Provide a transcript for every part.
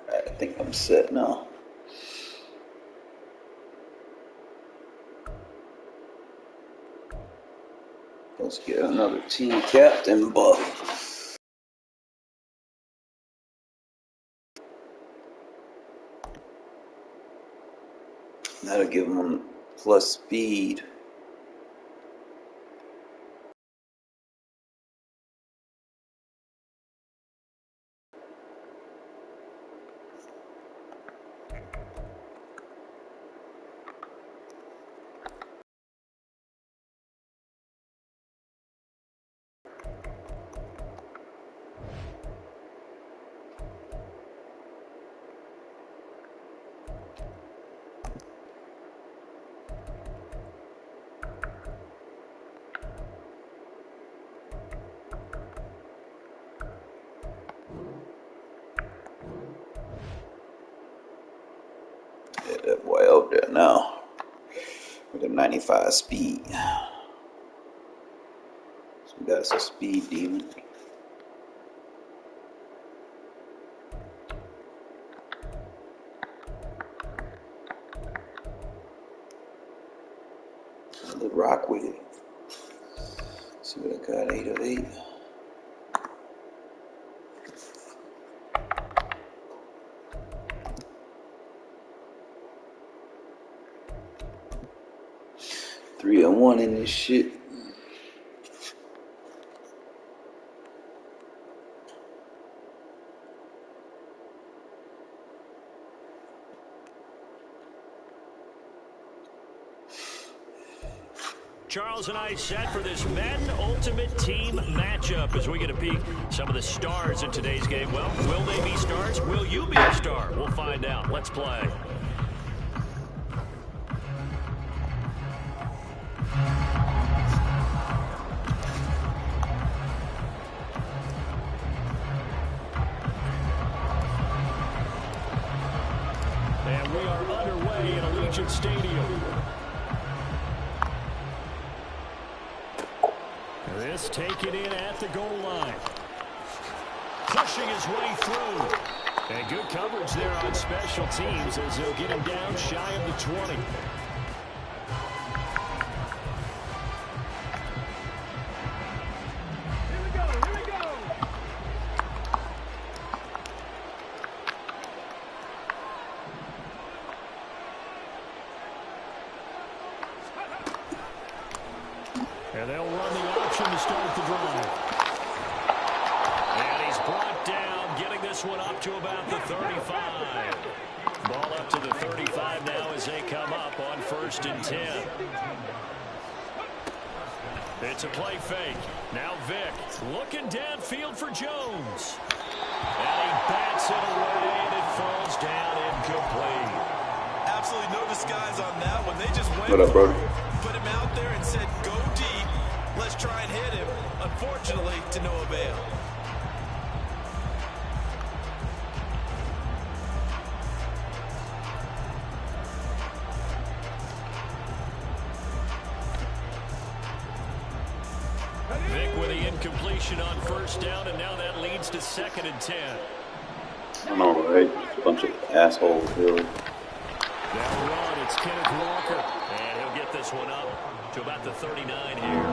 I think I'm set now. Let's get another team captain buff. That'll give him plus speed. Get that boy out there now with a 95 speed. So we got some speed demon. Let's rock with it. See what I got, 8 of 8. Three and one in this shit. Charles and I set for this Madden Ultimate Team matchup as we get a peek some of the stars in today's game. Well, will they be stars? Will you be a star? We'll find out. Let's play. And we are underway in Allegiant Stadium. This taken in at the goal line. Pushing his way through. And good coverage there on special teams as they'll get him down shy of the 20. And they'll run the option to start the drive. And he's brought down, getting this one up to about the 35. Ball up to the 35 now as they come up on 1st and 10. It's a play fake. Now Vic looking downfield for Jones. And he bats it away, and it falls down incomplete. Absolutely no disguise on that one. They just went What up, for bro? it, put him out there and said, go deep. Let's try and hit him. Unfortunately, to no avail. Vic with the incompletion on 1st down, and now that leads to 2nd and 10. I know, right? A bunch of assholes, really. Now run, it's Kenneth Walker. And he'll get this one up to about the 39 here.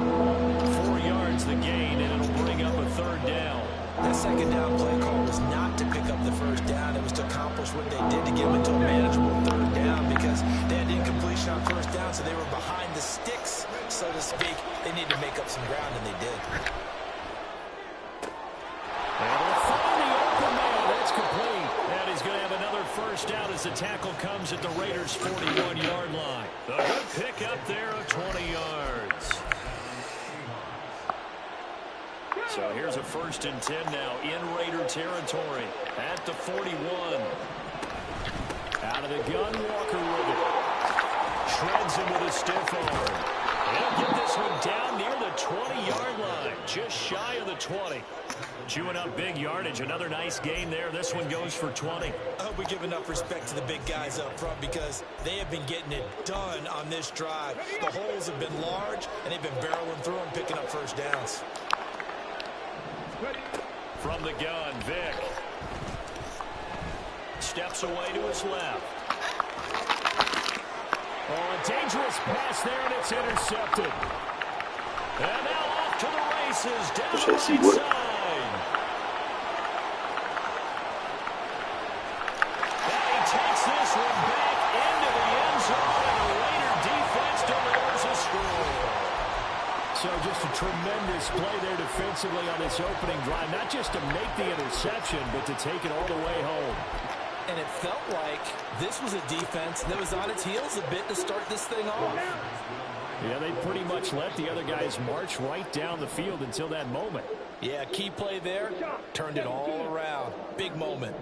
4 yards the gain, and it'll bring up a 3rd down. That 2nd down play call was not to pick up the 1st down. It was to accomplish what they did to get them into a manageable 3rd down because they had incompletion on 1st down, so they were behind the sticks, so to speak. They needed to make up some ground, and they did. And they'll find the open man. That's complete. And he's going to have another 1st down as the tackle comes at the Raiders' 41-yard line. A good pick up there of 20 yards. So here's a 1st and 10 now in Raider territory at the 41. Out of the gun, Walker with it. Shreds him with a stiff arm. He'll get this one down near the 20-yard line, just shy of the 20. Chewing up big yardage. Another nice gain there. This one goes for 20. I hope we give enough respect to the big guys up front because they have been getting it done on this drive. The holes have been large, and they've been barreling through them, picking up first downs. From the gun, Vic. Steps away to his left. Oh, a dangerous pass there, and it's intercepted. And now off to the races, down the right side. And he takes this one back into the end zone, and the Raider defense delivers a score. So just a tremendous play there defensively on this opening drive. Not just to make the interception, but to take it all the way home. And it felt like this was a defense that was on its heels a bit to start this thing off. Yeah, they pretty much let the other guys march right down the field until that moment. Yeah, key play there. Turned it all around. Big moment.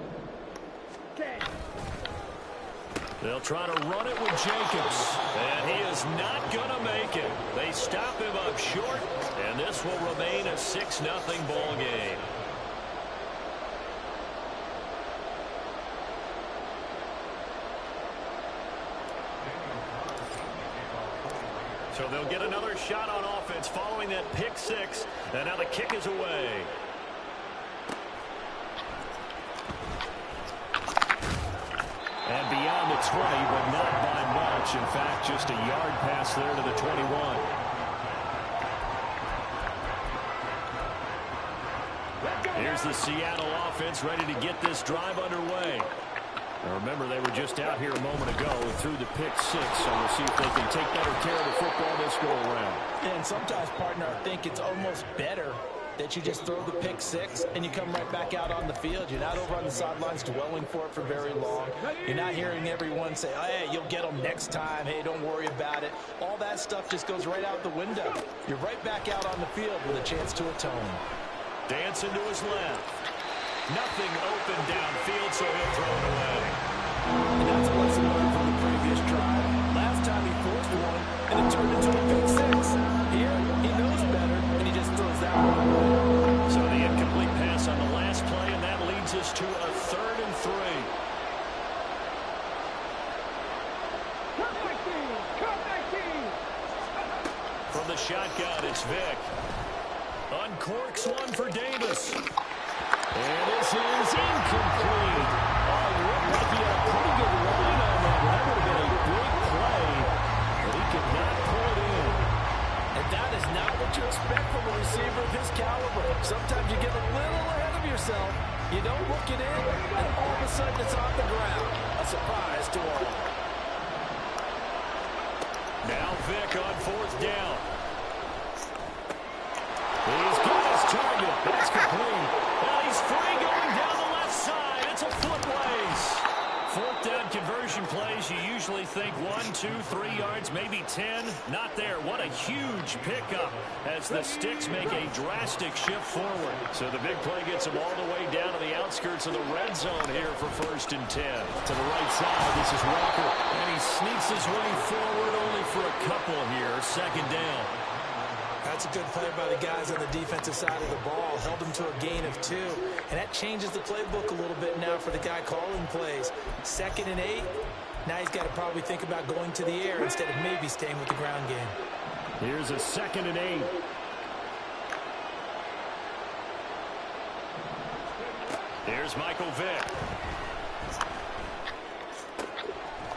They'll try to run it with Jacobs. And he is not going to make it. They stop him up short, and this will remain a 6-0 ball game. So they'll get another shot on offense following that pick six. And now the kick is away. And beyond the 20, but not by much. In fact, just a yard pass there to the 21. Here's the Seattle offense ready to get this drive underway. Now remember, they were just out here a moment ago and threw the pick six, so we'll see if they can take better care of the football this go-around. And sometimes, partner, I think it's almost better that you just throw the pick six and you come right back out on the field. You're not over on the sidelines dwelling for it for very long. You're not hearing everyone say, oh, hey, you'll get them next time. Hey, don't worry about it. All that stuff just goes right out the window. You're right back out on the field with a chance to atone. Dancing to his left. Nothing open downfield, so he'll throw it away. And that's a lesson learned from the previous drive. Last time he forced one, and it turned into a pick six. Here, he knows better, and he just throws that one away. So the incomplete pass on the last play, and that leads us to a 3rd and 3. From the shotgun, it's Vic. Uncorks one for Davis. And this is incomplete. Oh, looked like he had a pretty good line on that. That would have been a big play, but he could not pull it in. And that is not what you expect from a receiver of his caliber. Sometimes you get a little ahead of yourself. You don't look it in, and all of a sudden it's on the ground. A surprise to all. Now Vic on 4th down. He's got his target. That's complete. Well, he's free going down the left side. It's a foot race. 4th down conversion plays, you usually think 1, 2, 3 yards, maybe 10. Not there. What a huge pickup as the Sticks make a drastic shift forward. So the big play gets them all the way down to the outskirts of the red zone here for 1st and 10. To the right side, this is Walker. And he sneaks his way forward only for a couple here. 2nd down. That's a good play by the guys on the defensive side of the ball. Held them to a gain of 2. And that changes the playbook a little bit now for the guy calling plays. 2nd and 8. Now he's got to probably think about going to the air instead of maybe staying with the ground game. Here's a 2nd and 8. Here's Michael Vick.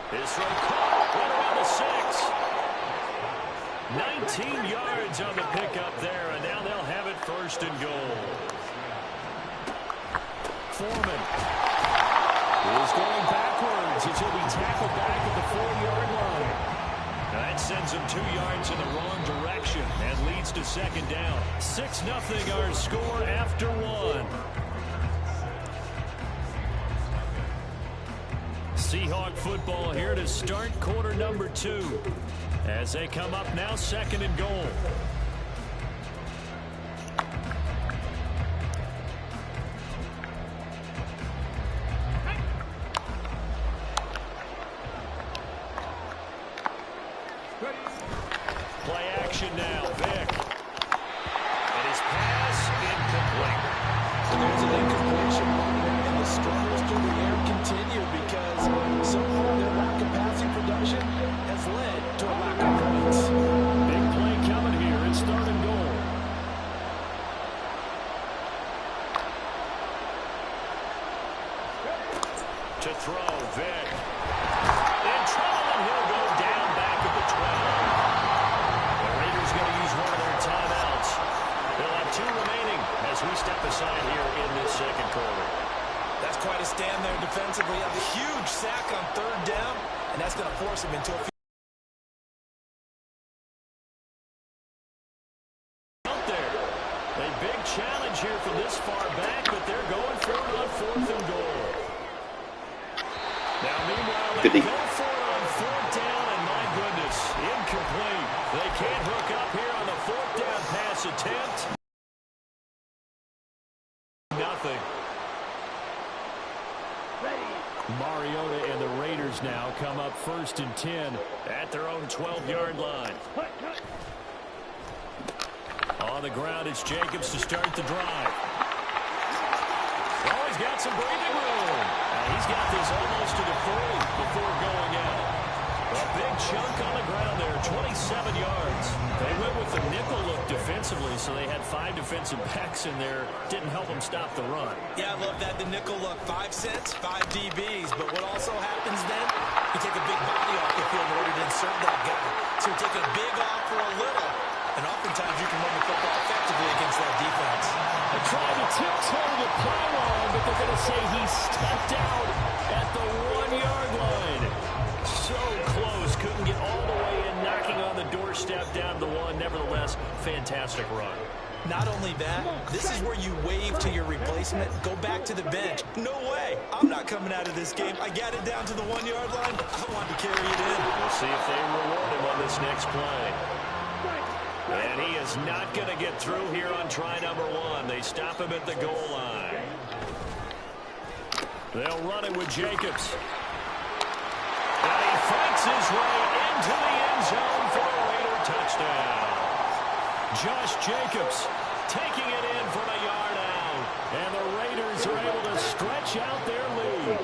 His throw caught right around the 6. 19 yards on the pickup there, and now they'll have it 1st and goal. Foreman is going backwards as he'll be tackled back at the 4-yard line. That sends him 2 yards in the wrong direction and leads to 2nd down. 6-0 our score after 1. Seahawk football here to start quarter number 2. As they come up now, 2nd and goal. Play action now, Vic. And his pass incomplete. there's an incompletion. And the struggles through the air continue because somehow their lack of passing production has led to a lack of points. Big play coming here. It's 3rd and goal. To throw, Vic. In trouble, and he'll go down back at the 12. The Raiders going to use one of their timeouts. They'll have 2 remaining as we step aside here in this 2nd quarter. That's quite a stand there defensively. A huge sack on 3rd down, and that's going to force him into a few. Out there. A big challenge here from this far back, but they're going for it on 4th and goal. Now, meanwhile, they go for it on 4th down, and my goodness, incomplete. They can't hook up here on the 4th down pass attempt. Nothing. Mariota and the Raiders now come up 1st and 10 at their own 12-yard line. On the ground, it's Jacobs to start the drive. Oh, he's got some breathing room. He's got this almost to the 40 before going out. A big chunk on the ground there, 27 yards. They went with the nickel look defensively, so they had 5 defensive backs in there. Didn't help them stop the run. Yeah, I love that. The nickel look, 5 cents, 5 DBs. But what also happens then, you take a big body off the field in order to insert that guy. So you take a big off for a little. And oftentimes you can run the football effectively against that defense. They tried to tiptoe the pylon, but they're going to say he stepped out at the 1-yard line. So close, couldn't get all the way in, knocking on the doorstep down to the 1. Nevertheless, fantastic run. Not only that, this is where you wave to your replacement, go back to the bench. No way, I'm not coming out of this game. I got it down to the 1-yard line. I wanted to carry it in. We'll see if they reward him on this next play. And he is not going to get through here on try number 1. They stop him at the goal line. They'll run it with Jacobs. And he fights his way into the end zone for a Raider touchdown. Josh Jacobs taking it in from a yard out. And the Raiders are able to stretch out their lead.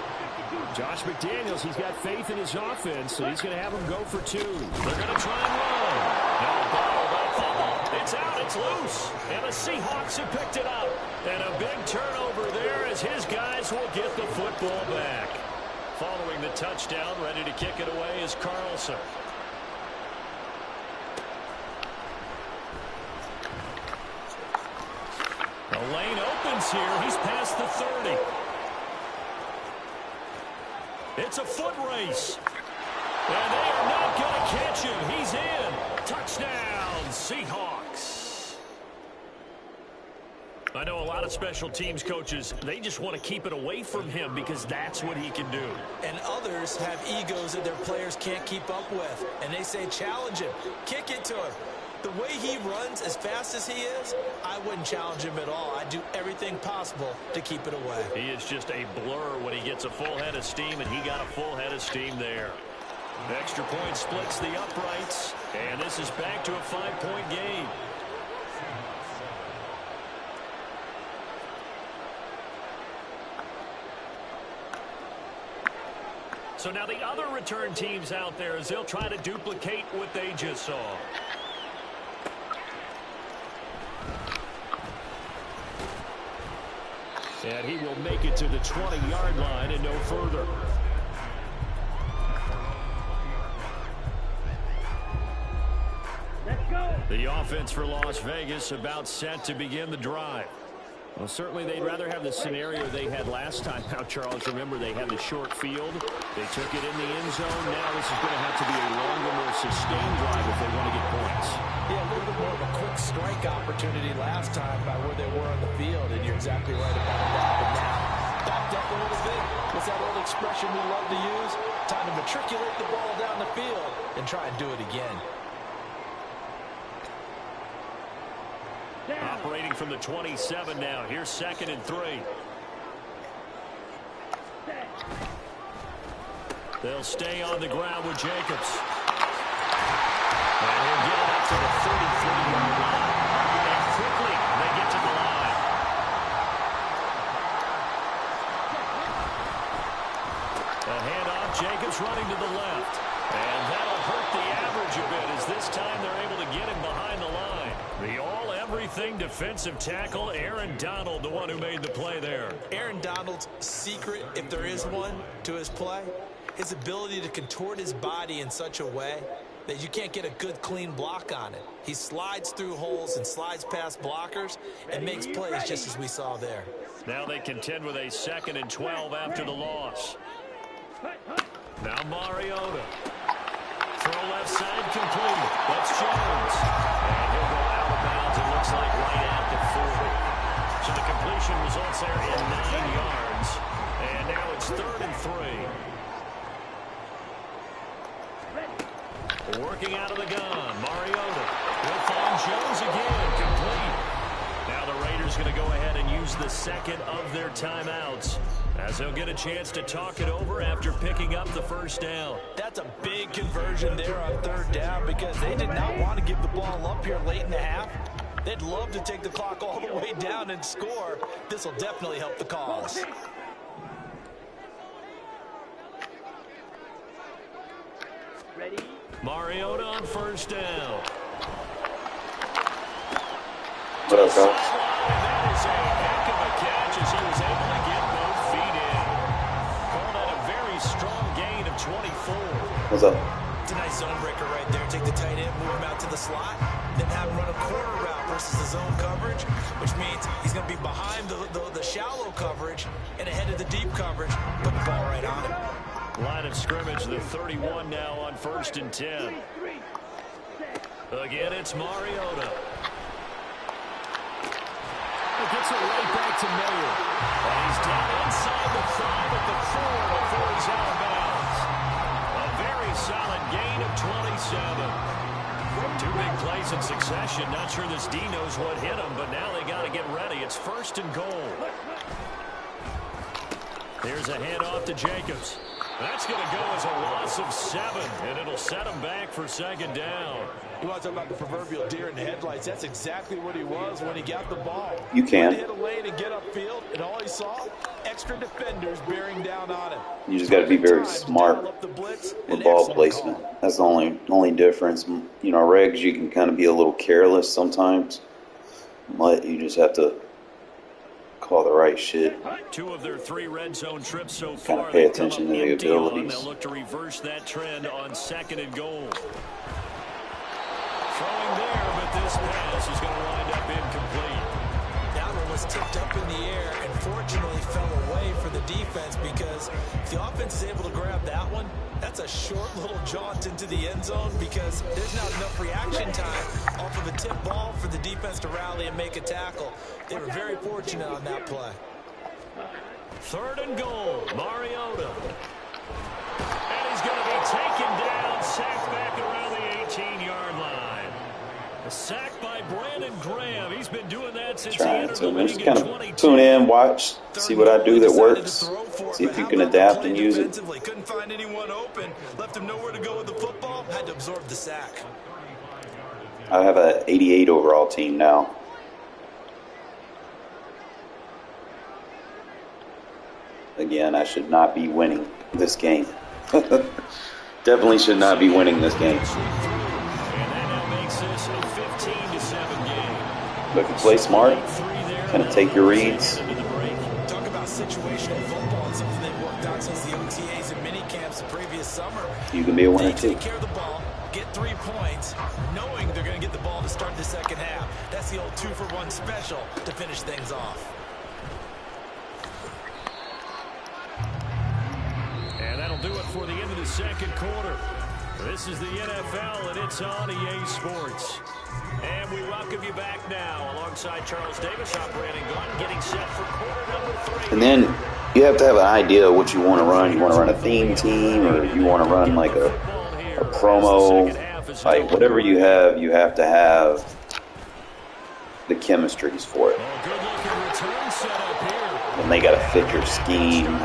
Josh McDaniels, he's got faith in his offense, so he's going to have them go for 2. They're going to try and run. No ball, no fumble. It's out, it's loose. And the Seahawks have picked it up. And a big turnover there as his guys will get the football back. Following the touchdown, ready to kick it away is Carlson. The lane opens here. He's past the 30. It's a foot race. And they are not going to catch him. He's in. Touchdown, Seahawks. I know a lot of special teams coaches, they just want to keep it away from him because that's what he can do. And others have egos that their players can't keep up with. And they say, challenge him. Kick it to him. The way he runs as fast as he is, I wouldn't challenge him at all. I'd do everything possible to keep it away. He is just a blur when he gets a full head of steam, and he got a full head of steam there. The extra point splits the uprights, and this is back to a 5-point game. So now the other return teams out there as they'll try to duplicate what they just saw. And he will make it to the 20-yard line and no further. Let's go. The offense for Las Vegas about set to begin the drive. Well, certainly they'd rather have the scenario they had last time. Now, Charles, remember they had the short field. They took it in the end zone. Now this is going to have to be a longer, more sustained drive if they want to get points. Yeah, a little bit more of a quick strike opportunity last time by where they were on the field, and you're exactly right about that. But now, backed up a little bit. What's that old expression we love to use? Time to matriculate the ball down the field and try and do it again. Operating from the 27 now. Here's 2nd and 3. They'll stay on the ground with Jacobs. And he'll get it up to the 33-yard line. And quickly, they get to the line. Jones running to the left. And that'll hurt the average a bit as this time they're able to get him behind the line. The all-everything defensive tackle, Aaron Donald, the one who made the play there. Aaron Donald's secret, if there is one, to his play, his ability to contort his body in such a way that you can't get a good, clean block on it. He slides through holes and slides past blockers and makes plays just as we saw there. Now they contend with a 2nd and 12 after the loss. Now Mariota. Throw left side complete. That's Jones. And he'll go out of bounds, it looks like, right at the 40. So the completion results there in 9 yards. And now it's 3rd and 3. Working out of the gun. Mariota. Will find Jones again. Complete. Now the Raiders going to go ahead and use the 2nd of their timeouts, as they'll get a chance to talk it over after picking up the 1st down. That's a big conversion there on 3rd down because they did not want to give the ball up here late in the half. They'd love to take the clock all the way down and score. This will definitely help the cause. Ready? Mariota on 1st down. What up, guys? That is a heck of a catch as he was able to get both feet in. Call that a very strong gain of 24. What's up? It's a nice zone breaker right there. Take the tight end, move him out to the slot, then have him run a corner route versus the zone coverage, which means he's going to be behind the shallow coverage and ahead of the deep coverage. Put the ball right on him. Line of scrimmage, the 31 now on 1st and 10. Again, it's Mariota. It gets it right back to Miller. And he's down inside the 5 at the 4 before he's out of bounds. A very solid gain of 27. 2 big plays in succession. Not sure this D knows what hit him, but now they got to get ready. It's 1st and goal. Here's a handoff to Jacobs. That's going to go as a loss of 7, and it'll set him back for 2nd down. You want to talk about the proverbial deer in the headlights? That's exactly what he was when he got the ball. You can. He hit a lane and get upfield, and all he saw, extra defenders bearing down on him. You just got to be very smart with ball placement. That's the only difference. You know, regs, you can kind of be a little careless sometimes, but you just have to call the right shit. 2 of their 3 red zone trips so far. Kind of pay attention to the abilities. They'll look to reverse that trend on 2nd and goal. Throwing there, but this pass is going to wind up incomplete. That one was tipped up in the air and fortunately fell away for the defense because if the offense is able to grab that one, that's a short little jaunt into the end zone because there's not enough reaction time off of a tip ball for the defense to rally and make a tackle. They were very fortunate on that play. 3rd and goal, Mariota. And he's going to be taken down, sacked back around the 18-yard line. A sack by Brandon Graham. He's been doing that since he entered the league just in kind of 22. tune in, watch, see what I do that works, see if you can adapt and use it. Couldn't find anyone open, left him nowhere to go with the football, had to absorb the sack. I have an 88 overall team now. Again, I should not be winning this game. Definitely should not be winning this game. But if you play smart, kind of take your reads. Talk about situational football and something they've worked on since the OTAs and mini camps the previous summer. You can be a winner too. Take care of the ball, get 3 points, knowing they're going to get the ball to start the second half. That's the old 2-for-1 special to finish things off. And that'll do it for the end of the 2nd quarter. This is the NFL, and it's on EA Sports. And we welcome you back now alongside Charles Davis, operating gun, getting set for quarter number 3. And then you have to have an idea of what you want to run. You want to run a theme team, or you want to run like a promo. Like whatever you have to have the chemistries for it. And they got to fit your scheme.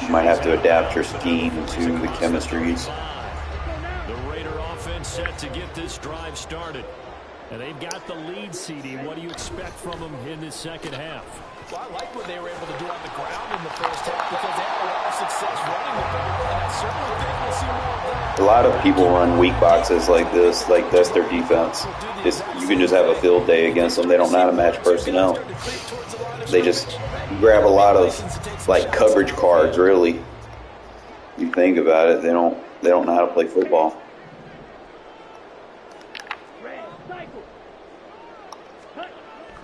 You might have to adapt your scheme to the chemistries. The Raider offense set to get this drive started. And they've got the lead, CD. What do you expect from them in this second half? Well, I like what they were able to do on the ground in the first half because they had a lot of success running the ball, and I certainly think we'll see more of that. A lot of people run weak boxes like this, like that's their defense. You can just have a field day against them. They don't know how to match personnel. They just grab a lot of like coverage cards. Really, you think about it, they don't know how to play football.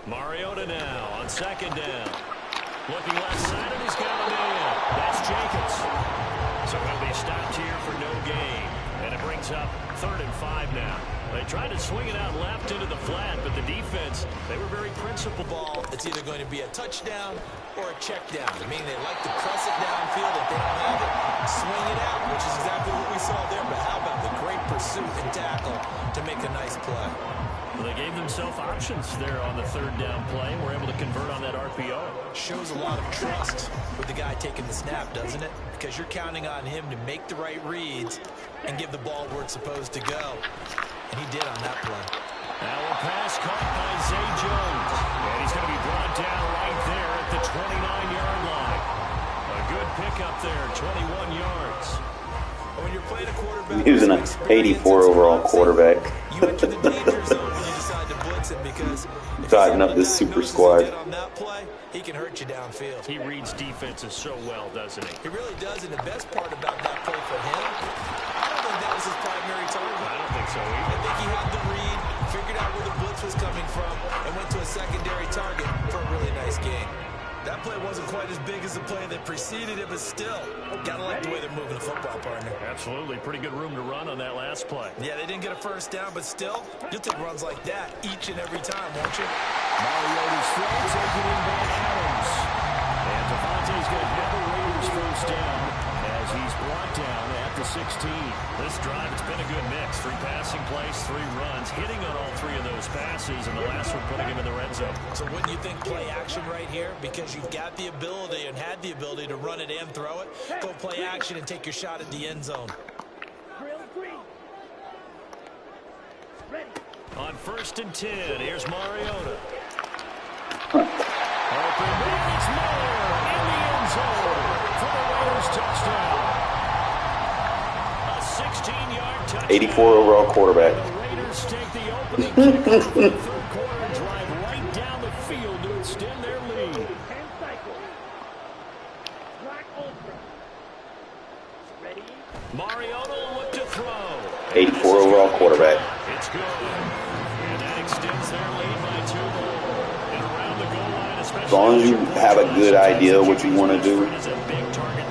Mariota now on second down. Looking left side, and he's got a man. That's Jacobs. So he'll be stopped here for no gain. And it brings up 3rd and 5 now. They tried to swing it out left into the flat, but the defense, they were very principled. Ball, it's either going to be a touchdown or a check down. I mean, they like to press it downfield. If they don't have it, swing it out, which is exactly what we saw there. But how about the great pursuit and tackle to make a nice play? Well, they gave themselves options there on the 3rd down play and were able to convert on that RPO. Shows a lot of trust with the guy taking the snap, doesn't it? Because you're counting on him to make the right reads and give the ball where it's supposed to go. And he did on that play. Now a pass caught by Zay Jones. And he's going to be brought down right there at the 29-yard line. A good pickup there, 21 yards. When you're playing a quarterback, He was an 84 overall quarterback. You enter the danger zone when you decide to blitz it because Tighten up this super squad. on that play, he can hurt you downfield. He reads defenses so well, doesn't he? He really does, and the best part about that play for him, I don't think that was his primary target. I don't think so I either. think he had the read, figured out where the blitz was coming from, and went to a secondary target for a really nice gain. That play wasn't quite as big as the play that preceded it, but still, gotta like the way they're moving the football, partner. Absolutely. Pretty good room to run on that last play. Yeah, they didn't get a first down, but still, you'll take runs like that each and every time, won't you? Mariota's throw taken in by Adams. And Devontae's going to have the Raiders first down as he's brought down at the 16. This drive, it's been a good mix. 3 passing plays, 3 runs, hitting on all 3 of those passes, and the last one putting him in the red zone. So wouldn't you think play action right here? Because you've got the ability and had the ability to run it and throw it. Go play action and take your shot at the end zone. On 1st and 10, here's Mariota. Open man, it's Miller in the end zone for the Raiders touchdown. A 16-yard touchdown. 84 overall quarterback. The Raiders take the opening kickoff of the 3rd quarter and drive right down the field to extend their lead. Mariota will look to throw. 84 overall quarterback. It's good. And that extends their lead by 2 more. And around the goal line, especially As long as you have a good idea what you want to do,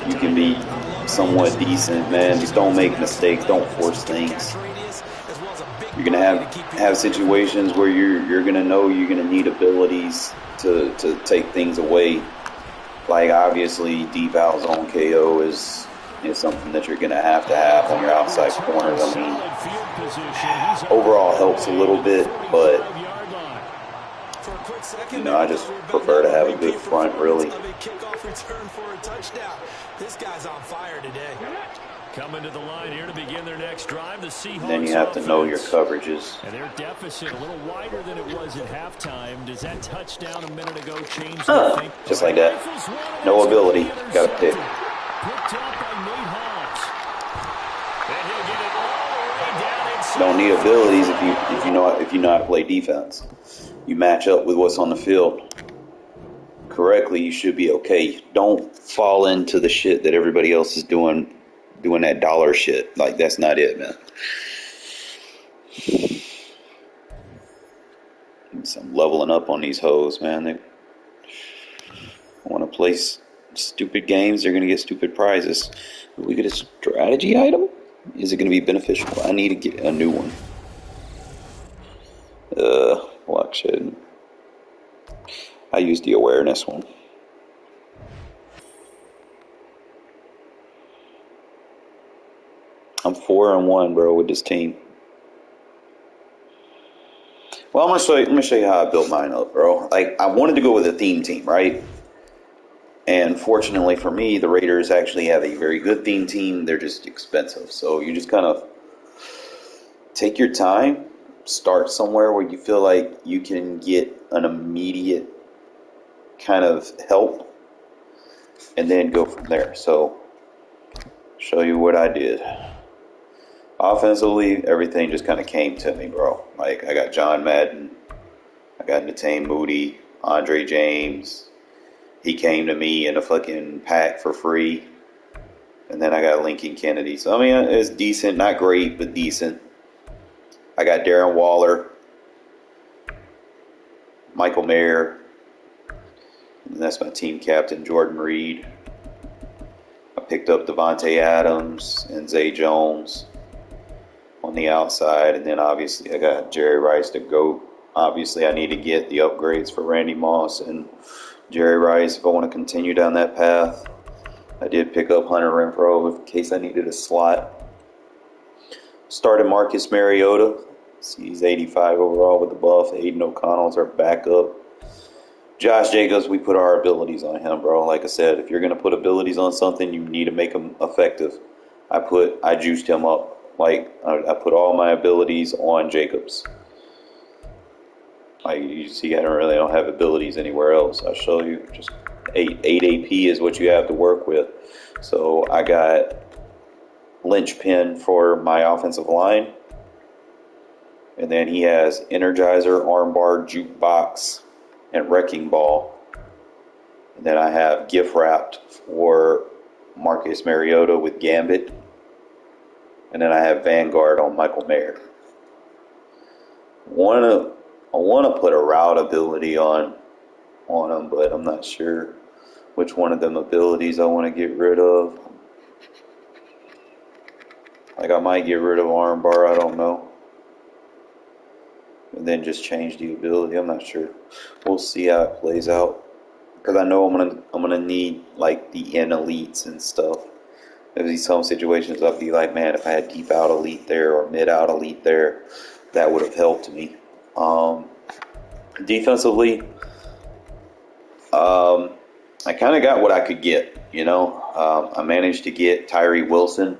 you can be somewhat decent, man. Just don't make mistakes. Don't force things. You're gonna have situations where you're gonna know you're gonna need abilities to take things away. Like obviously, deep out zone KO is something that you're gonna have to have on your outside corners. I mean, overall helps a little bit, but I just prefer to have a good front, really. Kickoff return for a touchdown. This guy's on fire today. Coming to the line here to begin their next drive, the Seahawks. Then you have to know your coverages. And their deficit a little wider than it was at halftime. Does that touchdown a minute ago change the thing? Just like that. No ability. Got to pick. Picked up by Nate Hobbs. And he'll get it all the way down inside. Don't need abilities if you know how to play defense. You match up with what's on the field correctly, you should be okay. Don't fall into the shit that everybody else is doing that dollar shit. Like, that's not it, man. I'm leveling up on these hoes, man. They want to play stupid games. They're going to get stupid prizes. Will we get a strategy item? Is it going to be beneficial? I need to get a new one. Block shed. I used the awareness one. I'm 4-1, bro, with this team. Well, I'm gonna show you how I built mine up, bro. Like, I wanted to go with a theme team, right? And fortunately for me, the Raiders actually have a very good theme team. They're just expensive, so you just kind of take your time, start somewhere where you feel like you can get an immediate kind of help and then go from there. So, show you what I did. Offensively, everything just kind of came to me, bro. Like, I got John Madden, I got Natane Moody, Andre James. He came to me in a fucking pack for free. And then I got Lincoln Kennedy. So, I mean, it's decent. Not great, but decent. I got Darren Waller, Michael Mayer. And that's my team captain, Jordan Reed. I picked up Devontae Adams and Zay Jones on the outside. And then, obviously, I got Jerry Rice to go. Obviously, I need to get the upgrades for Randy Moss and Jerry Rice if I want to continue down that path. I did pick up Hunter Renfrow in case I needed a slot. Started Marcus Mariota. He's 85 overall with the buff. Aiden O'Connell's our backup. Josh Jacobs, we put our abilities on him, bro. Like I said, if you're going to put abilities on something, you need to make them effective. I juiced him up. Like, I put all my abilities on Jacobs. Like you see, I don't have abilities anywhere else. I'll show you. Just 8 AP is what you have to work with. So I got linchpin for my offensive line. And then he has Energizer, Armbar, Jukebox, and Wrecking Ball. And then I have gift wrapped for Marcus Mariota with Gambit. And then I have Vanguard on Michael Mayer. I want to put a route ability on him, but I'm not sure which one of them abilities I want to get rid of. Like, I might get rid of Armbar, I don't know. And then just change the ability, I'm not sure. We'll see how it plays out. Because I know I'm gonna need, like, the in elites and stuff. There's these some situations I'll be like, man, if I had deep out elite there or mid out elite there, that would have helped me. Defensively, I kind of got what I could get, you know. I managed to get Tyree Wilson.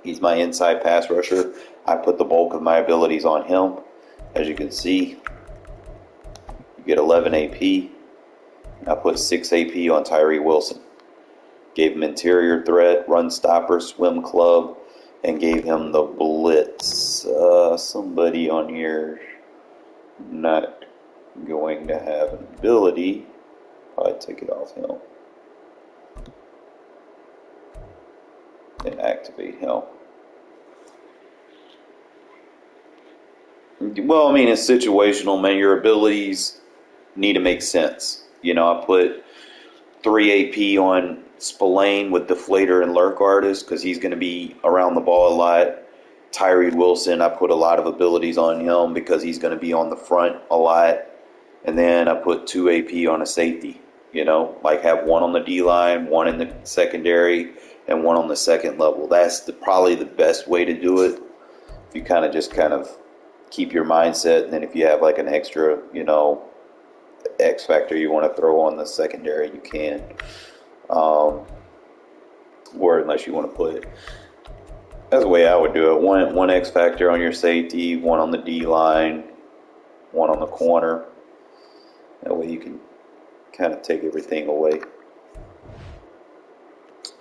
He's my inside pass rusher. I put the bulk of my abilities on him. As you can see, you get 11 AP. I put 6 AP on Tyree Wilson. Gave him interior threat, run stopper, swim club, and gave him the blitz. Somebody on here not going to have an ability. Probably take it off him. Then activate him. Well, I mean, it's situational, man. Your abilities need to make sense. You know, I put 3 AP on Spillane with Deflator and Lurk Artist because he's going to be around the ball a lot. Tyree Wilson, I put a lot of abilities on him because he's going to be on the front a lot. And then I put 2 AP on a safety. You know, like have one on the D-line, one in the secondary, and one on the second level. That's probably the best way to do it. If you kind of keep your mindset, and then if you have like an extra, you know, X factor you want to throw on the secondary, you can. Or unless you want to put, that's the way I would do it. One X factor on your safety, one on the D-line, one on the corner. That way you can kind of take everything away.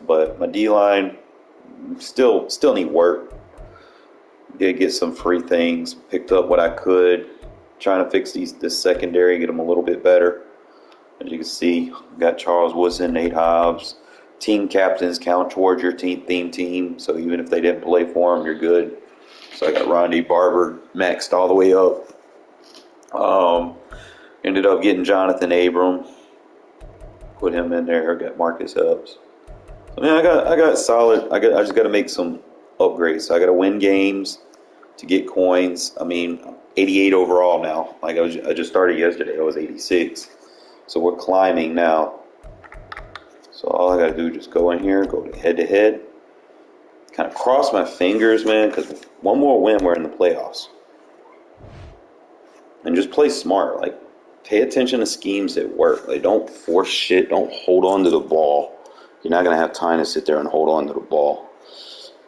But my D-line still need work. Did get some free things, picked up what I could, trying to fix this secondary, get them a little bit better. As you can see, got Charles Woodson, Nate Hobbs. Team captains count towards your theme team, so even if they didn't play for them, you're good. So I got Ronde Barber maxed all the way up. Ended up getting Jonathan Abram. Put him in there. Got Marcus Epps. I mean, I got solid. I just got to make some upgrades. So I got to win games to get coins. I mean, 88 overall now. Like I just started yesterday. I was 86. So we're climbing now. So all I got to do is just go in here, go to head-to-head. Kind of cross my fingers, man, because one more win, we're in the playoffs. And just play smart. Like, pay attention to schemes that work. Like, don't force shit. Don't hold on to the ball. You're not going to have time to sit there and hold on to the ball.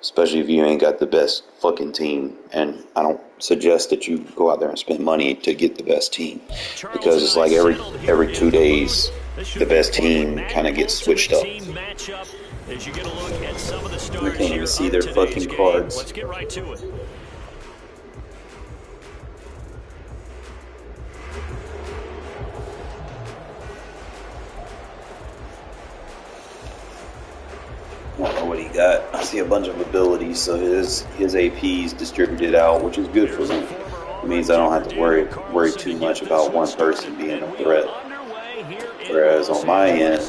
especially if you ain't got the best fucking team. And I don't suggest that you go out there and spend money to get the best team, because it's like every 2 days the best team kind of gets switched up. As you get a look at some of the They stars can't here even see of their today's fucking game. cards. Let's get right to it. I don't know what he got. I see a bunch of abilities, so his AP's distributed out, which is good for me. It means I don't have to worry too much about one person being a threat. Whereas on my end,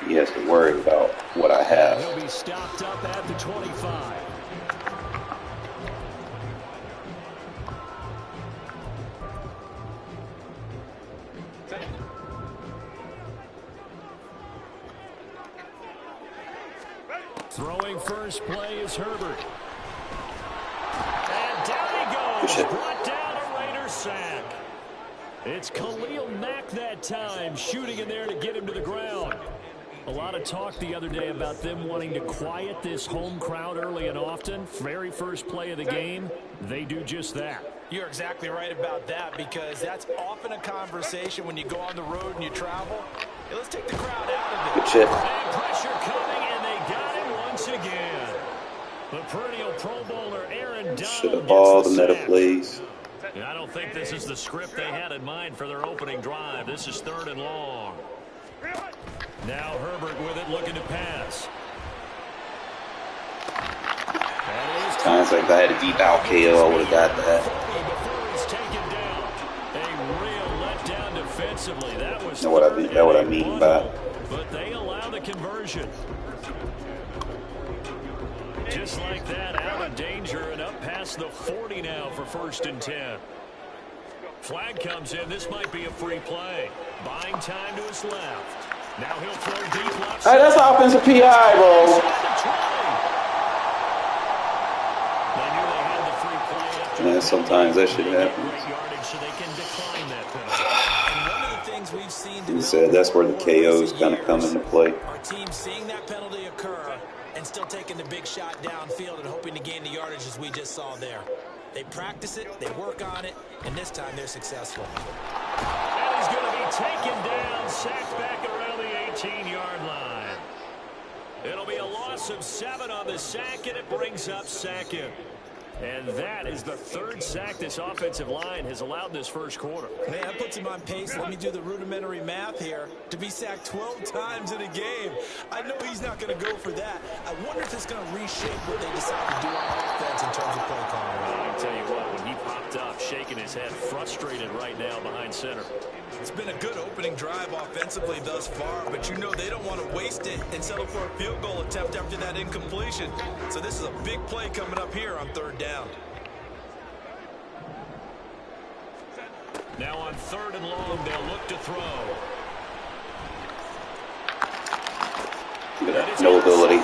he has to worry about what I have. He'll be stopped up at the 25. Throwing first play is Herbert. And down he goes. Brought down a Raider sack. It's Khalil Mack that time, shooting in there to get him to the ground. A lot of talk the other day about them wanting to quiet this home crowd early and often. Very first play of the game, they do just that. You're exactly right about that, because that's often a conversation when you go on the road and you travel. Hey, let's take the crowd out of it. Good shit. And pressure coming, and they got him once again. The perennial Pro Bowler Aaron Donald Should have balled the meta sack. plays. I don't think this is the script they had in mind for their opening drive. This is 3rd and long. Now Herbert with it, looking to pass. Times like if I had a deep out KO, I would have got that. Before he's taken down. A real letdown defensively. That was Know what I mean by. But they allow the conversion. Just like that, out of danger and up past the 40 now for 1st and 10. Flag comes in. This might be a free play. Buying time to his left. Now he'll throw deep left. Hey, that's offensive PI, bro. They knew they had the free play after. Yeah, sometimes that shit happens. Great yardage, so they can decline that penalty. And one of the things we've seen He said that's where the KOs kind of come into play. our team seeing that penalty occur and still taking the big shot downfield and hoping to gain the yardage as we just saw there. They practice it, they work on it, and this time they're successful. And he's going to be taken down, sacked back around the 18-yard line. It'll be a loss of 7 on the sack, and it brings up 2nd. And that is the 3rd sack this offensive line has allowed this first quarter. Man, that puts him on pace. Let me do the rudimentary math here. To be sacked 12 times in a game, I know he's not going to go for that. I wonder if it's going to reshape what they decide to do on offense in terms of play calling. I can tell you what, when he popped up, shaking his head, frustrated right now behind center. It's been a good opening drive offensively thus far, but you know they don't want to waste it and settle for a field goal attempt after that incompletion. So this is a big play coming up here on 3rd down. Now on 3rd and long, they'll look to throw. No ability.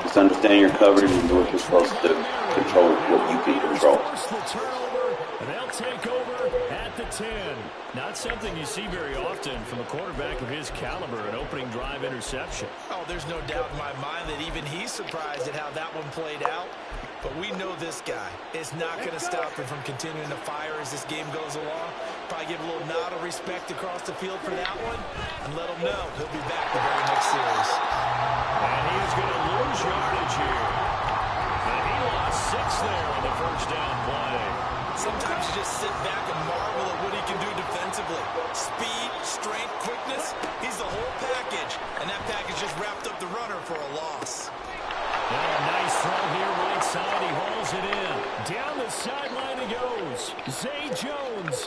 Just understand your coverage and do what you're supposed to do. Control what you can control. They'll take over at the 10. Not something you see very often from a quarterback of his caliber, an opening drive interception. Oh, there's no doubt in my mind that even he's surprised at how that one played out. But we know this guy is not going to stop him from continuing to fire as this game goes along. Probably give a little nod of respect across the field for that one and let him know he'll be back the very next series. And he's going to lose yardage here. And he lost 6 there on the first down play. Sometimes you just sit back and marvel at what he can do defensively. Speed, strength, quickness, he's the whole package. And that package just wrapped up the runner for a loss. And a nice throw here right side. He hauls it in. Down the sideline he goes. Zay Jones.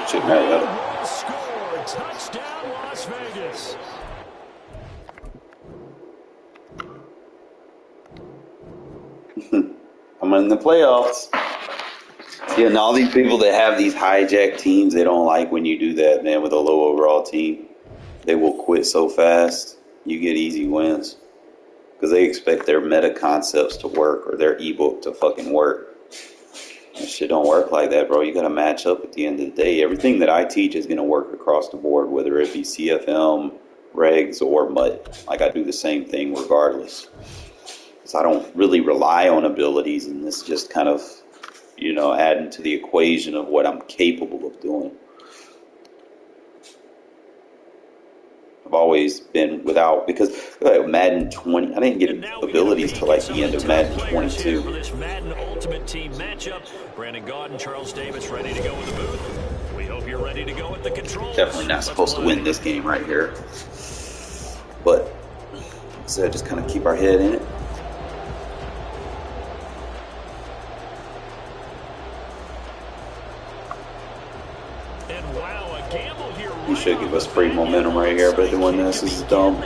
Shouldn't have let Will score. Touchdown Las Vegas. I'm in the playoffs. Yeah, and all these people that have these hijack teams, they don't like when you do that, man, with a low overall team. They will quit so fast. You get easy wins. Because they expect their meta concepts to work or their ebook to fucking work. That shit don't work like that, bro. You got to match up at the end of the day. Everything that I teach is going to work across the board, whether it be CFM regs or mud. Like, I do the same thing regardless. So I don't really rely on abilities, and this just kind of, you know, adding to the equation of what I'm capable of doing. I've always been without, because Madden 20, I didn't get abilities till like the end of Madden 22. For this Madden Ultimate Team matchup, Brandon Gaudin and Charles Davis ready to go in the booth. We hope you're ready to go at the controls. Definitely not supposed to win this game right here, but instead just kind of keep our head in it. And wow, a gamble here. He should give us free momentum right here, but doing this is dumb. And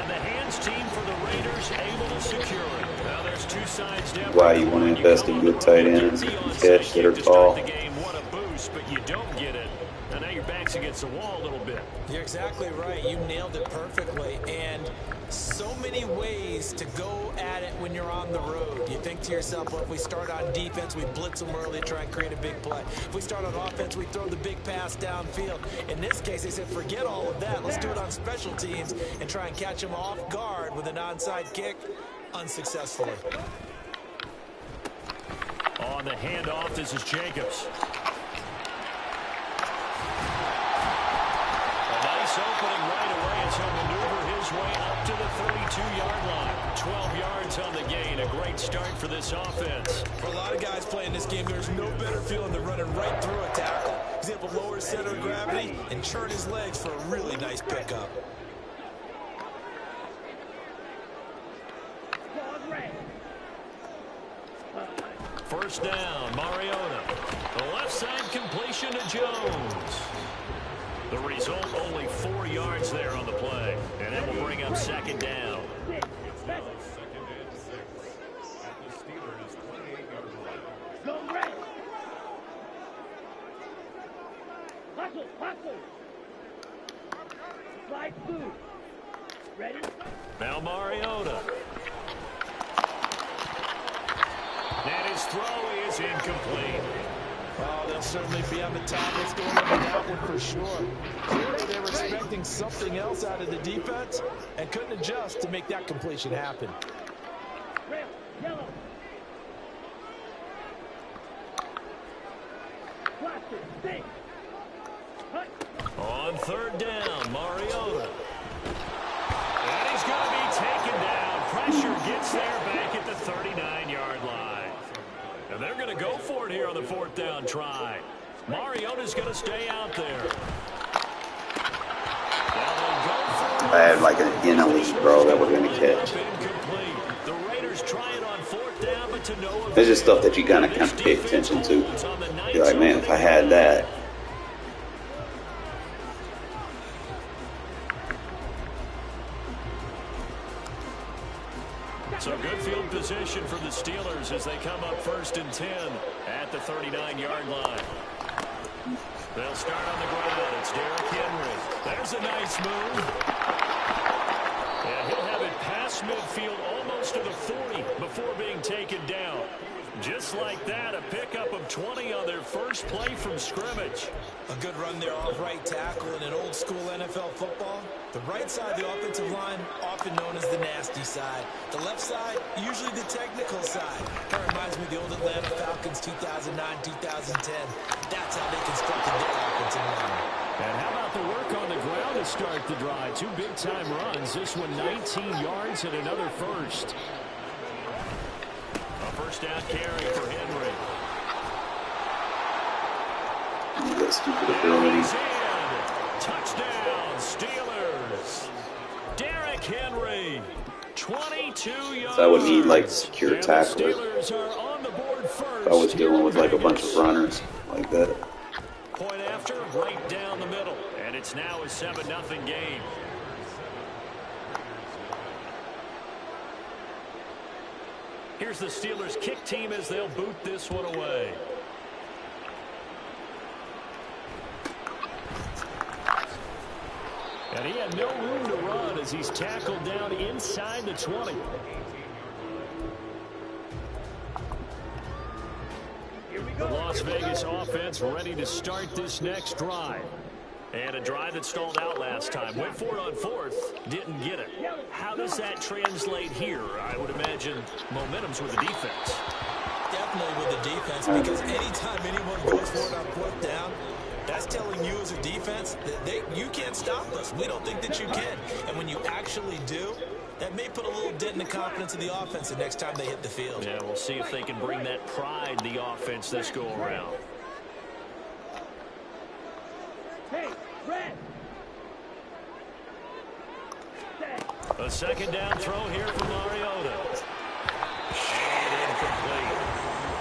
the hands team for the Raiders able to secure it. Now there's two sides down. Why you want to invest in good tight ends who can catch that are tall. What a boost, but you don't get it. And now your back's against the wall a little bit. You're exactly right. You nailed it perfectly. And so many ways to go at it when you're on the road. You think to yourself, well, if we start on defense, we blitz them early, try and create a big play. If we start on offense, we throw the big pass downfield. In this case, they said, forget all of that. Let's do it on special teams and try and catch them off guard with an onside kick unsuccessfully. On the handoff, this is Jacobs. Opening right away as he'll maneuver his way up to the 32-yard line. 12 yards on the gain. A great start for this offense. For a lot of guys playing this game, there's no better feeling than running right through a tackle. He's able to lower his center of gravity and churn his legs for a really nice pickup. First down, Mariota. The left side completion to Jones. The result, only 4 yards there on the play. And that will bring up second down. Now Mariota. And his throw is incomplete. Oh, they'll certainly be on the tablets going into that one for sure. Clearly, they were expecting something else out of the defense and couldn't adjust to make that completion happen. On third down, Mariota. And he's going to be taken down. Pressure gets there back at the 39-yard line. And they're going to go for it here on the fourth down try. Mariota's going to stay out there. I had like an in elite, bro, that we're going to catch. The Raiders trying on fourth down, but to no. There's just stuff that you gotta kind of pay attention to. You're like, man, if I had that. So good field position for the Steelers as they come up 1st and 10 at the 39-yard line. They'll start on the ground. It's Derrick Henry. There's a nice move. And he'll have it past midfield almost to the 40 before being taken down. Just like that, a pickup of 20 on their first play from scrimmage. A good run there off right tackle in an old school NFL football. The right side of the offensive line, often known as the nasty side. The left side, usually the technical side. Kind of reminds me of the old Atlanta Falcons 2009-2010. That's how they constructed their offensive line. And how about the work on the ground to start the drive? 2 big-time runs. This one 19 yards and another first. A first down carry for Henry. That stupid ability. Touchdown, Steelers. Derrick Henry, 22 yards. So I would need like secure tackler. If I was dealing with like a bunch of runners like that. Point after, right down the middle. And it's now a 7-0 game. Here's the Steelers kick team as they'll boot this one away. And he had no room to run as he's tackled down inside the 20. The Las Vegas offense ready to start this next drive. And a drive that stalled out last time. Went for it on fourth. Didn't get it. How does that translate here? I would imagine momentum's with the defense. Definitely with the defense, because anytime anyone goes for it on fourth down, that's telling you as a defense that you can't stop us. We don't think that you can. And when you actually do, that may put a little dent in the confidence of the offense the next time they hit the field. Yeah, we'll see if they can bring that pride to the offense this go around. Hey, Red. A second down throw here from Mariota. And incomplete.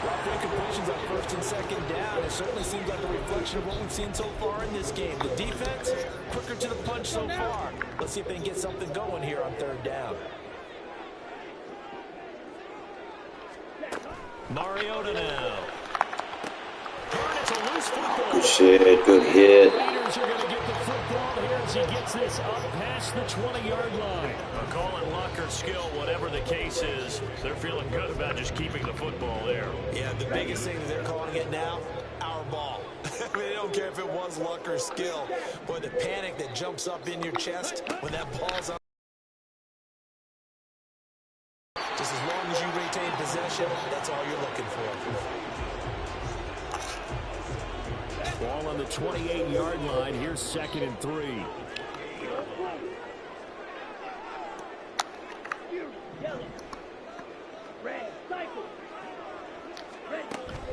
Rough incompletions on first and second down. It certainly seems like a reflection of what we've seen so far in this game. The defense, quicker to the punch so far. Let's see if they can get something going here on third down. Mariota now. It's a loose football. Good shit, good hit. Raiders are going to get the football here as he gets this up past the 20-yard line. Call it luck or skill, whatever the case is. They're feeling good about just keeping the football there. Yeah, the biggest thing that they're calling it now, our ball. I mean, they don't care if it was luck or skill. Boy, the panic that jumps up in your chest when that ball's on. Just as long as you retain possession, that's all you're looking for. Ball on the 28-yard line. Here's 2nd and 3.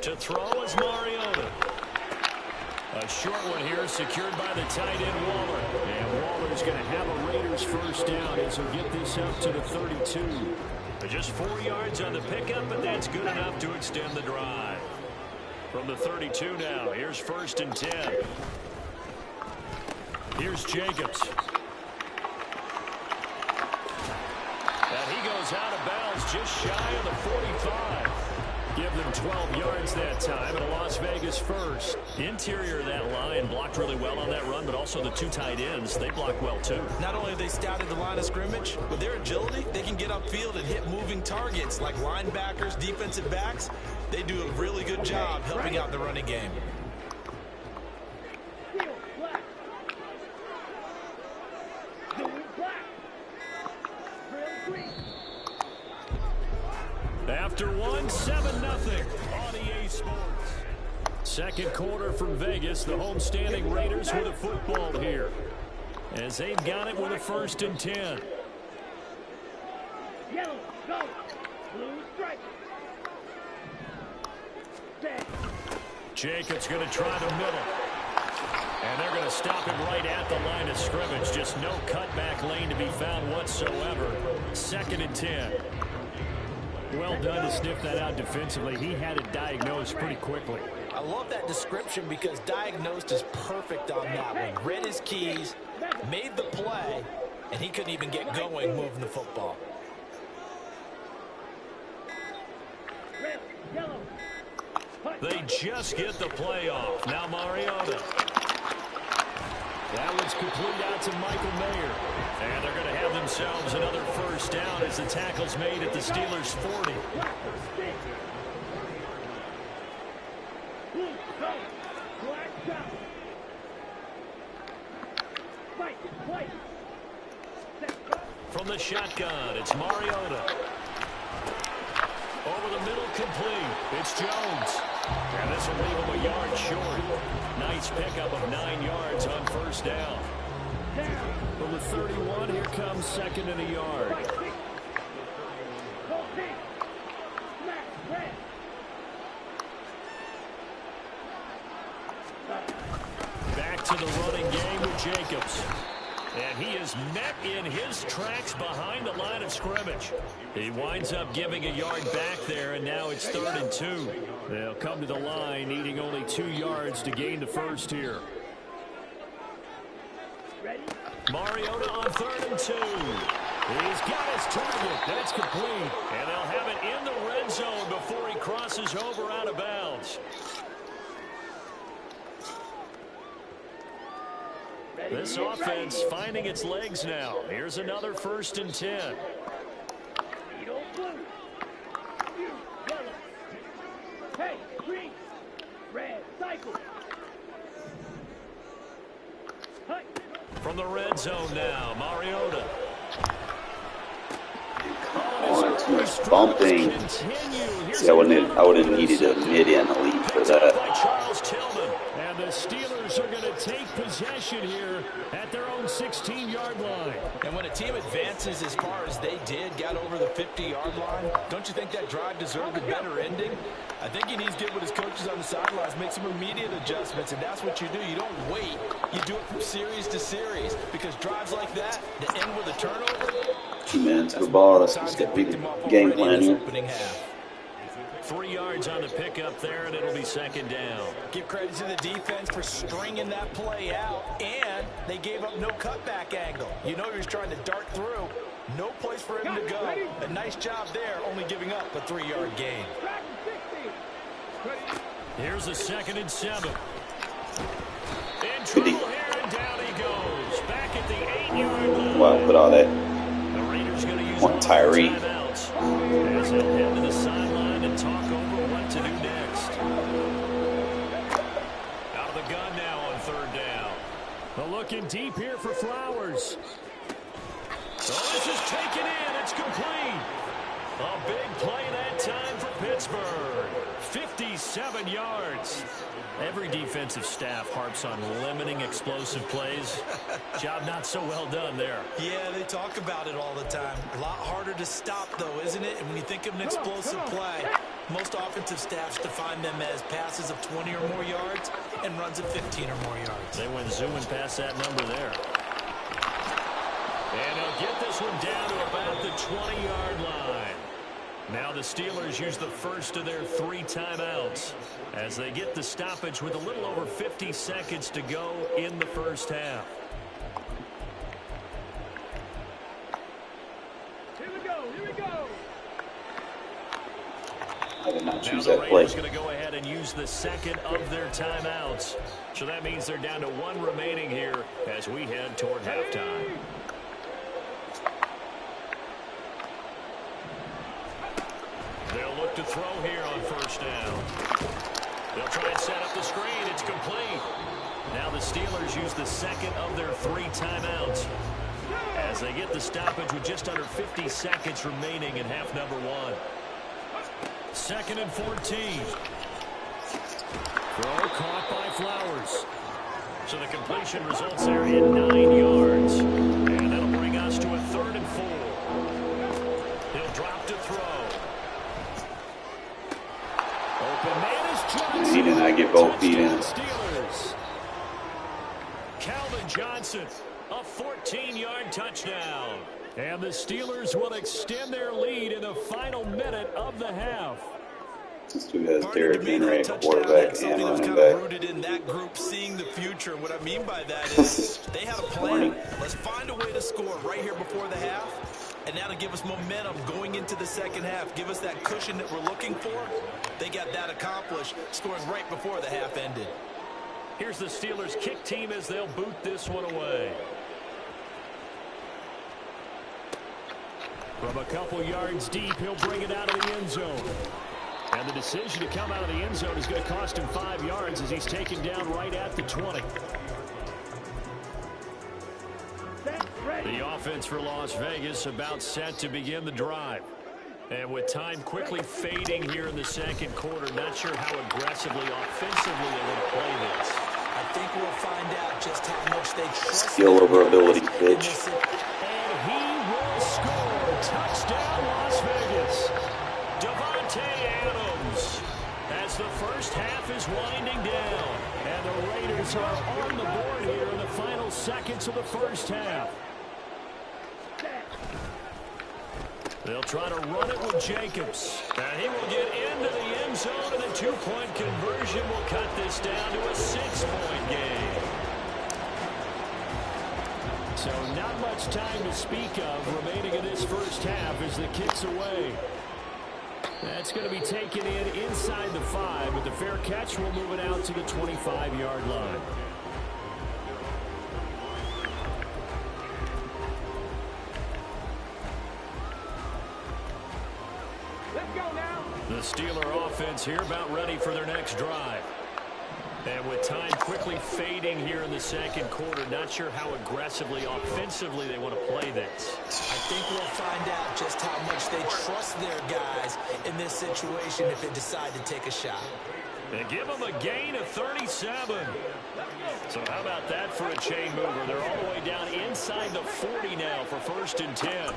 To throw is Mariota. A short one here secured by the tight end Waller. And Waller's going to have a Raiders first down as he'll get this up to the 32. Just 4 yards on the pickup, but that's good enough to extend the drive. From the 32 now, here's 1st and 10. Here's Jacobs. And he goes out of bounds just shy of the 45. Give them 12 yards that time, and a Las Vegas first. Interior of that line blocked really well on that run, but also the 2 tight ends, they blocked well too. Not only have they scouted the line of scrimmage, with their agility, they can get upfield and hit moving targets like linebackers, defensive backs. They do a really good job helping out the running game. After 1, 7-0 on EA Sports. Second quarter from Vegas. The home-standing Raiders with a football here, as they've got it with a 1st and 10. Yellow, go. Blue stripe. Jacobs going to try the middle. And they're going to stop him right at the line of scrimmage. Just no cutback lane to be found whatsoever. 2nd and 10. Well done to sniff that out defensively. He had it diagnosed pretty quickly. I love that description because diagnosed is perfect on that one. Read his keys, made the play, and he couldn't even get going moving the football. They just get the play off. Now Mariota. That one's complete out to Michael Mayer. And they're going to have themselves another first down as the tackle's made at the Steelers' 40. From the shotgun, it's Mariota. Over the middle, complete. It's Jones. And this will leave him a yard short. Nice pickup of 9 yards on first down. From the 31, here comes 2nd and a yard. Back to the running game with Jacobs. And he is met in his tracks behind the line of scrimmage. He winds up giving a yard back there, and now it's 3rd and 2. They'll come to the line, needing only 2 yards to gain the first here. Mariota on 3rd and 2. He's got his target. That's complete. And they'll have it in the red zone before he crosses over out of bounds. This offense finding its legs now. Here's another 1st and 10. Hey, green. Red, cycle. Hey. From the red zone now, Mariota. Oh, too much bumping. See, I would have needed a mid-end elite for that. By Charles Tillman. And the Steelers are going to take possession here at their own 16-yard line. And when a team advances as far as they did, got over the 50-yard line, don't you think that drive deserved a better ending? I think he needs to get with his coaches on the sidelines, make some immediate adjustments, and that's what you do. You don't wait. You do it from series to series, because drives like that, to end with a turnover. 2 minutes of the ball. Let's get big game plan here. 3 yards on the pickup there, and it'll be second down. Give credit to the defense for stringing that play out, and they gave up no cutback angle. You know he was trying to dart through. No place for him to go. A nice job there, only giving up a 3-yard gain. Here's a 2nd and 7. In trouble here, and down he goes. Back at the 8-yard line. Wow, put all that. The Raiders going to use One Tyree. timeouts as they'll head to the sideline and talk over what to do next. Out of the gun now on 3rd down. But looking deep here for Flowers. So this is taken in. It's complete. A big play that time for Pittsburgh. 57 yards. Every defensive staff harps on limiting explosive plays. Job not so well done there. Yeah, they talk about it all the time. A lot harder to stop, though, isn't it? And when you think of an explosive play, most offensive staffs define them as passes of 20 or more yards and runs of 15 or more yards. They went zooming past that number there. And he'll get this one down to about the 20-yard line. Now the Steelers use the first of their 3 timeouts as they get the stoppage with a little over 50 seconds to go in the first half. Here we go, here we go. I did not Now choose the that play. Raiders going to go ahead and use the 2nd of their timeouts. So that means they're down to 1 remaining here as we head toward halftime. They'll look to throw here on 1st down. They'll try and set up the screen. It's complete. Now the Steelers use the 2nd of their 3 timeouts as they get the stoppage with just under 50 seconds remaining in half number 1. 2nd and 14. Throw caught by Flowers. So the completion results there in 9 yards. And that'll bring us to a 3rd and 4. He'll drop to throw. Open man is Johnson. He did not get both feet in. Steelers. Calvin Johnson, a 14-yard touchdown. And the Steelers will extend their lead in the final minute of the half. This dude has Derrick To me, Henry that at touchdown quarterback had something and that was running kind of back. rooted in that group seeing the future. What I mean by that is they had a plan. Let's find a way to score right here before the half, and that'll give us momentum going into the second half. Give us that cushion that we're looking for. They got that accomplished, scoring right before the half ended. Here's the Steelers kick team as they'll boot this one away. From a couple yards deep, he'll bring it out of the end zone. And the decision to come out of the end zone is going to cost him 5 yards as he's taken down right at the 20. The offense for Las Vegas about set to begin the drive. And with time quickly fading here in the second quarter, not sure how aggressively, offensively they want to play this. I think we'll find out just how much they trust. Skill over ability pitch. And he will score. Touchdown, Las Vegas. Devontae Adams as the first half is winding down. And the Raiders are on the board here in the final seconds of the first half. They'll try to run it with Jacobs. And he will get into the end zone, and the 2-point conversion will cut this down to a 6-point game. So not much time to speak of remaining in this first half as the kick's away. That's going to be taken in inside the 5, but the fair catch will move it out to the 25-yard line. Let's go now. The Steeler offense here about ready for their next drive. And with time quickly fading here in the second quarter, not sure how aggressively, offensively they want to play this. I think we'll find out just how much they trust their guys in this situation if they decide to take a shot. They give them a gain of 37. So how about that for a chain mover? They're all the way down inside the 40 now for 1st and 10.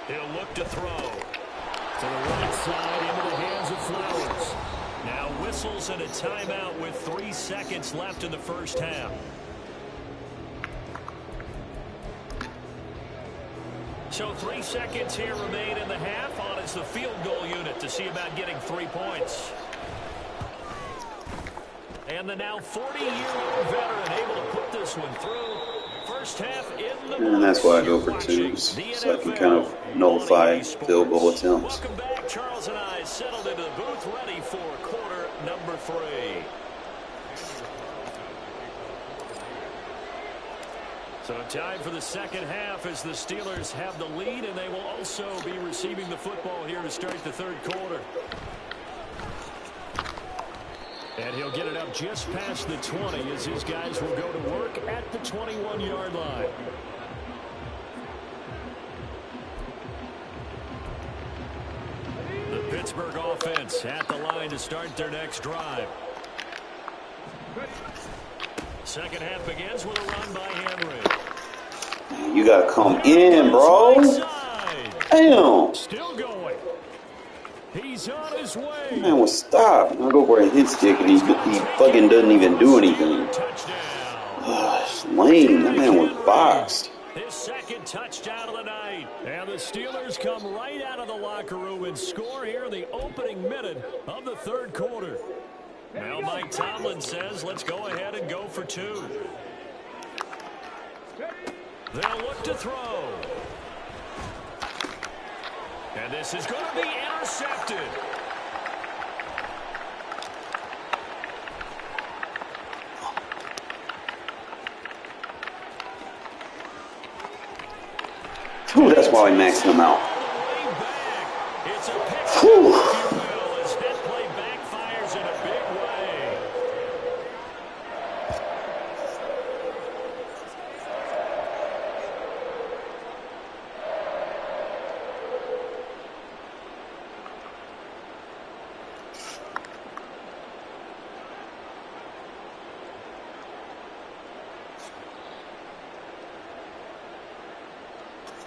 He'll look to throw. To the right side into the hands of Flowers. Now whistles and a timeout with 3 seconds left in the first half. So 3 seconds here remain in the half. On is the field goal unit to see about getting 3 points. And the now 40-year-old veteran able to put this one through. First half in the And that's why I go for twos, so I can kind of nullify field goal attempts. Welcome back. Charles and I settled into the booth ready for quarter number 3. So time for the second half as the Steelers have the lead, and they will also be receiving the football here to start the third quarter. And he'll get it up just past the 20 as his guys will go to work at the 21-yard line. The Pittsburgh offense at the line to start their next drive. Second half begins with a run by Henry. You gotta come in, bro. Damn. Still going. He's on his way. Man, will stop. I'll go for a hit stick and he fucking doesn't even do anything. It's lame. That man was boxed. His second touchdown of the night. And the Steelers come right out of the locker room and score here in the opening minute of the third quarter. Now Mike Tomlin says, let's go ahead and go for 2. They'll look to throw. And this is going to be intercepted. Ooh, that's why I maxed him out. It's a pick, if you will, as that play backfires in a big way.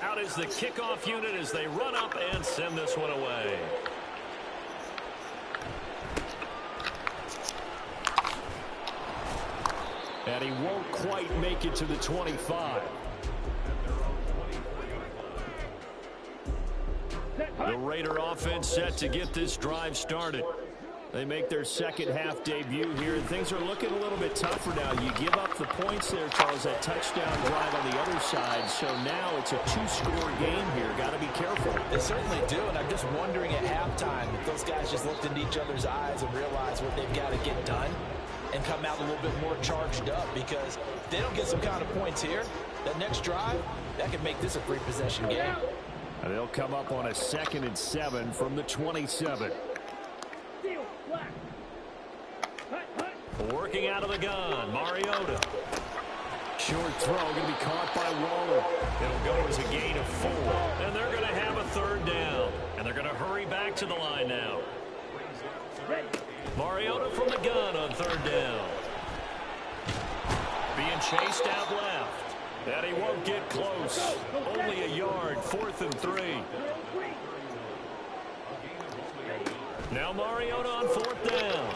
Out is the kickoff unit as they run up and send this one away. And he won't quite make it to the 25. The Raider offense set to get this drive started. They make their second half debut here, and things are looking a little bit tougher now. You give up the points there, Charles, that touchdown drive on the other side. So now it's a 2-score game here. Got to be careful. They certainly do, and I'm just wondering at halftime if those guys just looked into each other's eyes and realized what they've got to get done and come out a little bit more charged up, because if they don't get some kind of points here, that next drive, that could make this a 3-possession game. And they'll come up on a 2nd and 7 from the 27. Working out of the gun, Mariota. Short throw, going to be caught by Waller. It'll go as a gain of 4. And they're going to have a third down. And they're going to hurry back to the line now. Mariota from the gun on third down. Being chased out left. And he won't get close. Only a yard, 4th and 3. Now Mariota on 4th down.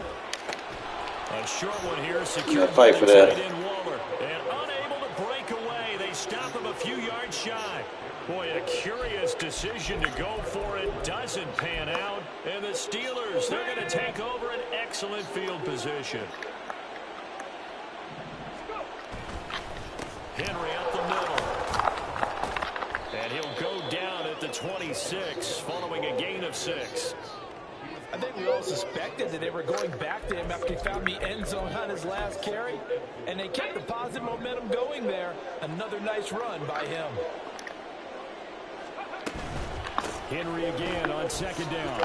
A short one here, secured fight for that. Waller. And unable to break away. They stop him a few yards shy. Boy, a curious decision to go for it. Doesn't pan out. And the Steelers, they're going to take over an excellent field position. Henry up the middle. And he'll go down at the 26 following a gain of 6. I think we all suspected that they were going back to him after he found the end zone on his last carry, and they kept the positive momentum going there. Another nice run by him. Henry again on 2nd down.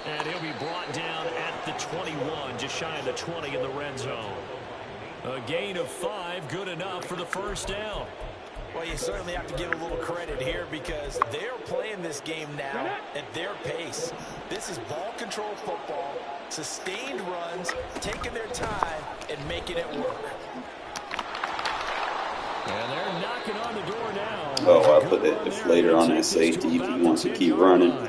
And he'll be brought down at the 21, just shy of the 20 in the red zone. A gain of 5, good enough for the first down. Well, you certainly have to give a little credit here because they're playing this game now at their pace. This is ball control football, sustained runs, taking their time, and making it work. And they're knocking on the door now. Oh, I put that deflator on that safety if he wants to keep running.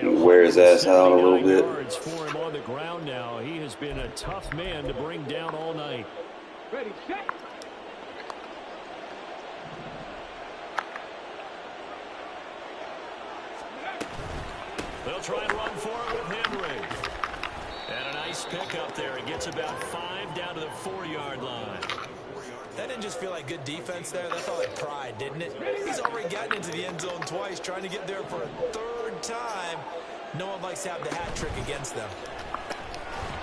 Wear his ass out a little bit. For him on the ground now. He has been a tough man to bring down all night. Ready, set. They'll try and run for it with Henry. And a nice pickup there. He gets about 5 down to the 4-yard line. That didn't just feel like good defense there. That felt like pride, didn't it? He's already gotten into the end zone twice, trying to get there for a 3rd time. No one likes to have the hat trick against them.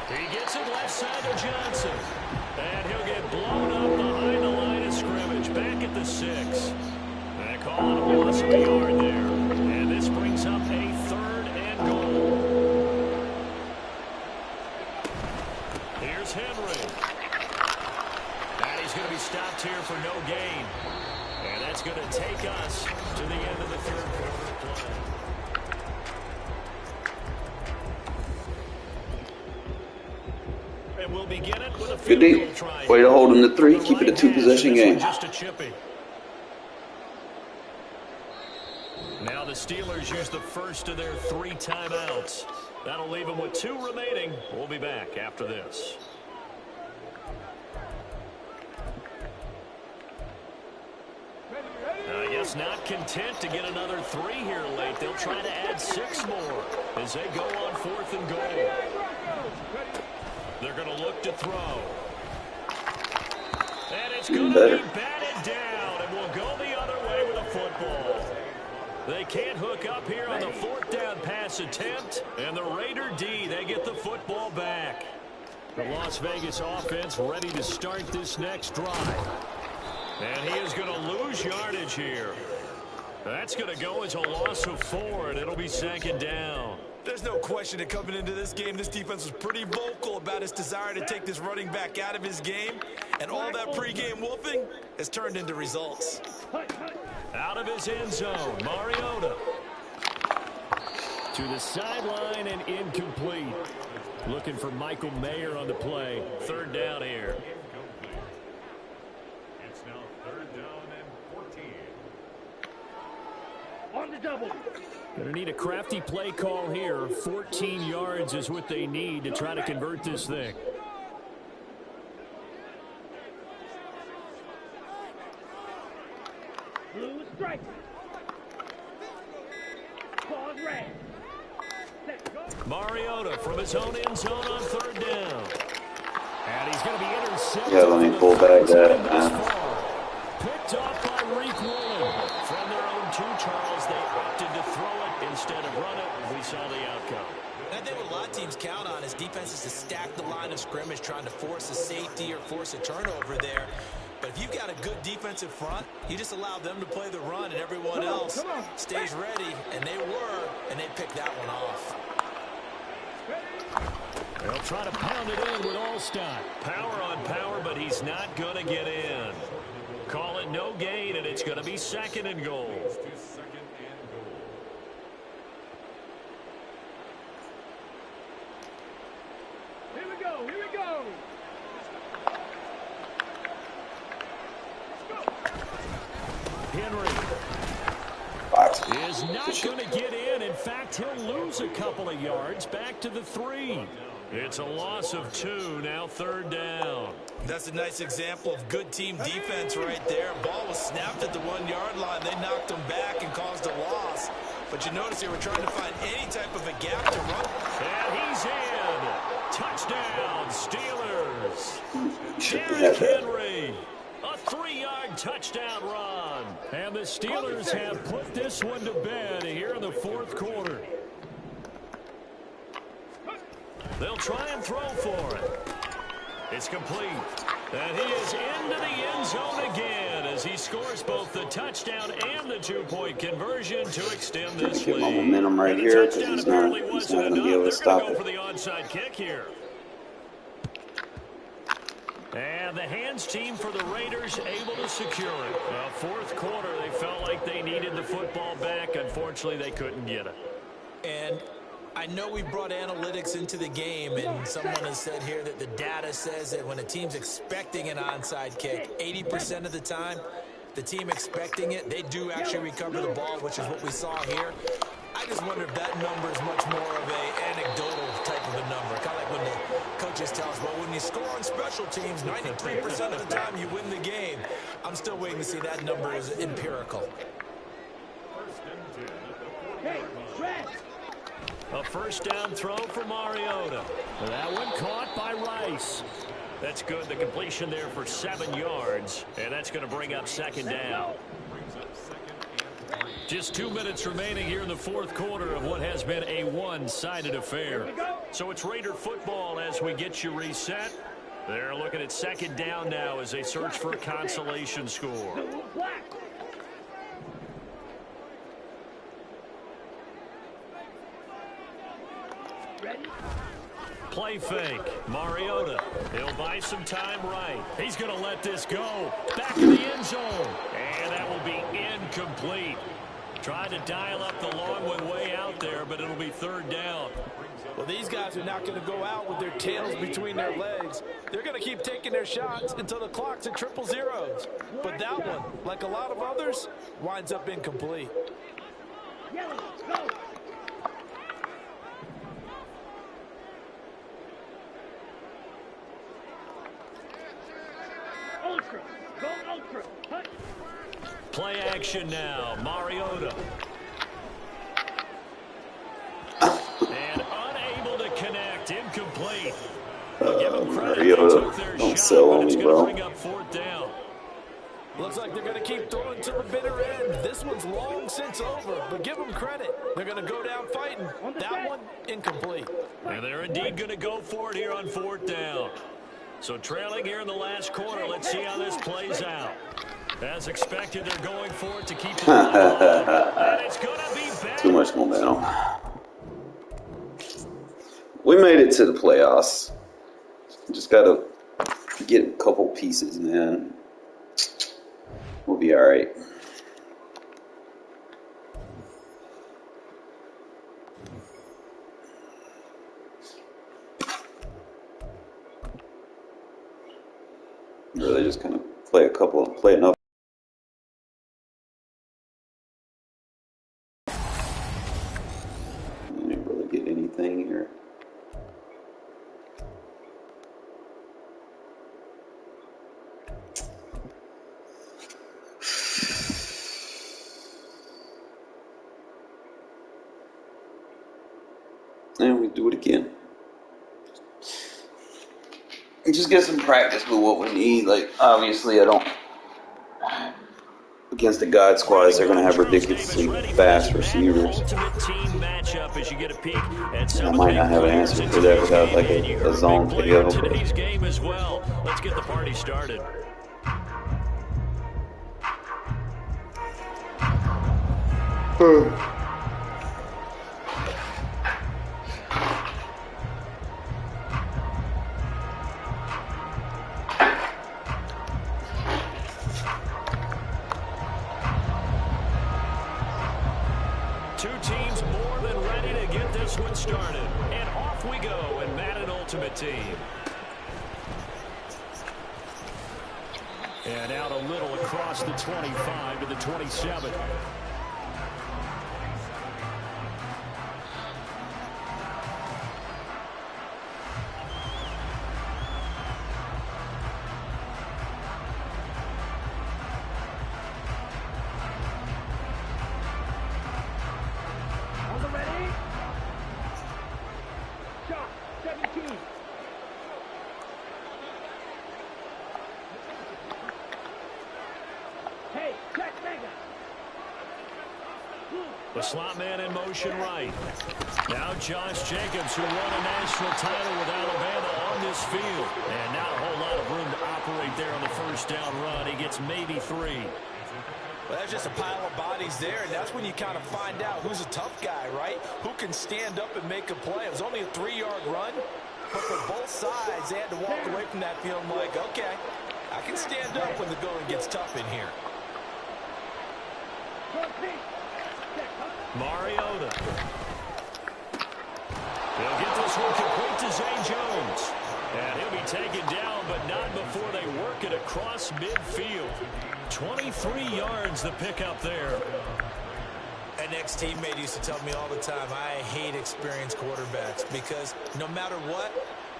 He gets it left side to Johnson. And he'll get blown up behind the line of scrimmage. Back at the 6. They call it a loss of a yard there. And this brings up a 3rd and goal. Here's Henry. And he's going to be stopped here for no gain. And that's going to take us to the end of the 3rd quarter play. And we'll begin it with a Good D. Way to hold him to 3. Keep it a 2-possession game. Just a chippy. Now the Steelers use the first of their 3 timeouts. That'll leave them with 2 remaining. We'll be back after this. I guess not content to get another 3 here late. They'll try to add 6 more as they go on 4th and goal. They're going to look to throw. And it's going to be batted down, and we'll go the other way with a football. They can't hook up here on the 4th down pass attempt, and the Raider D, they get the football back. The Las Vegas offense ready to start this next drive. And he is going to lose yardage here. That's going to go as a loss of 4, and it'll be 2nd down. There's no question that coming into this game, this defense was pretty vocal about its desire to take this running back out of his game. And all that pregame wolfing has turned into results. Out of his end zone, Mariota. To the sideline and incomplete. Looking for Michael Mayer on the play. 3rd down here. It's now 3rd down and 14. On the double. Going to need a crafty play call here. 14 yards is what they need to try to convert this thing. Blue strike. Pause red. Set, go. Mariota from his own end zone on 3rd down. And he's going to be intercepted. Yeah, let me pull back that. Picked off by Reek Woolen. From their own 2, Charles, they opted to throw it instead of run it. We saw the outcome. And I think what a lot of teams count on is defenses to stack the line of scrimmage, trying to force a safety or force a turnover there. But if you've got a good defensive front, you just allow them to play the run, and everyone else stays ready, and they were, and they picked that one off. They'll try to pound it in with Allstott. Power on power, but he's not going to get in. Call it no gain, and it's going to be 2nd and goal. Here we go, here we go. Henry What? is not going to get in. In fact, he'll lose a couple of yards back to the 3. It's a loss of 2, now 3rd down. That's a nice example of good team defense right there. Ball was snapped at the 1-yard line. They knocked him back and caused a loss. But you notice they were trying to find any type of a gap to run. And he's in. Touchdown, Steelers. Should have Derrick that. Henry. A 3-yard touchdown run. And the Steelers have put this one to bed here in the 4th quarter. They'll try and throw for it. It's complete. And he is into the end zone again as he scores both the touchdown and the two-point conversion to extend Trying to this get my lead. momentum right And the here because touchdown he's not apparently going wasn't to be enough. able to They're going to stop go it. for the onside kick here. And the hands team for the Raiders able to secure it. Fourth quarter, they felt like they needed the football back. Unfortunately, they couldn't get it. And I know we brought analytics into the game, and someone has said here that the data says that when a team's expecting an onside kick, 80% of the time, the team expecting it, they do actually recover the ball, which is what we saw here. I just wonder if that number is much more of an anecdotal type of a number. Kind of like when the coaches tell us, well, when you score on special teams, 93% of the time you win the game. I'm still waiting to see that number is empirical. Hey, rest. A first down throw for Mariota. That one caught by Rice. That's good. The completion there for 7 yards. And that's going to bring up second down. Just 2 minutes remaining here in the fourth quarter of what has been a one-sided affair. So it's Raider football as we get you reset. They're looking at second down now as they search for a consolation score. Play fake. Mariota. He'll buy some time right. He's going to let this go. Back in the end zone. And that will be incomplete. Trying to dial up the long one way out there, but it'll be third down. Well, these guys are not going to go out with their tails between their legs. They're going to keep taking their shots until the clock's at triple zeros. But that one, like a lot of others, winds up incomplete. Yellow, go. Ultra, go ultra. Hut. Play action now. Mariota. And unable to connect. Incomplete. We'll give him credit. They took their Don't shot, sell but on it's me, going to bro. bring up fourth down. Looks like they're going to keep throwing to the bitter end. This one's long since over, but give them credit. They're going to go down fighting. That one, incomplete. And they're indeed going to go for it here on fourth down. So trailing here in the last quarter. Let's see how this plays out. As expected, they're going for it to keep the ball alive. And it's going to be back. Too much momentum. We made it to the playoffs. Just got to get a couple pieces, man. We'll be all right. Really just kind of play enough. I didn't really get anything here. And we do it again. And just get some practice with what we need. Like, obviously, I don't. Against the God Squads, they're going to have ridiculously fast receivers. I might not have an answer for that without like a zone KO. Today's game as well. Let's get the party started. Two teams more than ready to get this one started. And off we go in Madden Ultimate Team. And out a little across the 25 to the 27. On the ready. Shot, 17. Hey, check mega. The slot man in motion right. Now Josh Jacobs, who won a national title with Alabama, on down this field. And not a whole lot of room to operate there on the first down run. He gets maybe 3. Well, that's just a pile of bodies there, and that's when you kind of find out who's a tough guy, right? Who can stand up and make a play. It was only a 3-yard run, but for both sides, they had to walk away from that feeling like, okay, I can stand up when the going gets tough in here. Mariota. They'll get this one complete to Zay Jones. And he'll be taken down, but not before they work it across midfield. 23 yards the pickup there. An ex-teammate used to tell me all the time, I hate experienced quarterbacks because no matter what,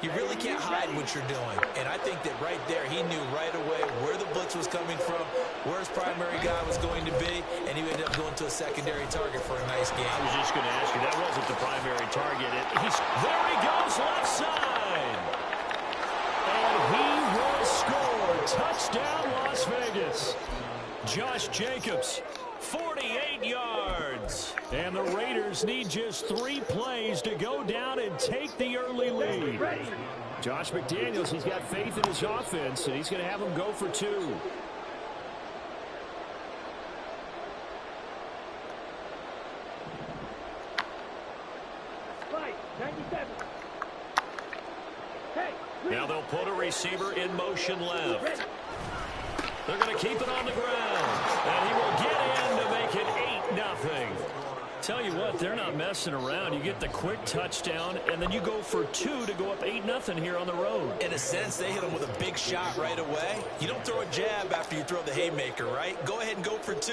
you really can't hide what you're doing. And I think that right there, he knew right away where the blitz was coming from, where his primary guy was going to be, and he ended up going to a secondary target for a nice game. I was just going to ask you, that wasn't the primary target. There he goes, left side. And he will score. Touchdown, Las Vegas. Josh Jacobs, 48 yards. And the Raiders need just 3 plays to go down and take the early lead. Josh McDaniels, he's got faith in his offense, and he's going to have them go for 2. Now they'll put a receiver in motion left. They're going to keep it on the ground. And he will get in to make it 8-0. Tell you what, they're not messing around. You get the quick touchdown, and then you go for 2 to go up 8-0 here on the road. In a sense, they hit him with a big shot right away. You don't throw a jab after you throw the haymaker, right? Go ahead and go for 2.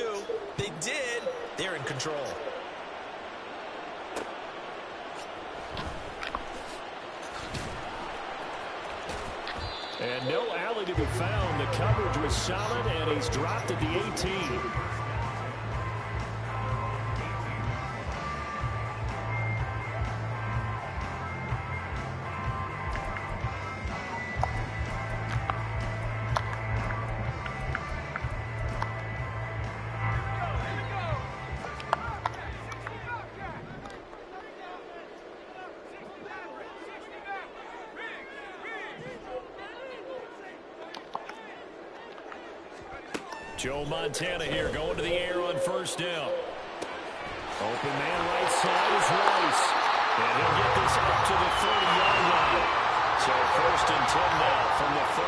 They did. They're in control. And no alley to be found. The coverage was solid, and he's dropped at the 18. Joe Montana here going to the air on first down. Open man right side is Rice. And he'll get this up to the 30-yard line. So first and 10 now from the 30.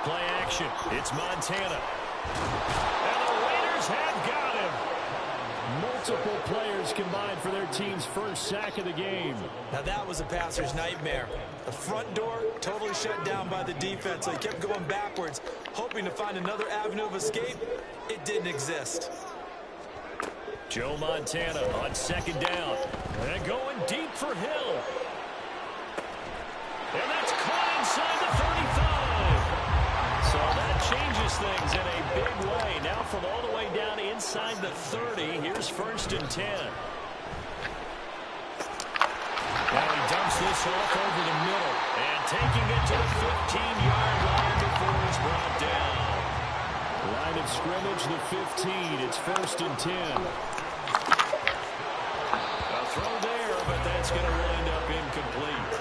Play action. It's Montana. And the Raiders have got him. Multiple players combined for their team's first sack of the game. Now that was a passer's nightmare. The front door totally shut down by the defense. So he kept going backwards, hoping to find another avenue of escape. It didn't exist. Joe Montana on second down. And going deep for Hill. And that's caught inside the 35. So that changes things in a big way. Now from all the way down inside the 30, here's first and 10. Now he dumps this off over the middle. And taking it to the 15-yard line before it's brought down. Line of scrimmage, the 15. It's first and 10. A throw there, but that's going to wind up incomplete.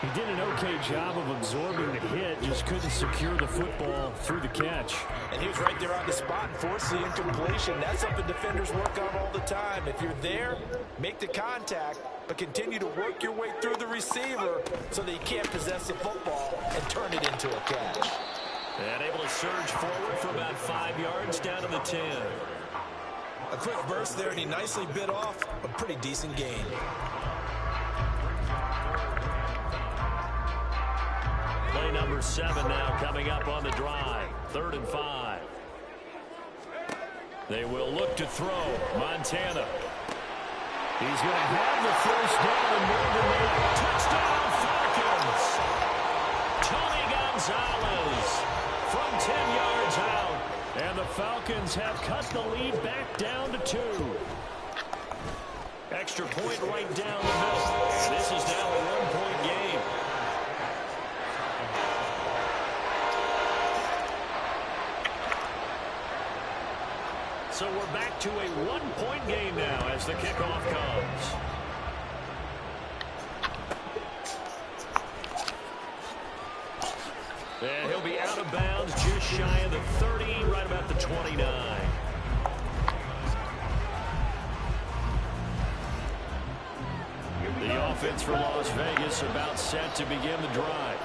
He did an okay job of absorbing the hit, just couldn't secure the football through the catch. And he was right there on the spot and forced the incompletion. That's something defenders work on all the time. If you're there, make the contact, but continue to work your way through the receiver so that you can't possess the football and turn it into a catch. And able to surge forward for about 5 yards down to the 10. A quick burst there, and he nicely bit off a pretty decent gain. Play number 7 now coming up on the drive. 3rd and 5. They will look to throw. Montana. He's going to have the first down and more than that. Touchdown Falcons. Tony Gonzalez from 10 yards out. And the Falcons have cut the lead back down to 2. Extra point right down the middle. This is now a 1-point game. So we're back to a 1-point game now as the kickoff comes. And he'll be out of bounds just shy of the 30, right about the 29. The offense for Las Vegas about set to begin the drive.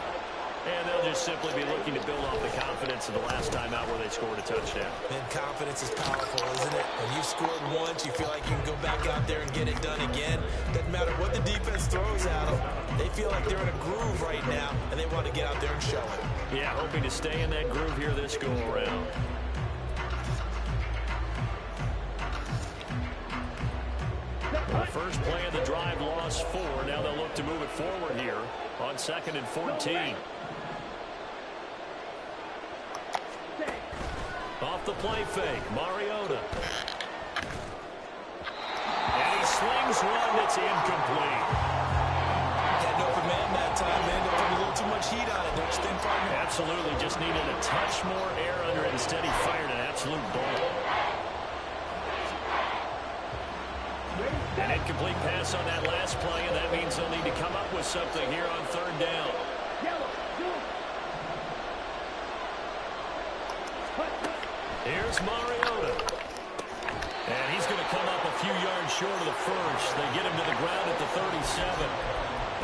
And they'll just simply be looking to build off the confidence of the last time out where they scored a touchdown. And confidence is powerful, isn't it? When you've scored once, you feel like you can go back out there and get it done again. Doesn't matter what the defense throws at them. They feel like they're in a groove right now, and they want to get out there and show it. Yeah, hoping to stay in that groove here this go-around. The first play of the drive lost 4. Now they'll look to move it forward here on 2nd and 14. Off the play fake, Mariota. And he slings one that's incomplete. Had an open man that time, man. They put a little too much heat on it, don't you think, partner? Absolutely, just needed a touch more air under it. Instead, he fired an absolute ball. An incomplete pass on that last play, and that means they'll need to come up with something here on 3rd down. Here's Mariota. And he's going to come up a few yards short of the first. They get him to the ground at the 37.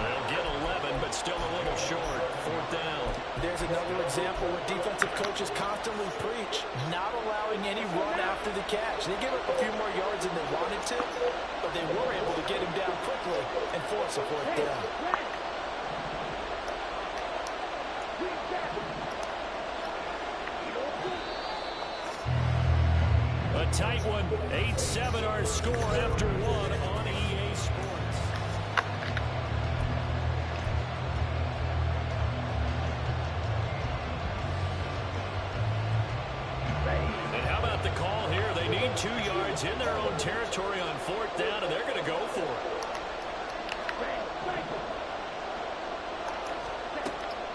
They'll get 11, but still a little short. 4th down. There's another example where defensive coaches constantly preach, not allowing any run after the catch. They give up a few more yards than they wanted to, but they were able to get him down quickly and force a 4th down. A tight one. 8-7 our score after 1 on EA Sports. And how about the call here? They need 2 yards in their own territory on 4th down, and they're going to go for it.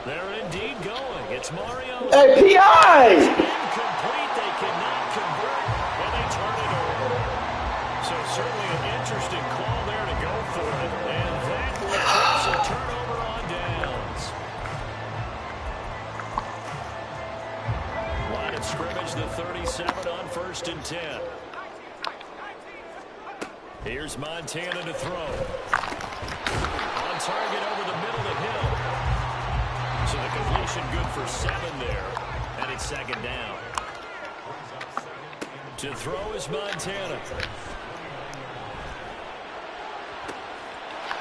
They're indeed going. It's Mariota. Hey, PI! Incomplete. They cannot convert, and they turn it over. So certainly an interesting call there to go for it, and that will force a turnover on downs. Line of scrimmage, the 37 on 1st and 10. Here's Montana to throw. On target over the middle to Hill. So the completion good for 7 there, and it's 2nd down. To throw is Montana.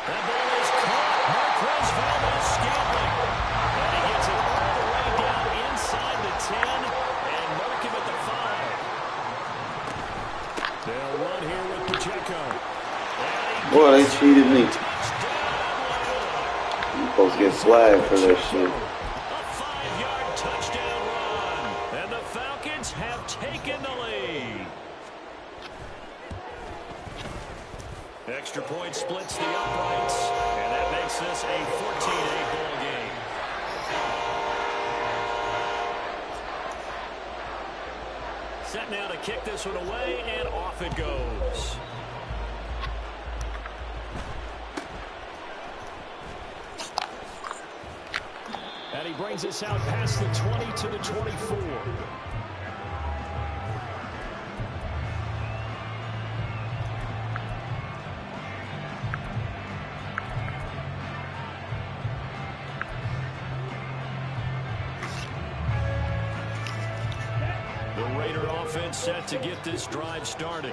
That ball is caught. Marquez Valdes-Scantling. And he gets it all the way down inside the 10 and mark him at the 5. They'll run here with Pacheco. Boy, they cheated me. You're supposed to get flagged for that shit. A 5-yard touchdown run. And the Falcons have taken the lead. Extra point splits the uprights, and that makes this a 14-8 ball game. Set now to kick this one away, and off it goes. And he brings us out past the 20 to the 24. The Raider offense set to get this drive started.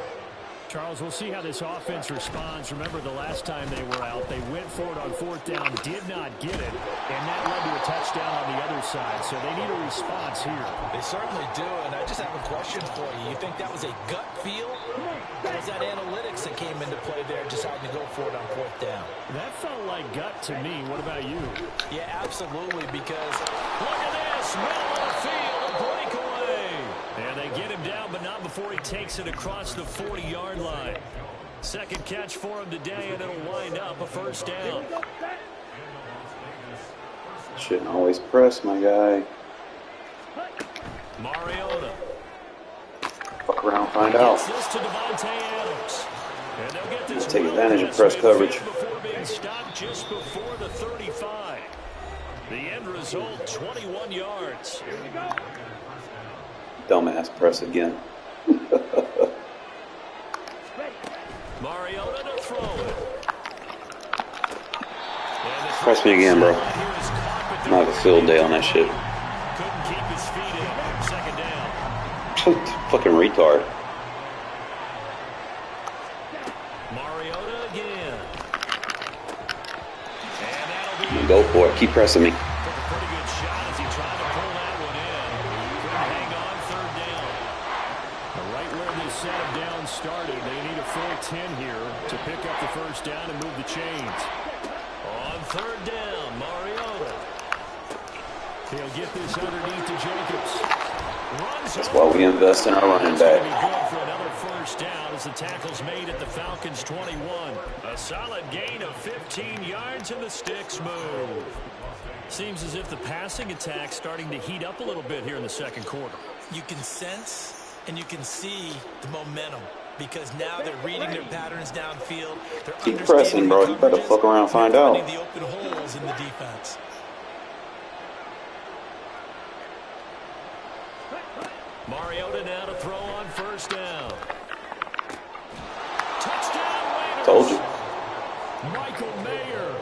Charles, we'll see how this offense responds. Remember, the last time they were out, they went for it on 4th down, did not get it, and that led to a touchdown on the other side. So they need a response here. They certainly do, and I just have a question for you. You think that was a gut feel? Or was that analytics that came into play there, deciding to go for it on 4th down? That felt like gut to me. What about you? Yeah, absolutely, because Look at this, middle of the field, a breakaway. And they get him down, but not before he takes it across the 40-yard line. Second catch for him today, and it'll wind up a 1st down. Shouldn't always press, my guy. Mariota. Fuck around, find out. Gets this to Devontae Adams. And they'll get this Take advantage of press coverage. before being stopped just before the 35. The end result, 21 yards. Here we go. Dumbass press again. Mariota to throw it. Press me again, bro. I'm not a field day on that shit. Couldn't keep his feet in. Second down. Fucking retard. Mariota again. And that'll be Go for it. Keep pressing me. took a pretty good shot as he tried to pull that one in. Couldn't hang on third down. Right where this set of downs started, they need a full 10 here to pick up the first down and move the chains. On third down, Mariota. He'll get this underneath to Jacobs. That's why we invest in our running back. Be good for another first down as the tackle's made at the Falcons' 21. A solid gain of 15 yards and the sticks move. Seems as if the passing attack's starting to heat up a little bit here in the second quarter. You can sense and you can see the momentum because now they're reading their patterns downfield. They're Keep pressing, bro. You better fuck around and find out. The open holes in the defense. Mariota now to throw on first down. Touchdown Raiders. Told you. Michael Mayer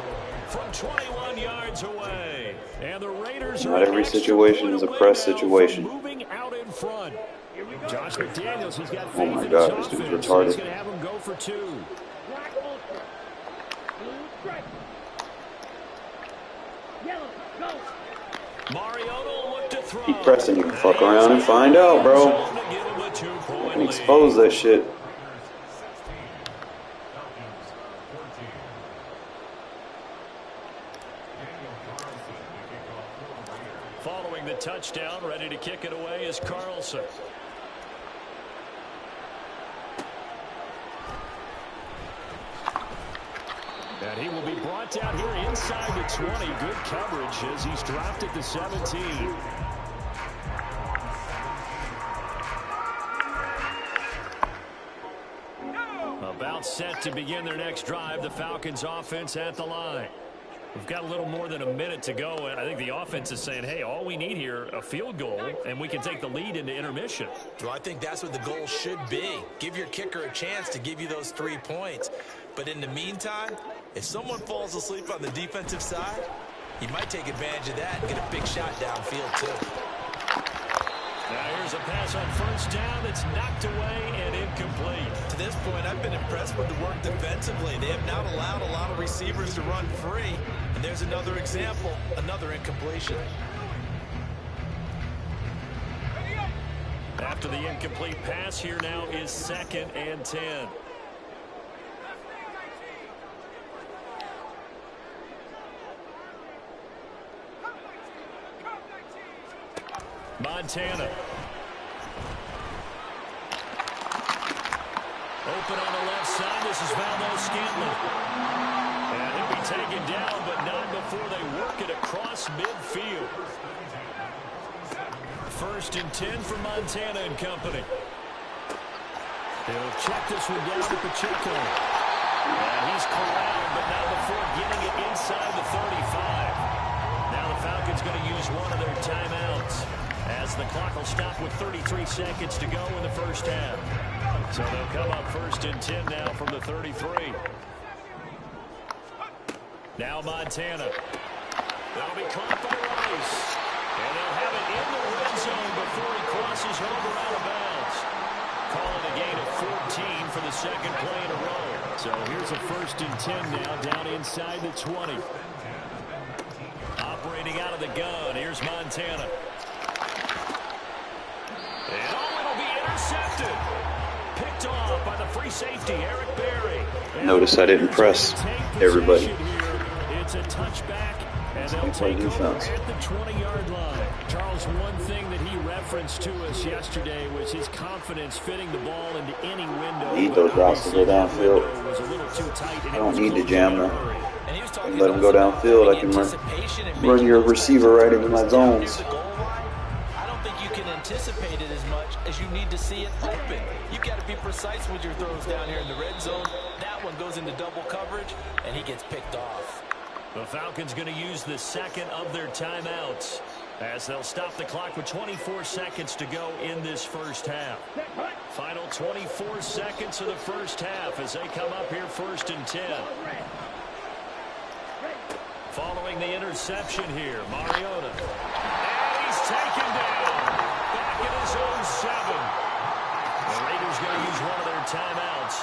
from 21 yards away. And the Raiders Not are every an extra situation point is a away press now situation. from moving out in front. Josh McDaniels, he's got Oh faith my in God, his this dude's offense. retarded. He's going to have him go for two. Black ultra. Blue stripe. Yellow, go. Mariota will look to throw. Keep pressing. You can fuck around and find out, bro. You can expose that shit. Following the touchdown, ready to kick it away is Carlson. And he will be brought down here inside the 20. Good coverage as he's dropped at the 17. About set to begin their next drive. The Falcons offense at the line. We've got a little more than a minute to go, and I think the offense is saying, hey, all we need here, a field goal, and we can take the lead into intermission. Well, I think that's what the goal should be. Give your kicker a chance to give you those 3 points. But in the meantime, if someone falls asleep on the defensive side, he might take advantage of that and get a big shot downfield, too. Now here's a pass on first down. It's knocked away and incomplete. To this point, I've been impressed with the work defensively. They have not allowed a lot of receivers to run free. And there's another example, another incompletion. After the incomplete pass, here now is 2nd and 10. Montana. Open on the left side. This is Valdes-Scantling. And he'll be taken down, but not before they work it across midfield. 1st and 10 for Montana and company. He'll check this one down to Pacheco. And he's corralled, but not before getting it inside the 35. Now the Falcons going to use one of their timeouts, as the clock will stop with 33 seconds to go in the first half. So they'll come up 1st and 10 now from the 33. Now Montana. That'll be caught by Rice. And they'll have it in the red zone before he crosses over out of bounds. Call it a gain of 14 for the second play in a row. So here's a 1st and 10 now down inside the 20. Operating out of the gun. Here's Montana. And it'll be intercepted. Picked off by the free safety, Eric Berry. Notice I didn't press everybody. It's a touchback, and they'll play take over defense. at the 20-yard line. Charles, one thing that he referenced to us yesterday was his confidence fitting the ball into any window. Need those routes to go downfield. Was a little too tight, and I don't need to jam them. And he was talking Let them about go downfield. I can anticipation and run making your those receiver plays. right into my zones. Near the goal line, I don't think you can anticipate it as much as you need to see it open. You've got to be precise with your throws down here in the red zone. That one goes into double coverage, and he gets picked off. The Falcons going to use the second of their timeouts as they'll stop the clock with 24 seconds to go in this first half. Final 24 seconds of the first half as they come up here 1st and 10. Following the interception here, Mariota. And he's taken down. Back at his own 7. The Raiders going to use one of their timeouts.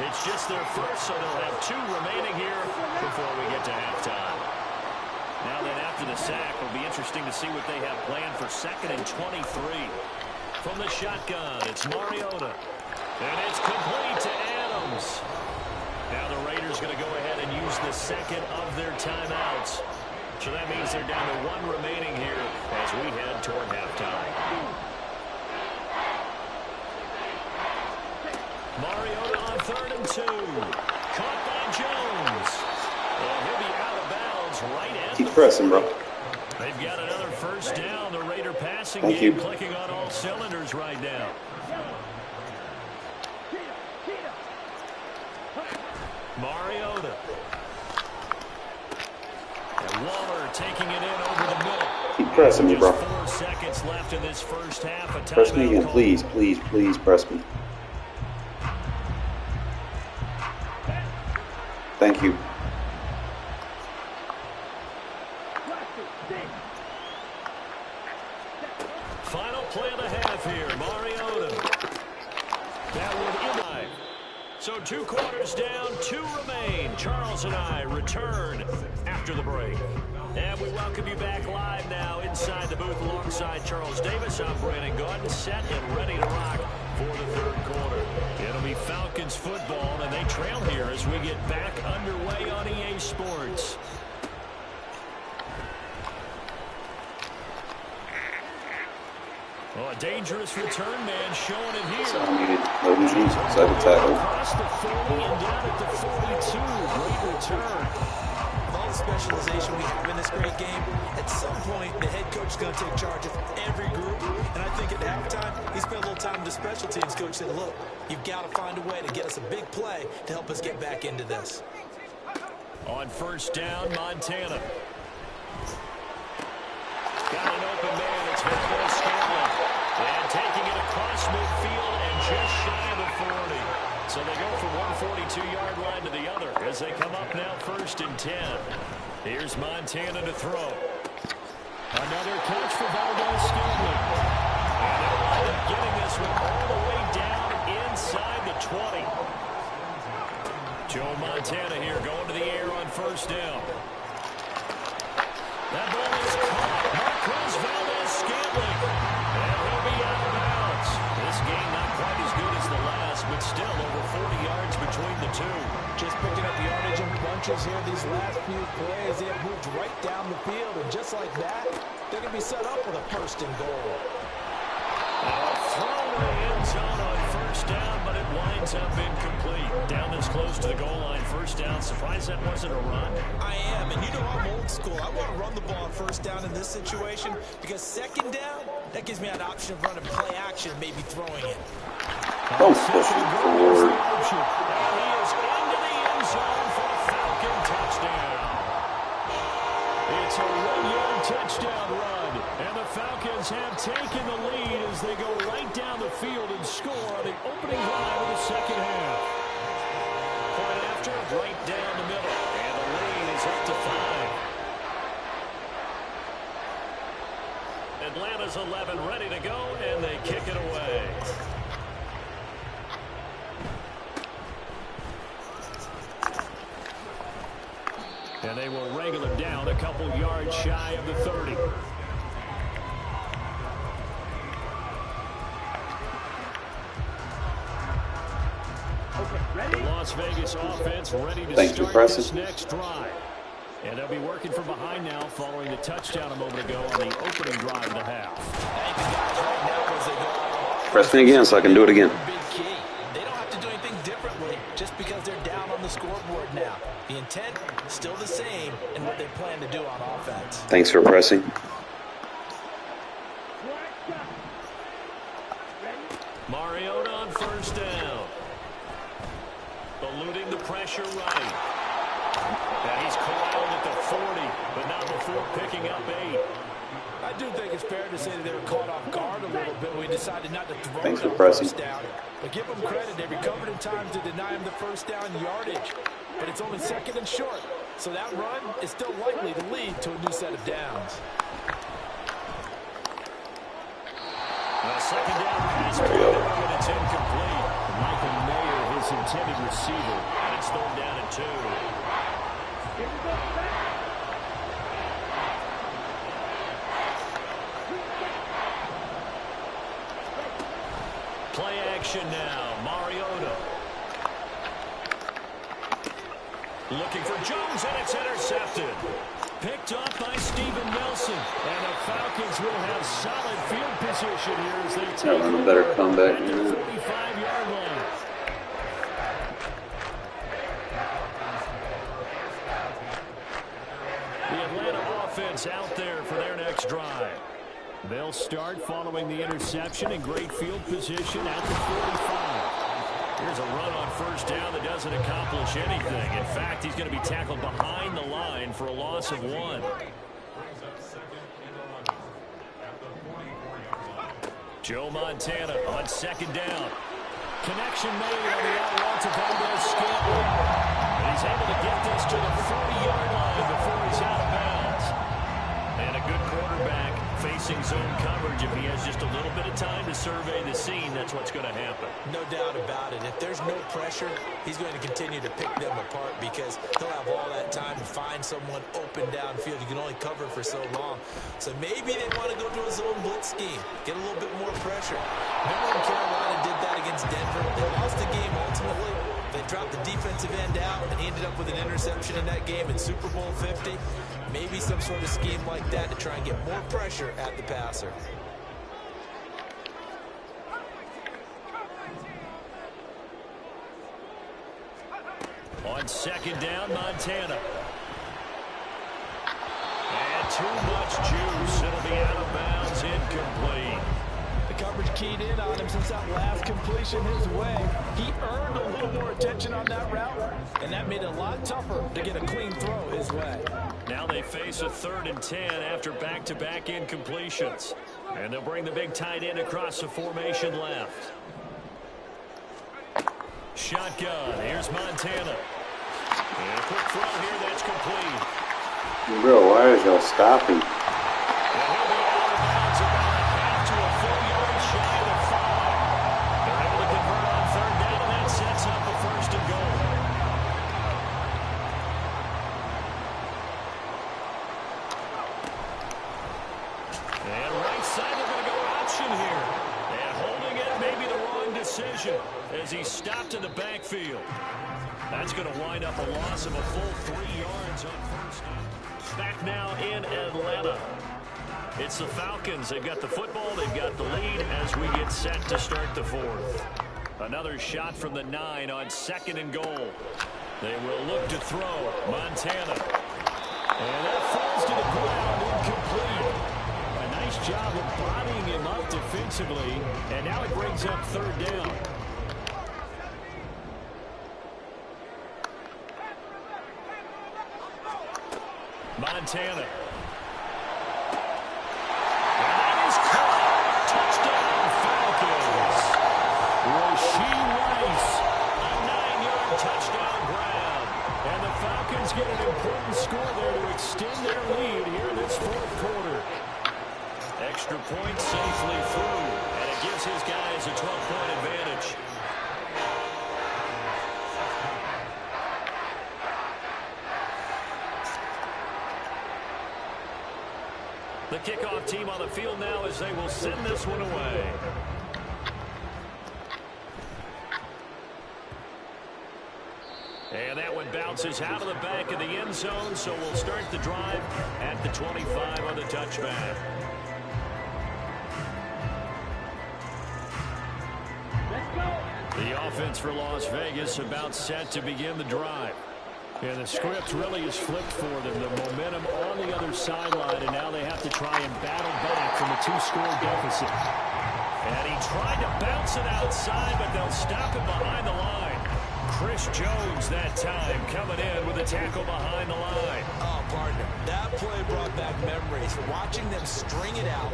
It's just their first, so they'll have 2 remaining here before we get to halftime. Now then, after the sack, it'll be interesting to see what they have planned for 2nd and 23. From the shotgun, it's Mariota. And it's complete to Adams. Now the Raiders going to go ahead and use the second of their timeouts. So that means they're down to 1 remaining here as we head toward halftime. Mariota on 3rd and 2. Caught by Jones. Well, he'll be out of bounds right at Keep pressing, bro. They've got another first down. The Raider passing Thank game you. clicking on all cylinders right now. Mariota. And Waller taking it in over the middle. Keep pressing me, bro. Just 4 seconds left in this first half. A Press me timeout again, call. please, please, please press me. Thank you. Final play of the half here. Mariota. That would end. So 2 quarters down, 2 remain. Charles and I return after the break. And we welcome you back live now inside the booth alongside Charles Davis. I'm Brandon Gordon, set and ready to rock for the 3rd quarter. It'll be Falcons football, and they trail here as we get back underway on EA Sports. Oh, a dangerous return man showing it here. Sound muted. Loading G's. Second tackle. Across the 40 and down at the 42. Great return. With all the specialization we have in this great game, at some point the head coach is going to take charge of every group. And I think at halftime, he spent a little time with the special teams coach said, look, you've got to find a way to get us a big play to help us get back into this. On first down, Montana. Got an open man. It's Valdez Scantling. And taking it across midfield and just shy of the 40. So they go from one 42-yard line to the other as they come up now 1st and 10. Here's Montana to throw. Another catch for Valdez Scantling. And they'll wind up getting this one all the way down inside the 20. Joe Montana here going to the air on first down. That ball is caught. Marquez Valdez-Scantling. And he'll be out of bounds. This game not quite as good as the last, but still over 40 yards between the 2. Just picking up yardage in bunches here. These last few plays, they have moved right down the field. And just like that, they're going to be set up with a 1st and goal. Throw in the end zone on first down, but it winds up incomplete. Down this close to the goal line, first down. Surprised that wasn't a run. I am, and you know I'm old school. I want to run the ball on first down in this situation because 2nd down, that gives me an option of running play action, maybe throwing it. Don't push it forward. And he is into the end zone for a Falcon touchdown. It's a 1-yard touchdown run, and the Falcons have taken the lead as they go right down the field and score on the opening drive of the 2nd half. Point after, right down the middle, and the lead is up to 5. Atlanta's 11 ready to go, and they kick it away. And they will wrangle him down a couple yards shy of the 30. The Las Vegas offense ready to start this next drive. And they'll be working from behind now following the touchdown a moment ago on the opening drive of the half. Press me again so I can do it again. Big key. They don't have to do anything differently just because they're down on the scoreboard now. The intent still the same in what they plan to do on offense. Thanks for pressing. Mariota on first down. Eluding the pressure right. And he's corralled at the 40, but not before picking up 8. I do think it's fair to say that they were caught off guard a little bit. We decided not to throw Thanks it for on pressing. first down. But give them credit. They recovered in time to deny him the first down yardage. But it's only second and short. So that run is still likely to lead to a new set of downs. Second down pass, there we go. and it's incomplete. Michael Mayer, his intended receiver, and it's thrown down at 2. Play action now. Mariota. Looking for Jones, and it's intercepted. Picked up by Steven Nelson. And the Falcons will have solid field position here as they take Having a better comeback at than the that. 45-yard line. The Atlanta offense out there for their next drive. They'll start following the interception in great field position at the 45. Here's a run on first down that doesn't accomplish anything. In fact, he's going to be tackled behind the line for a loss of 1. Joe Montana on second down. Connection made on the outlaw to Valdez-Scantling. And he's able to get this to the 40-yard line before he's out of bounds. And a good quarterback facing zone coverage. If he has just a little bit of time to survey the scene, that's what's going to happen. No doubt about it. If there's no pressure, he's going to continue to pick them apart because he'll have all that time to find someone open downfield. You can only cover for so long. So maybe they want to go to a zone blitz scheme, get a little bit more pressure. Remember when Carolina did that against Denver? They lost the game ultimately. They dropped the defensive end out, and he ended up with an interception in that game in Super Bowl 50. Maybe some sort of scheme like that to try and get more pressure at the passer. On second down, Montana. And too much juice. It'll be out of bounds, incomplete. The coverage keyed in on him since that last completion his way. He earned a little more attention on that route, and that made it a lot tougher to get a clean throw his way. Now they face a 3rd and 10 after back-to-back incompletions. And they'll bring the big tight end across the formation left. Shotgun. Here's Montana. And a quick throw here. That's complete. Bro, why is y'all stopping? And he'll be out of bounds about a half to a full yard shy of the 5. They're able to convert on 3rd down, and that sets up a 1st and goal. And right side, they're going to go option here. And holding it may be the wrong decision as he stopped in the backfield. That's going to wind up a loss of a full 3 yards on 1st down. Back now in Atlanta. It's the Falcons. They've got the football. They've got the lead as we get set to start the 4th. Another shot from the 9 on 2nd and goal. They will look to throw. Montana. And that falls to the ground, incomplete. A nice job of bodying him up defensively. And now it brings up 3rd down. Montana. And that is caught. Touchdown, Falcons. Rashee Rice, a 9-yard touchdown grab. And the Falcons get an important score there to extend their lead here in this 4th quarter. Extra point safely through, and it gives his guys a 12-point advantage. The kickoff team on the field now as they will send this one away. And that one bounces out of the back of the end zone, so we'll start the drive at the 25 on the touchback. Let's go. The offense for Las Vegas about set to begin the drive. And the script really is flipped for them. The momentum on the other sideline, and now they have to try and battle back from a 2-score deficit. And he tried to bounce it outside, but they'll stop him behind the line. Chris Jones that time coming in with a tackle behind the line. Oh, partner, that play brought back memories. Watching them string it out,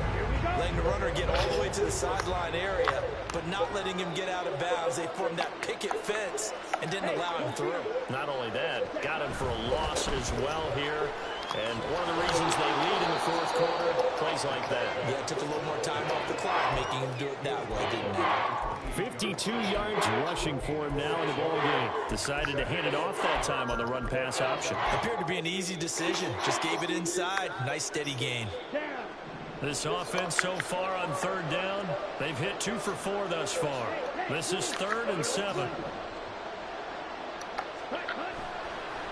letting the runner get all the way to the sideline area, but not letting him get out of bounds. They formed that picket fence and didn't allow him through. Not only that, got him for a loss as well here. And one of the reasons they lead in the fourth quarter, plays like that. Yeah, it took a little more time off the clock, making him do it that way, didn't it? 52 yards rushing for him now in the ball game. Decided to hand it off that time on the run-pass option. Appeared to be an easy decision. Just gave it inside. Nice steady gain. This offense so far on third down, they've hit 2 for 4 thus far. This is 3rd and 7.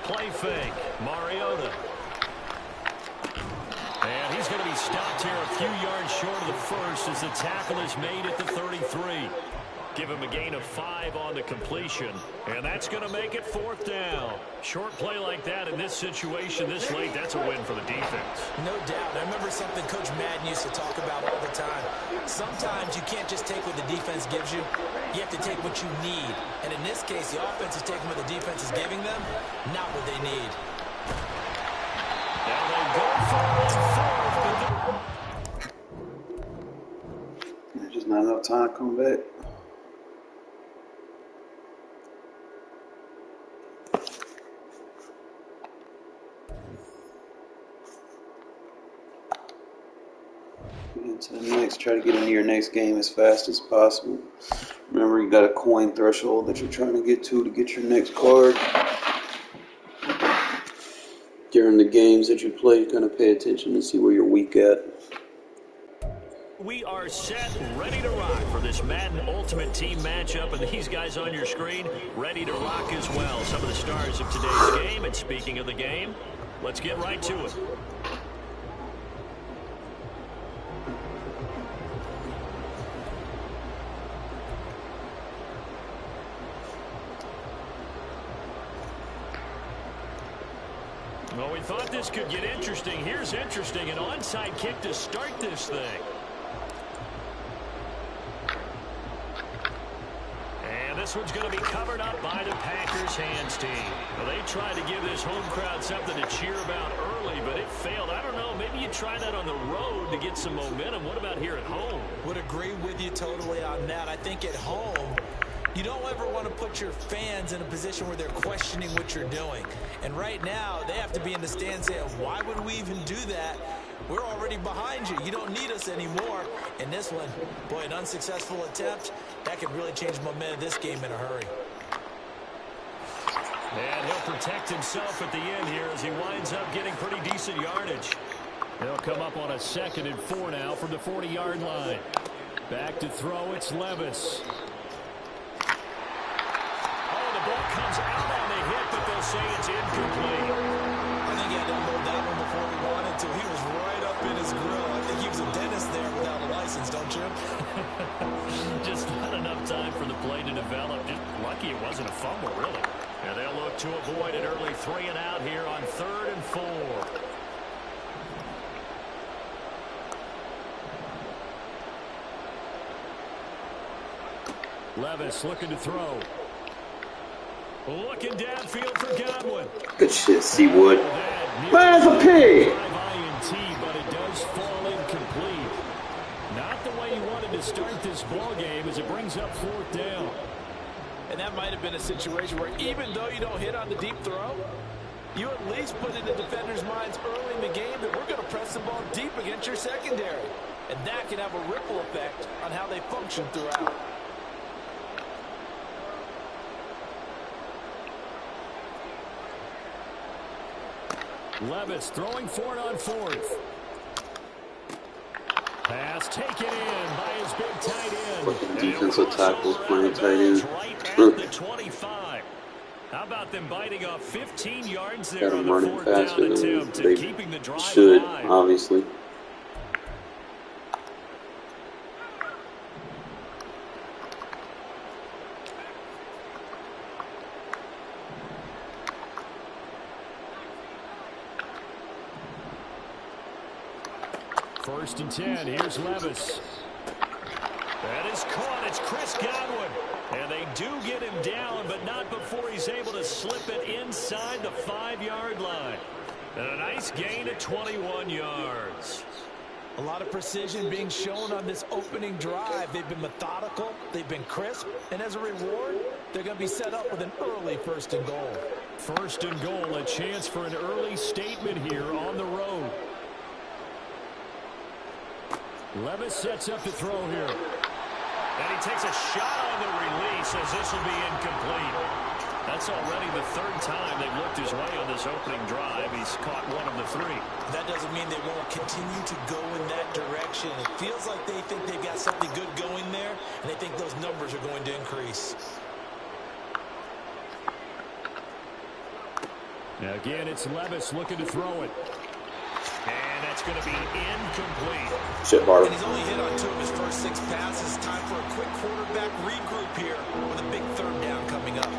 Play fake. Mariota. And he's going to be stopped here a few yards short of the first as the tackle is made at the 33. Give him a gain of 5 on the completion. And that's going to make it 4th down. Short play like that in this situation this late, that's a win for the defense. No doubt. I remember something Coach Madden used to talk about all the time. Sometimes you can't just take what the defense gives you. You have to take what you need. And in this case, the offense is taking what the defense is giving them, not what they need. Now they go for it. There's just not enough time coming back. To the next, try to get into your next game as fast as possible. Remember, you got a coin threshold that you're trying to get your next card. During the games that you play, you're going to pay attention to see where you're weak at. We are set, ready to rock for this Madden Ultimate Team matchup, and these guys on your screen ready to rock as well. Some of the stars of today's game, and speaking of the game, let's get right to it. Well, we thought this could get interesting. Here's interesting. An onside kick to start this thing. And this one's going to be covered up by the Packers hands team. Well, they tried to give this home crowd something to cheer about early, but it failed. I don't know. Maybe you try that on the road to get some momentum. What about here at home? Would agree with you totally on that. I think at home, you don't ever want to put your fans in a position where they're questioning what you're doing. And right now, they have to be in the stands saying, why would we even do that? We're already behind you. You don't need us anymore. And this one, boy, an unsuccessful attempt, that could really change momentum of this game in a hurry. And he'll protect himself at the end here as he winds up getting pretty decent yardage. They'll come up on a 2nd and 4 now from the 40-yard line. Back to throw, it's Levis. Ball comes out on the hit, but they'll say it's incomplete. I think he had to hold that one before he wanted to. He was right up in his grill. I think he was a dentist there without a license, don't you? Just not enough time for the play to develop. Just lucky it wasn't a fumble, really. And they'll look to avoid an early 3 and out here on 3rd and 4. Levis looking to throw. Looking downfield for Godwin. Good shit, Seawood. Where's the pig? But it does fall incomplete. Not the way you wanted to start this ball game as it brings up 4th down. And that might have been a situation where even though you don't hit on the deep throw, you at least put in the defenders' minds early in the game that we're going to press the ball deep against your secondary. And that can have a ripple effect on how they function throughout. Levis throwing for it on 4th. Pass taken in by his big tight end. Fucking defensive tackles playing tight end. Right at the 25. How about them biting off 15 yards there on the 4th down attempt and keeping the drive should, alive. obviously. First and 10. Here's Levis. That is caught. It's Chris Godwin. And they do get him down, but not before he's able to slip it inside the 5-yard line. And a nice gain of 21 yards. A lot of precision being shown on this opening drive. They've been methodical, they've been crisp, and as a reward, they're going to be set up with an early 1st and goal. 1st and goal, a chance for an early statement here on the road. Levis sets up to throw here. And he takes a shot on the release as this will be incomplete. That's already the 3rd time they've looked his way on this opening drive. He's caught 1 of the 3. That doesn't mean they won't continue to go in that direction. It feels like they think they've got something good going there, and they think those numbers are going to increase. Now again, it's Levis looking to throw it. And that's going to be incomplete. Shit, Bart. And he's only hit on 2 of his first 6 passes. Time for a quick quarterback regroup here with a big 3rd down coming up.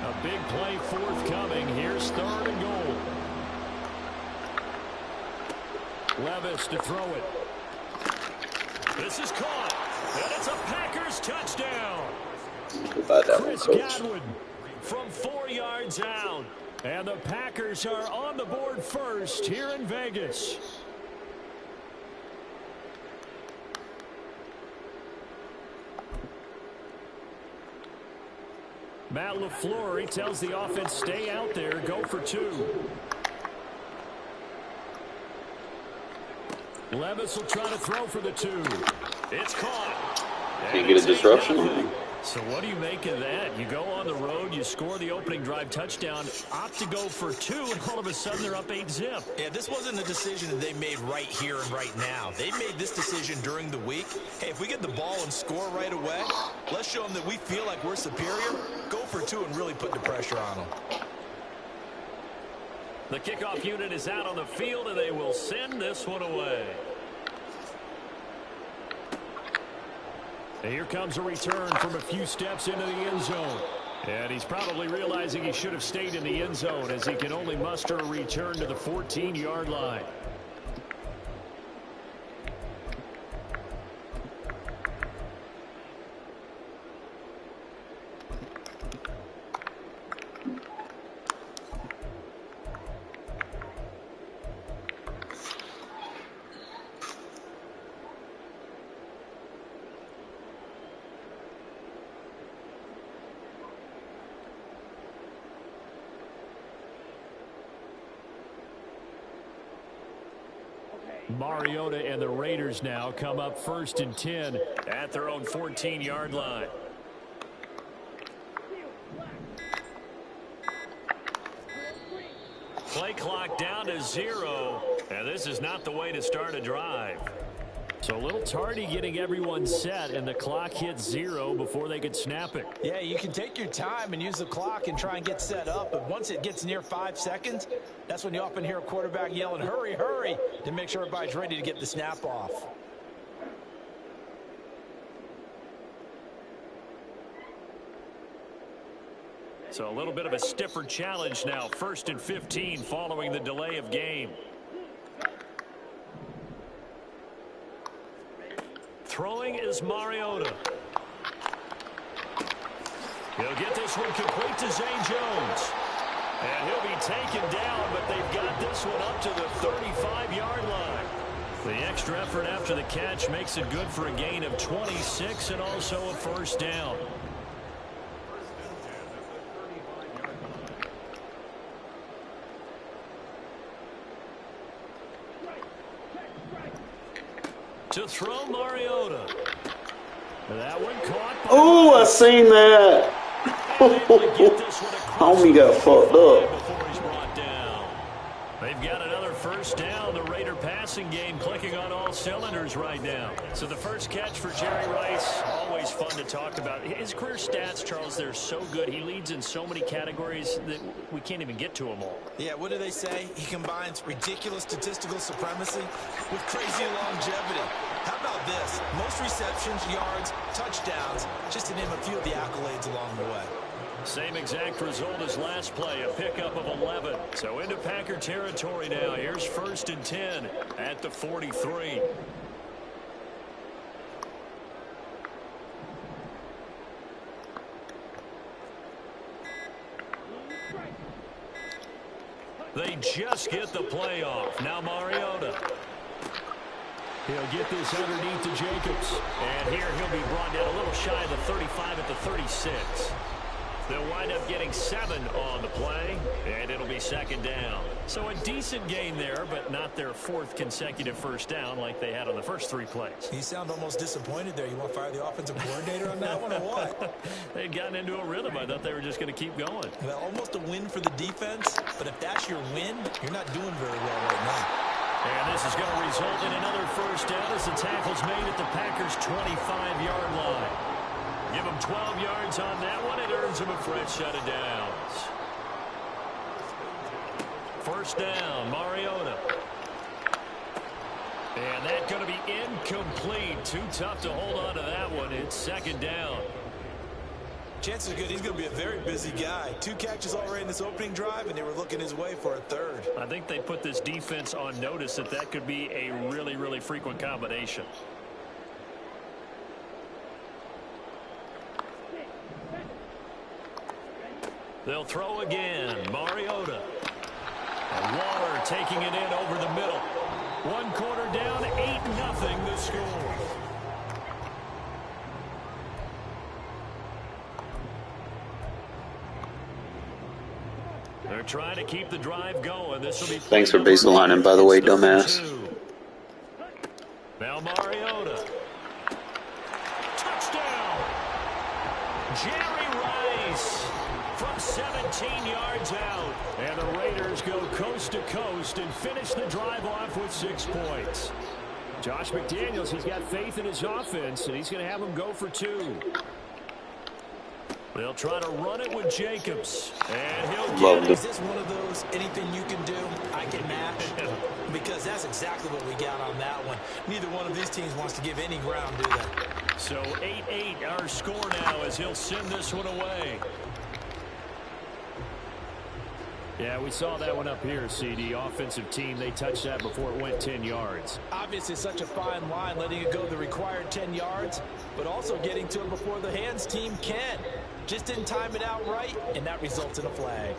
A big play forthcoming. Here's 3rd and goal. Levis to throw it. This is caught. And it's a Packers touchdown. Chris Godwin from 4 yards out. And the Packers are on the board first here in Vegas. Matt LaFleur, he tells the offense, stay out there, go for 2. Levis will try to throw for the 2. It's caught. Can't get a disruption. So what do you make of that? You go on the road, you score the opening drive touchdown, opt to go for 2, and all of a sudden they're up 8-zip. Yeah, this wasn't a decision that they made right here and right now. They made this decision during the week. Hey, if we get the ball and score right away, let's show them that we feel like we're superior. Go for 2 and really put the pressure on them. The kickoff unit is out on the field, and they will send this one away. And here comes a return from a few steps into the end zone. And he's probably realizing he should have stayed in the end zone as he can only muster a return to the 14-yard line. Mariota and the Raiders now come up 1st and 10 at their own 14-yard line. Play clock down to 0, and this is not the way to start a drive. So a little tardy getting everyone set, and the clock hits 0 before they could snap it. Yeah, you can take your time and use the clock and try and get set up, but once it gets near 5 seconds, that's when you often hear a quarterback yelling, hurry, hurry, to make sure everybody's ready to get the snap off. So a little bit of a stiffer challenge now. 1st and 15 following the delay of game. Throwing is Mariota. He'll get this one complete to Zay Jones. And he'll be taken down, but they've got this one up to the 35-yard line. The extra effort after the catch makes it good for a gain of 26 and also a 1st down. To throw Mariota. That one caught. Oh, I seen that. Homie got fucked up. They've got another 1st down. The Raider passing game clicking on all cylinders right now. So the first catch for Jerry Rice, always fun to talk about. His career stats, Charles, they're so good. He leads in so many categories that we can't even get to them all. Yeah, what do they say? He combines ridiculous statistical supremacy with crazy longevity. How about this? Most receptions, yards, touchdowns, just to name a few of the accolades along the way. Same exact result as last play, a pickup of 11. So into Packer territory now. Here's 1st and 10 at the 43. just get the play off. Now Mariota. He'll get this underneath to Jacobs. And here he'll be brought down a little shy of the 35 at the 36. They'll wind up getting 7 on the play, and it'll be second down. So a decent gain there, but not their 4th consecutive first down like they had on the first 3 plays. You sound almost disappointed there. You want to fire the offensive coordinator on that one or what? They'd gotten into a rhythm. I thought they were just going to keep going. Well, almost a win for the defense, but if that's your win, you're not doing very well right now. And this is going to result in another first down as the tackle's made at the Packers' 25-yard line. Give them 12 yards on that one. It earns them a fresh set of downs. First down, Mariota. And that's going to be incomplete. Too tough to hold on to that one. It's second down. Chances are good he's going to be a very busy guy. 2 catches already in this opening drive, and they were looking his way for a 3rd. I think they put this defense on notice that could be a really, really frequent combination. They'll throw again. Mariota. And Waller taking it in over the middle. 1 quarter down, 8-0 the score. They're trying to keep the drive going. This will be. Thanks for baselining, by the way, dumbass. Now Mariota. Touchdown. Jerry Rice from 17 yards out. And the Raiders go coast to coast and finish the drive off with 6 points. Josh McDaniels, he's got faith in his offense, and he's going to have them go for 2. They'll try to run it with Jacobs. And he'll get it. Is this one of those anything you can do, I can match? Because that's exactly what we got on that one. Neither one of these teams wants to give any ground, do they? So 8-8 our score now as he'll send this one away. Yeah, we saw that one up here, CD. Offensive team, they touched that before it went 10 yards. Obviously such a fine line, letting it go the required 10 yards, but also getting to it before the hands team can. Just didn't time it out right, and that results in a flag.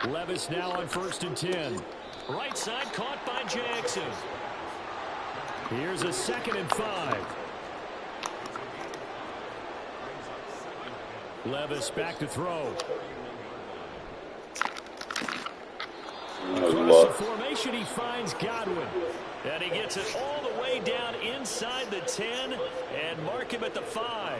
Levis now on 1st and 10. Right side caught by Jackson. Here's a 2nd and 5. Levis back to throw. Across the formation, he finds Godwin. And he gets it all the way down inside the 10 and mark him at the 5.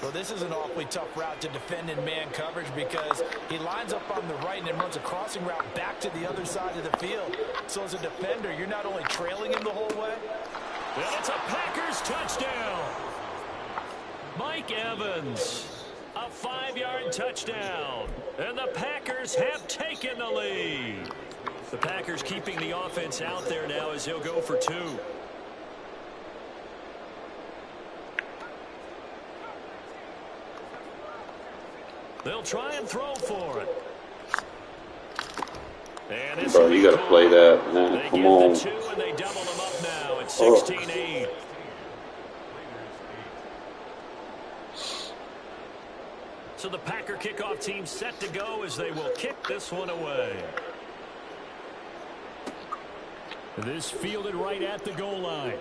Well, this is an awfully tough route to defend in man coverage because he lines up on the right and then runs a crossing route back to the other side of the field. So as a defender, you're not only trailing him the whole way. Well, it's a Packers touchdown. Mike Evans. A 5-yard touchdown. And the Packers have taken the lead. The Packers keeping the offense out there now as he'll go for 2. They'll try and throw for it. And Bro, you got to play that, man. Come on. They get the 2 and they double them up now at 16-8. So the Packer kickoff team set to go as they will kick this one away. This fielded right at the goal line.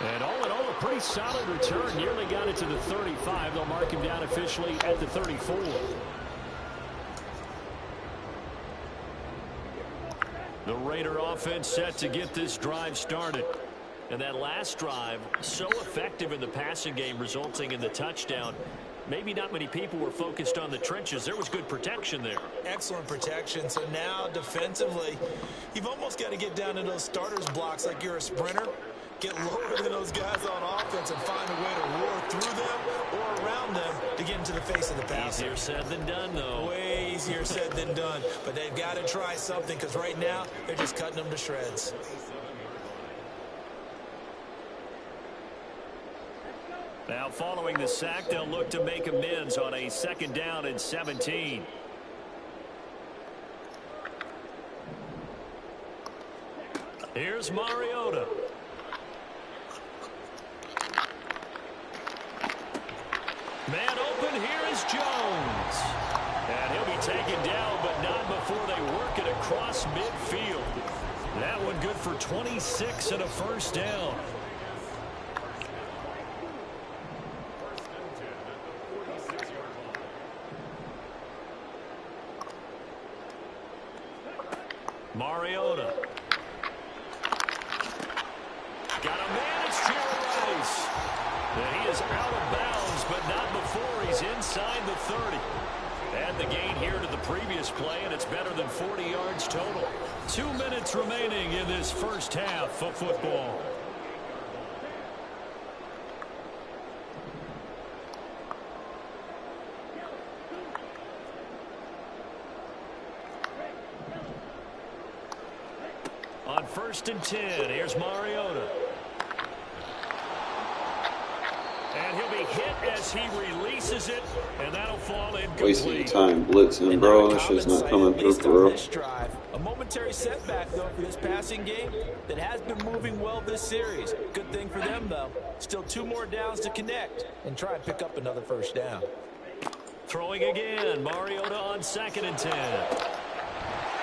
And all in all, a pretty solid return. Nearly got it to the 35. They'll mark him down officially at the 34. The Raider offense set to get this drive started. And that last drive, so effective in the passing game, resulting in the touchdown. Maybe not many people were focused on the trenches. There was good protection there. Excellent protection. So now defensively, you've almost got to get down to those starters blocks like you're a sprinter. Get lower than those guys on offense and find a way to roar through them or around them to get into the face of the passer. Easier said than done, though. Way easier said than done. But they've got to try something because right now they're just cutting them to shreds. Now following the sack, they'll look to make amends on a 2nd down and 17. Here's Mariota. Man open, here is Jones. And he'll be taken down, but not before they work it across midfield. That one good for 26 and a first down. Mariota. Got a man, it's Jerry Rice. And he is out of bounds, but not before he's inside the 30. Add the gain here to the previous play, and it's better than 40 yards total. 2 minutes remaining in this first half of football. On 1st and 10, here's Mariota. And he'll be hit as he releases it, and that'll fall incomplete. Wasting time blitzing, bro. This shit's not coming through for real. A momentary setback, though, for this passing game that has been moving well this series. Good thing for them, though. Still 2 more downs to connect and try and pick up another first down. Throwing again, Mariota on 2nd and 10.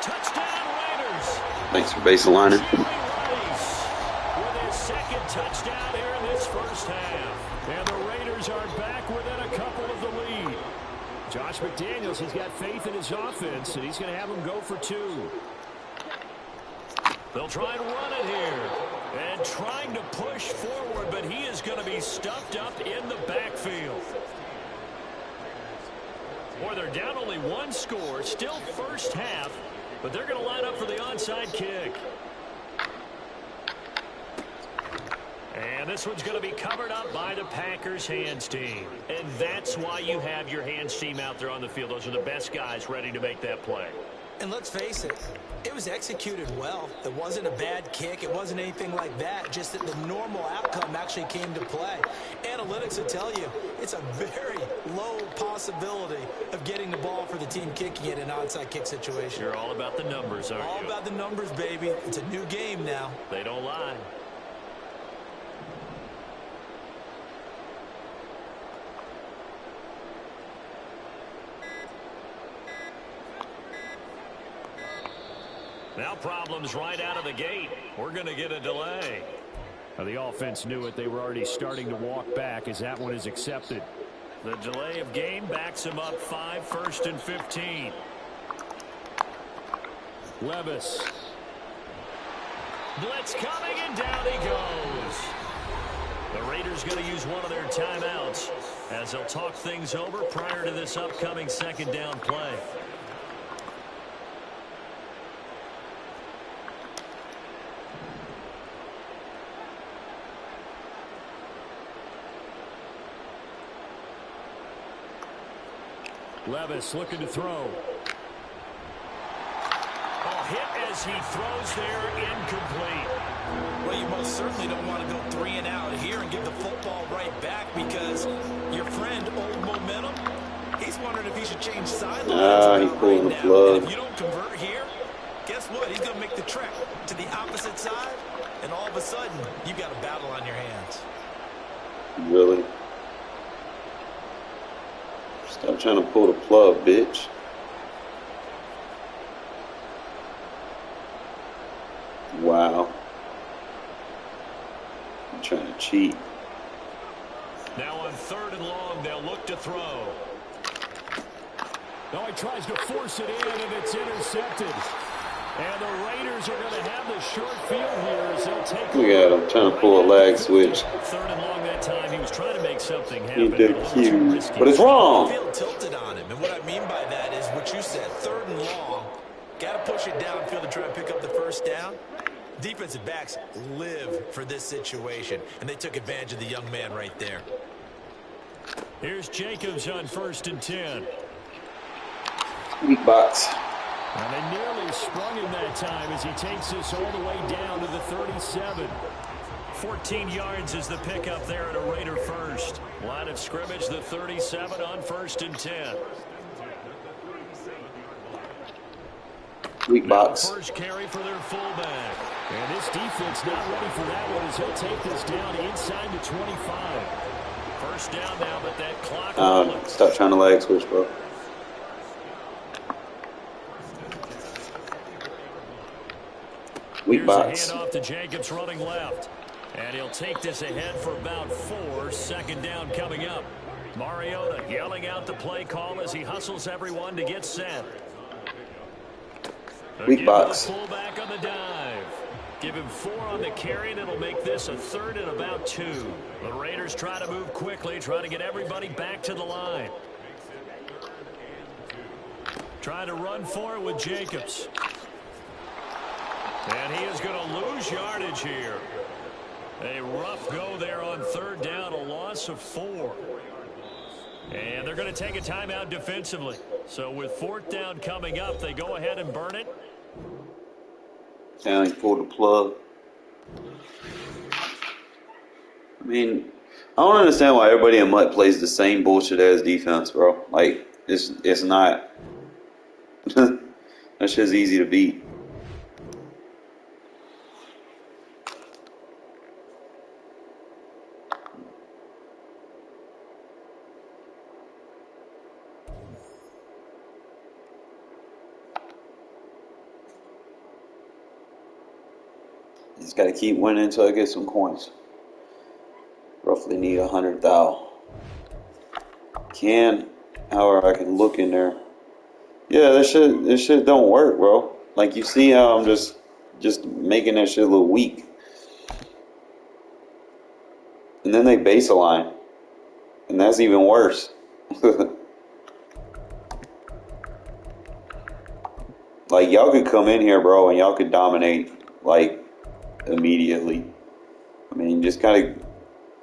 Touchdown, Raiders. Thanks for baselining. With his 2nd touchdown here in this first half. And the Raiders are back within a couple of the lead. Josh McDaniels, he's got faith in his offense, and he's going to have them go for 2. They'll try and run it here. And trying to push forward, but he is going to be stuffed up in the backfield. Boy, they're down only 1 score, still first half, but they're going to line up for the onside kick. And this one's going to be covered up by the Packers hands team. And that's why you have your hands team out there on the field. Those are the best guys ready to make that play. And let's face it, it was executed well. It wasn't a bad kick. It wasn't anything like that. Just that the normal outcome actually came to play. Analytics will tell you it's a very low possibility of getting the ball for the team kicking it in an onside kick situation. You're all about the numbers, aren't you? All about the numbers, baby. It's a new game now. They don't lie. Now problems right out of the gate. We're going to get a delay. Well, the offense knew it. They were already starting to walk back as that one is accepted. The delay of game backs him up 5, 1st and 15. Levis. Blitz coming, and down he goes. The Raiders going to use one of their timeouts as they'll talk things over prior to this upcoming 2nd down play. Levis looking to throw. Oh, hit as he throws there, incomplete. Well, you most certainly don't want to go 3 and out here and give the football right back because your friend, Old Momentum, he's wondering if he should change sidelines. He pulled the plug. And if you don't convert here, guess what? He's going to make the trek to the opposite side, and all of a sudden, you've got a battle on your hands. Really? Stop trying to pull the plug, bitch. Wow. I'm trying to cheat. Now on 3rd and long, they'll look to throw. No, he tries to force it in, and it's intercepted. And the Raiders are going to have the short field here as they'll take. Look at him trying to pull a lag switch. 3rd and long that time. He was trying to make something happen. He did huge, but it's wrong. I feel tilted on him, and what I mean by that is what you said. 3rd and long, got to push it downfield to try and pick up the first down. Defensive backs live for this situation, and they took advantage of the young man right there. Here's Jacobs on 1st and 10. Weak box. And they nearly sprung him that time as he takes this all the way down to the 37. 14 yards is the pickup there at a Raider first. Line of scrimmage, the 37 on 1st and 10. Weak Now the box. first carry for their fullback. And this defense not ready for that one as he'll take this down inside the 25. First down now, but that clock rolling. Stop trying to leg switch, bro. Weak Here's box. a handoff to Jacobs running left. And he'll take this ahead for about 4. Second down coming up. Mariota yelling out the play call as he hustles everyone to get set. Weak box. The fullback on the dive. Give him 4 on the carry, and it'll make this a 3rd and about 2. The Raiders try to move quickly, try to get everybody back to the line. Trying to run for it with Jacobs. And he is going to lose yardage here. A rough go there on 3rd down, a loss of 4. And they're going to take a timeout defensively. So with 4th down coming up, they go ahead and burn it. Yeah, he pulled the plug. I mean, I don't understand why everybody in Mutt plays the same bullshit ass defense, bro. Like, it's not. That shit's easy to beat. Just gotta keep winning until I get some coins. Roughly need 100,000. However, I can look in there. Yeah, this shit don't work, bro. Like, you see how I'm just making that shit look weak. And then they base a line. And that's even worse. Like, y'all could come in here, bro, and y'all could dominate, like, immediately. I mean, just kind of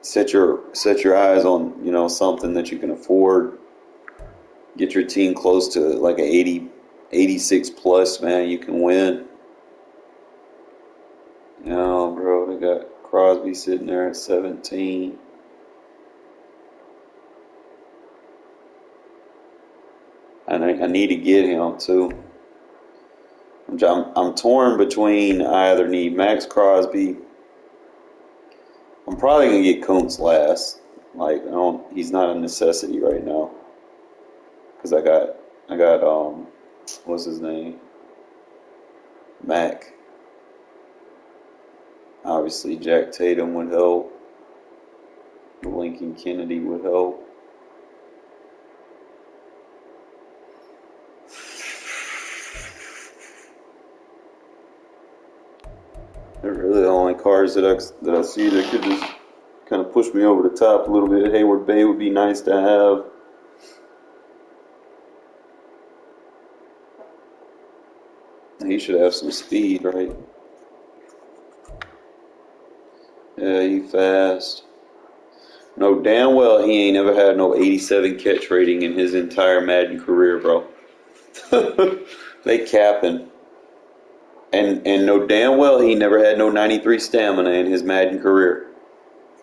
set your eyes on, you know, something that you can afford. Get your team close to like a 86 plus, man. You can win. You know, bro, they got Crosby sitting there at 17. And I need to get him too. I'm torn between I either need Max Crosby. I'm probably gonna get Kuntz last. Like, he's not a necessity right now. Cause I got what's his name? Mac. Obviously, Jack Tatum would help. Lincoln Kennedy would help. They're really the only cards that I see that could just kind of push me over the top a little bit. Hayward Bay would be nice to have. He should have some speed, right? Yeah, he fast. No, damn well he ain't never had no 87 catch rating in his entire Madden career, bro. They capping. And no damn well he never had no 93 stamina in his Madden career.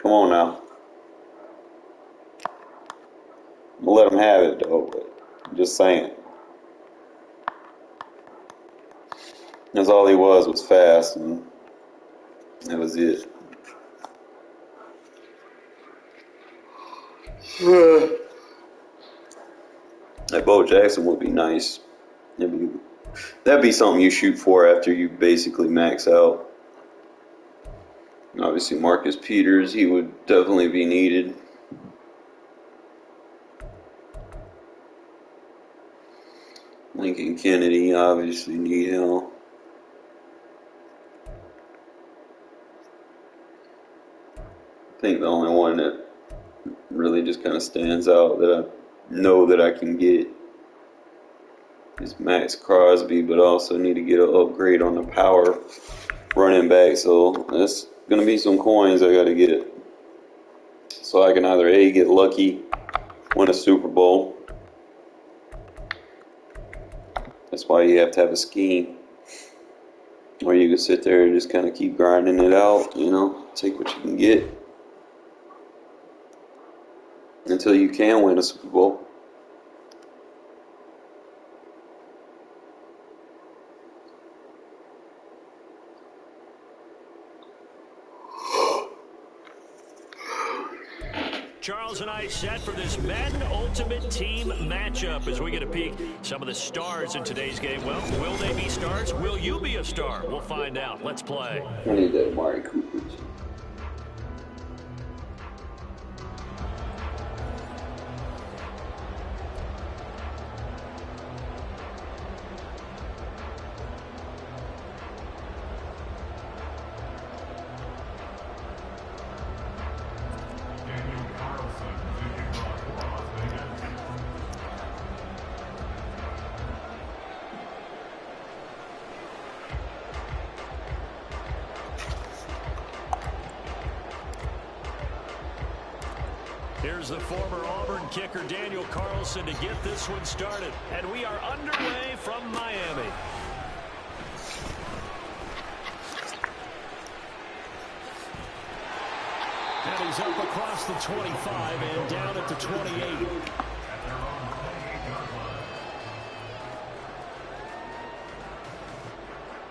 Come on now. I'm gonna let him have it though, but I'm just saying. That's all he was fast, and that was it. Like, Bo Jackson would be nice. That'd be something you shoot for after you basically max out. Obviously, Marcus Peters, he would definitely be needed. Lincoln Kennedy, obviously need him. I think the only one that really just kind of stands out that I know that I can get is Max Crosby, but also need to get an upgrade on the power running back. So that's going to be some coins I got to get. So I can either A, get lucky, win a Super Bowl. That's why you have to have a scheme. Or you can sit there and just kind of keep grinding it out, you know, take what you can get until you can win a Super Bowl. Charles and I set for this Madden Ultimate Team matchup as we get a peek. Some of the stars in today's game. Well, will they be stars? Will you be a star? We'll find out. Let's play. I need that Amari Cooper. Here's the former Auburn kicker, Daniel Carlson, to get this one started. And we are underway from Miami. And he's up across the 25 and down at the 28.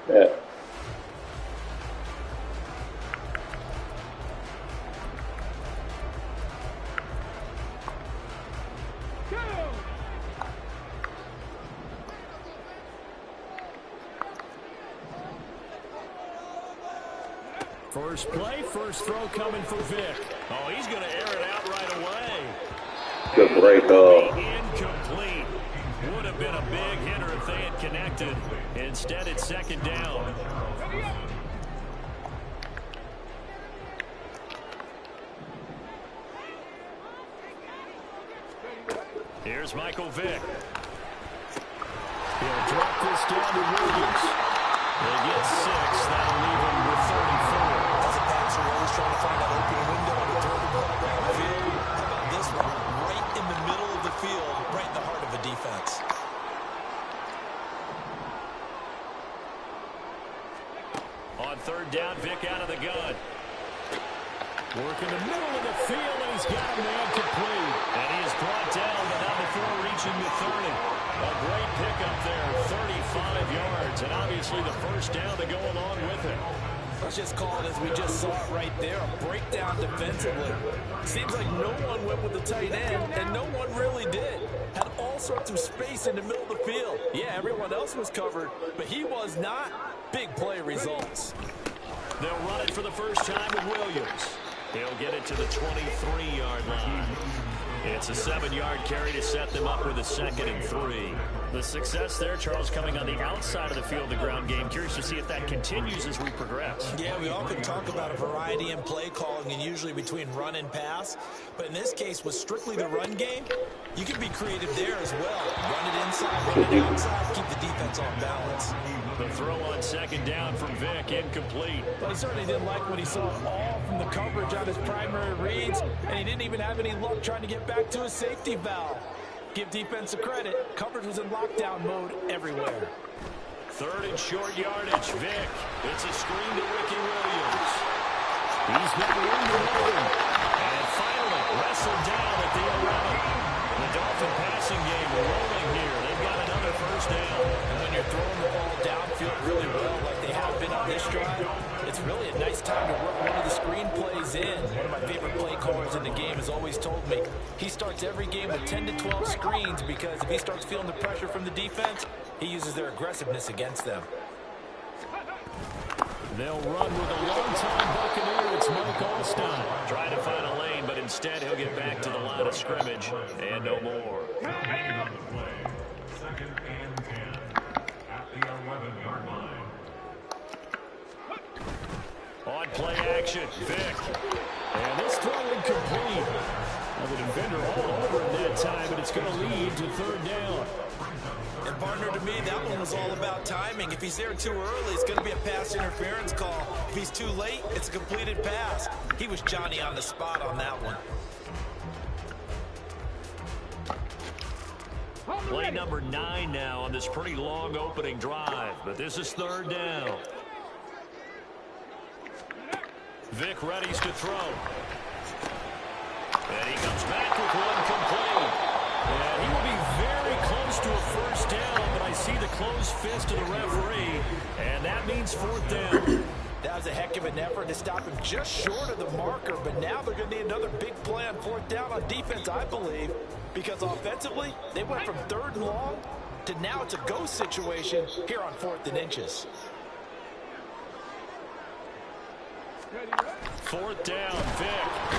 Yeah. First play, first throw coming for Vic. Oh, he's going to air it out right away. Good break up. Incomplete. Would have been a big hitter if they had connected. Instead, it's second down. Here's Michael Vick. He'll drop this down to Williams. They get 6. That'll leave him with 34. As a passer, you're always trying to find that open window to throw the ball down the field. How about this one? Right in the middle of the field, right in the heart of a defense. On third down, Vick out of the gun. Working the middle of the field, and he's got a man complete. And he is brought down, but not before reaching the 30. A great pickup there, 35 yards, and obviously the first down to go along with it. Let's just call it as we just saw it right there, a breakdown defensively. Seems like no one went with the tight end, and no one really did. Had all sorts of space in the middle of the field. Yeah, everyone else was covered, but he was not. Big play results. They'll run it for the first time with Williams. He'll get it to the 23-yard line. It's a 7-yard carry to set them up with a 2nd and 3. The success there, Charles, coming on the outside of the field, the ground game. Curious to see if that continues as we progress. Yeah, we all can talk about a variety in play calling and usually between run and pass. But in this case, with strictly the run game, you can be creative there as well. Run it inside, run it outside, keep the defense on balance. The throw on 2nd down from Vick, incomplete. But he certainly didn't like what he saw all from the coverage on his primary reads, and he didn't even have any luck trying to get back to his safety valve. Give defense a credit. Coverage was in lockdown mode everywhere. 3rd and short yardage, Vick. It's a screen to Ricky Williams. He's got room to move. And finally, wrestled down at the 11. The Dolphin passing game rolling here. They've got another first down. And when you're throwing the ball downfield really well like they have been on this drive, it's really a nice time to work one of the screen plays in. One of my favorite play callers in the game has always told me he starts every game with 10 to 12 screens because if he starts feeling the pressure from the defense, he uses their aggressiveness against them. They'll run with a long-time Buccaneer. It's Mike Alstott. Trying to find a lane, but instead he'll get back to the line of scrimmage and no more. On the play, 2nd and 10 at the 11-yard line. On play action, Vick. And this throw incomplete. Well, the defender all over him that time, but it's going to lead to 3rd down. And partner, to me, that one was all about timing. If he's there too early, it's going to be a pass interference call. If he's too late, it's a completed pass. He was Johnny on the spot on that one. Play number 9 now on this pretty long opening drive, but this is 3rd down. Vick readies to throw. And he comes back with one complete. And he will be very close to a first down, but I see the closed fist of the referee, and that means 4th down. That was a heck of an effort to stop him just short of the marker, but now they're going to need another big play on fourth down on defense, I believe, because offensively, they went from 3rd and long to now it's a go situation here on 4th and inches. 4th down, Vic.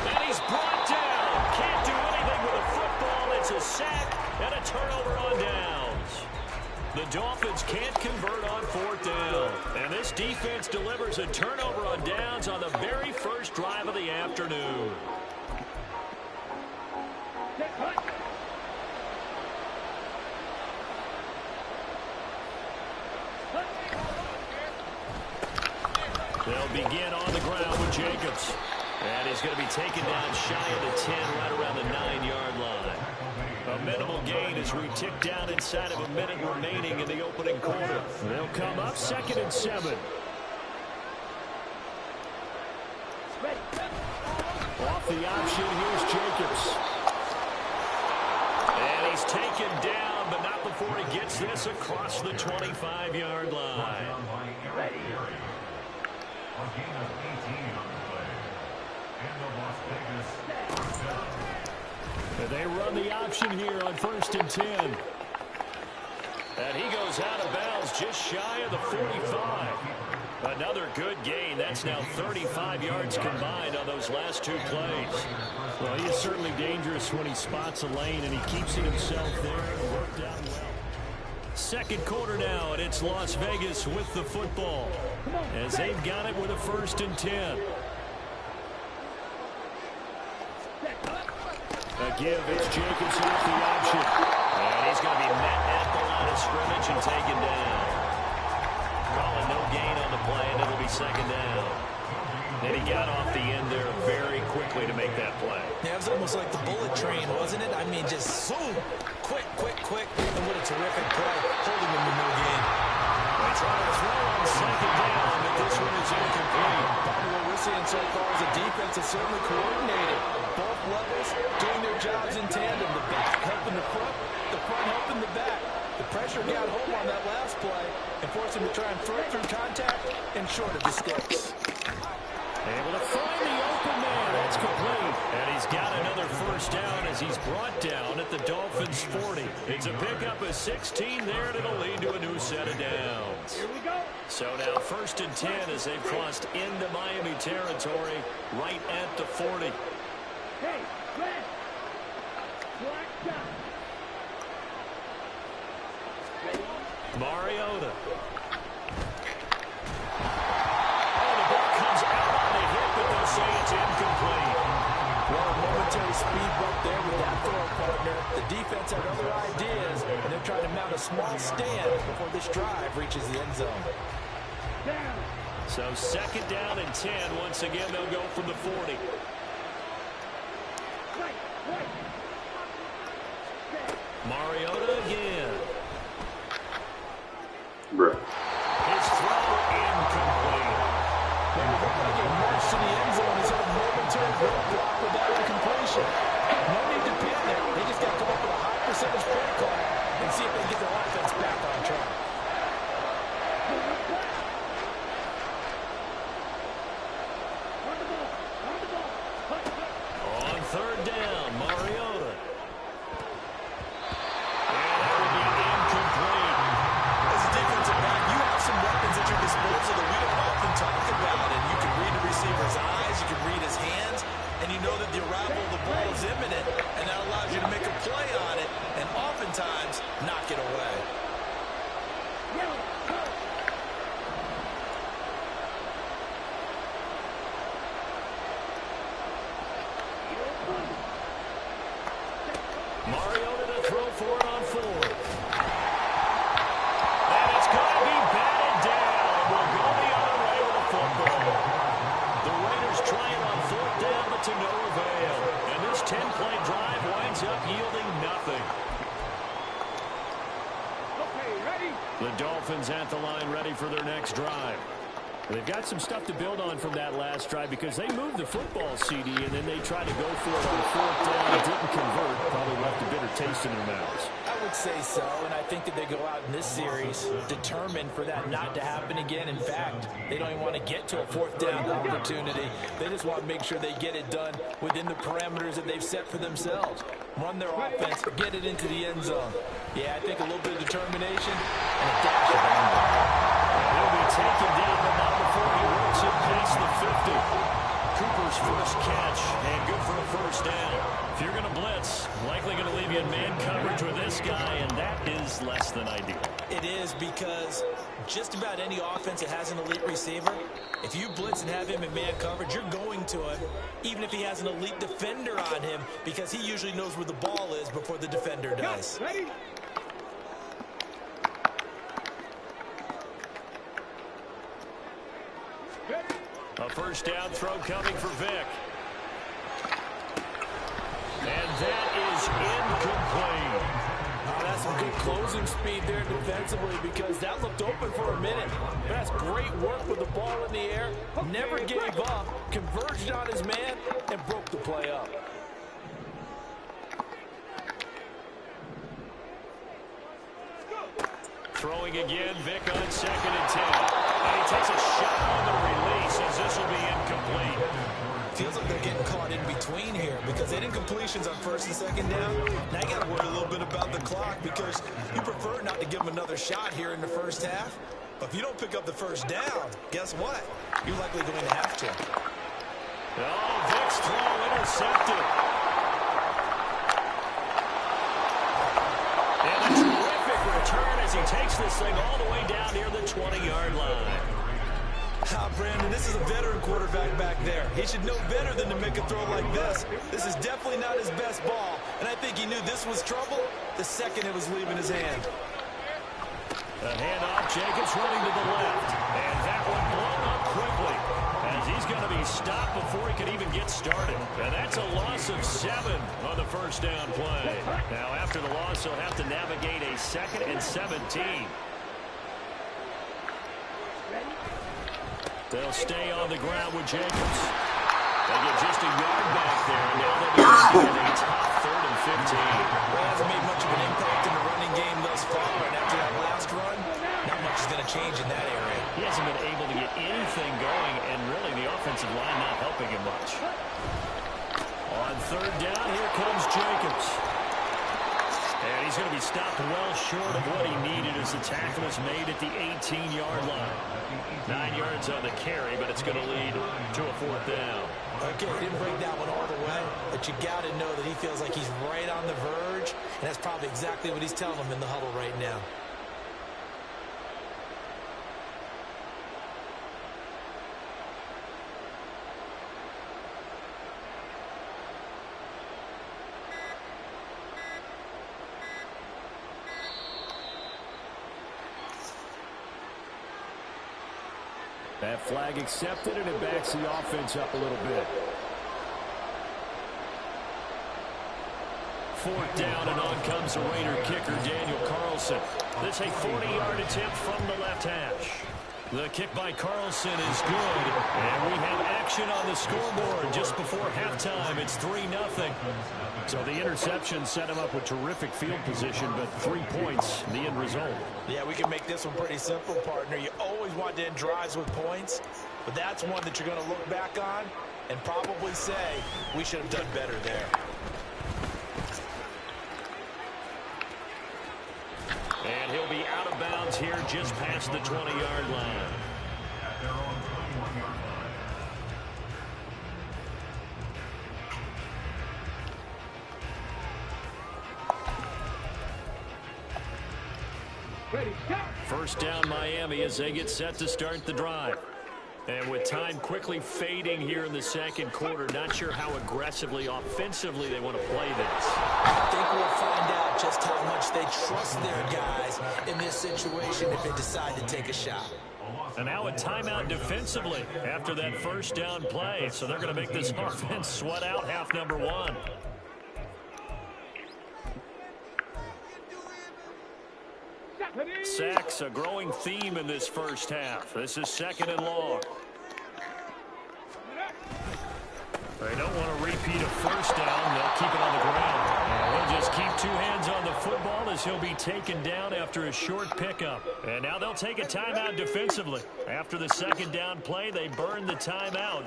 And he's brought down. Can't do anything with a football. It's a sack and a turnover on downs. The Dolphins can't convert on 4th down. And this defense delivers a turnover on downs on the very first drive of the afternoon. They'll begin on the ground with Jacobs. And he's going to be taken down shy of the 10, right around the 9-yard line. A minimal gain as we tick down inside of a minute remaining in the opening quarter. They'll come up 2nd and 7. Off the option, here's Jacobs. And he's taken down, but not before he gets this across the 25-yard line. A gain of 18 on the play. And the Las Vegas first down. And they run the option here on 1st and 10. And he goes out of bounds just shy of the 45. Another good gain. That's now 35 yards combined on those last 2 plays. Well, he is certainly dangerous when he spots a lane, and he keeps it himself there and worked out well. 2nd quarter now, and it's Las Vegas with the football as they've got it with a 1st and 10. A give, it's Jacobs off the option. And he's going to be met at the line of scrimmage and taken down. Calling no gain on the play, and it'll be 2nd down. And he got off the end there very quickly to make that play. Yeah, it was almost like the bullet train, wasn't it? I mean, just zoom, quick, and what a terrific play, holding him to no gain. They try to throw on 2nd down, but this one is incomplete. What we're seeing so far is a defense that's certainly coordinated. Both levels doing their jobs in tandem. The back helping the front helping the back. The pressure got home on that last play and forced him to try and throw through contact and short of the sticks. Able to find the open man. That's complete. And he's got another 1st down as he's brought down at the Dolphins' 40. It's a pickup of 16 there, and it'll lead to a new set of downs. Here we go. So now 1st and 10 as they've crossed into Miami territory right at the 40. Hey, red. Black down. Mariota. Oh, the ball comes out on the hit, but they'll say it's incomplete. Well, a momentary speed bump there with that throw partner. The defense had other ideas, and they're trying to mount a small stand before this drive reaches the end zone. Down. So 2nd down and 10. Once again, they'll go from the 40. Right. Mariota again. Bruh. His throw incomplete. They were going to march to the end zone. He's had a momentary roadblock without a completion. No need to panic. They just got to come up with a high percentage play call and see if they can get their offense back on track. On 3rd down, Mariota. And that will be incomplete. As a defensive back, you have some weapons at your disposal that we don't often talk about. And you can read the receiver's eyes, you can read his hands, and you know that the arrival of the ball is imminent, and that allows you to make a play on it and oftentimes knock it away. Mariota to throw for it on 4th. And it's going to be batted down. We'll go the other way with the football. The Raiders try it on 4th down, but to no avail. And this 10-play drive winds up yielding nothing. Okay, ready? The Dolphins at the line ready for their next drive. They've got some stuff to build on from that last drive because they moved the football, CD, and then they tried to go for it on 4th down. It didn't convert. Probably left a bitter taste in their mouths. I would say so, and I think that they go out in this series determined for that not to happen again. In fact, they don't even want to get to a fourth down opportunity. They just want to make sure they get it done within the parameters that they've set for themselves. Run their offense, get it into the end zone. Yeah, I think a little bit of determination and a dash of anger. He'll be taken down, but not before he works it past the 50. Cooper's first catch, and good for a first down. If you're going to blitz, likely going to leave you in man coverage with this guy, and that is less than ideal. It is, because just about any offense that has an elite receiver, if you blitz and have him in man coverage, you're going to him, even if he has an elite defender on him, because he usually knows where the ball is before the defender does. Ready? A first down throw coming for Vic. And that is incomplete. Oh, that's some good closing speed there defensively, because that looked open for a minute. That's great work with the ball in the air. Never gave up, converged on his man, and broke the play up. Throwing again, Vic on 2nd and 10. And he takes a shot on the release as this will be incomplete. Feels like they're getting caught in between here, because they didn't completions on 1st and 2nd down. Now you got to worry a little bit about the clock, because you prefer not to give them another shot here in the first half. But if you don't pick up the first down, guess what? You're likely going to have to. Oh, Vic's throw intercepted. And a terrific return as he takes this thing all the way down near the 20-yard line. Brandon, this is a veteran quarterback back there. He should know better than to make a throw like this. This is definitely not his best ball, and I think he knew this was trouble the second it was leaving his hand. The handoff, Jacobs running to the left, and that one blown up quickly as he's going to be stopped before he can even get started. And that's a loss of 7 on the first down play. Now, after the loss, he'll have to navigate a 2nd and 17. They'll stay on the ground with Jacobs. They get just a yard back there, and now they'll be looking at a top 3rd and 15. Well, hasn't made much of an impact in the running game thus far, and after that last run, not much is going to change in that area. He hasn't been able to get anything going, and really the offensive line not helping him much. On 3rd down, here comes Jacobs. And he's going to be stopped well short of what he needed as the tackle is made at the 18-yard line. 9 yards on the carry, but it's going to lead to a 4th down. Okay, didn't break that one all the way, but you got to know that he feels like he's right on the verge, and that's probably exactly what he's telling him in the huddle right now. That flag accepted, and it backs the offense up a little bit. 4th down, and on comes the Raider kicker, Daniel Carlson. This a 40-yard attempt from the left hash. The kick by Carlson is good, and we have action on the scoreboard just before halftime. It's 3-0. So the interception set him up with terrific field position, but 3 points, the end result. Yeah, we can make this one pretty simple, partner. You always want to end drives with points, but that's one that you're going to look back on and probably say, we should have done better there. And he'll be out of bounds here just past the 20-yard line. At their own 21-yard line. Ready, go! First down Miami as they get set to start the drive. And with time quickly fading here in the second quarter, not sure how aggressively, offensively they want to play this. I think we'll find out just how much they trust their guys in this situation if they decide to take a shot. And now a timeout defensively after that first down play. So they're going to make this offense sweat out half number 1. Sacks, a growing theme in this first half. This is 2nd and long. They don't want to repeat a first down. They'll keep it on the ground. They'll just keep Two hands on the football as he'll be taken down after a short pickup. And now they'll take a timeout defensively. After the second down play, they burn the timeout,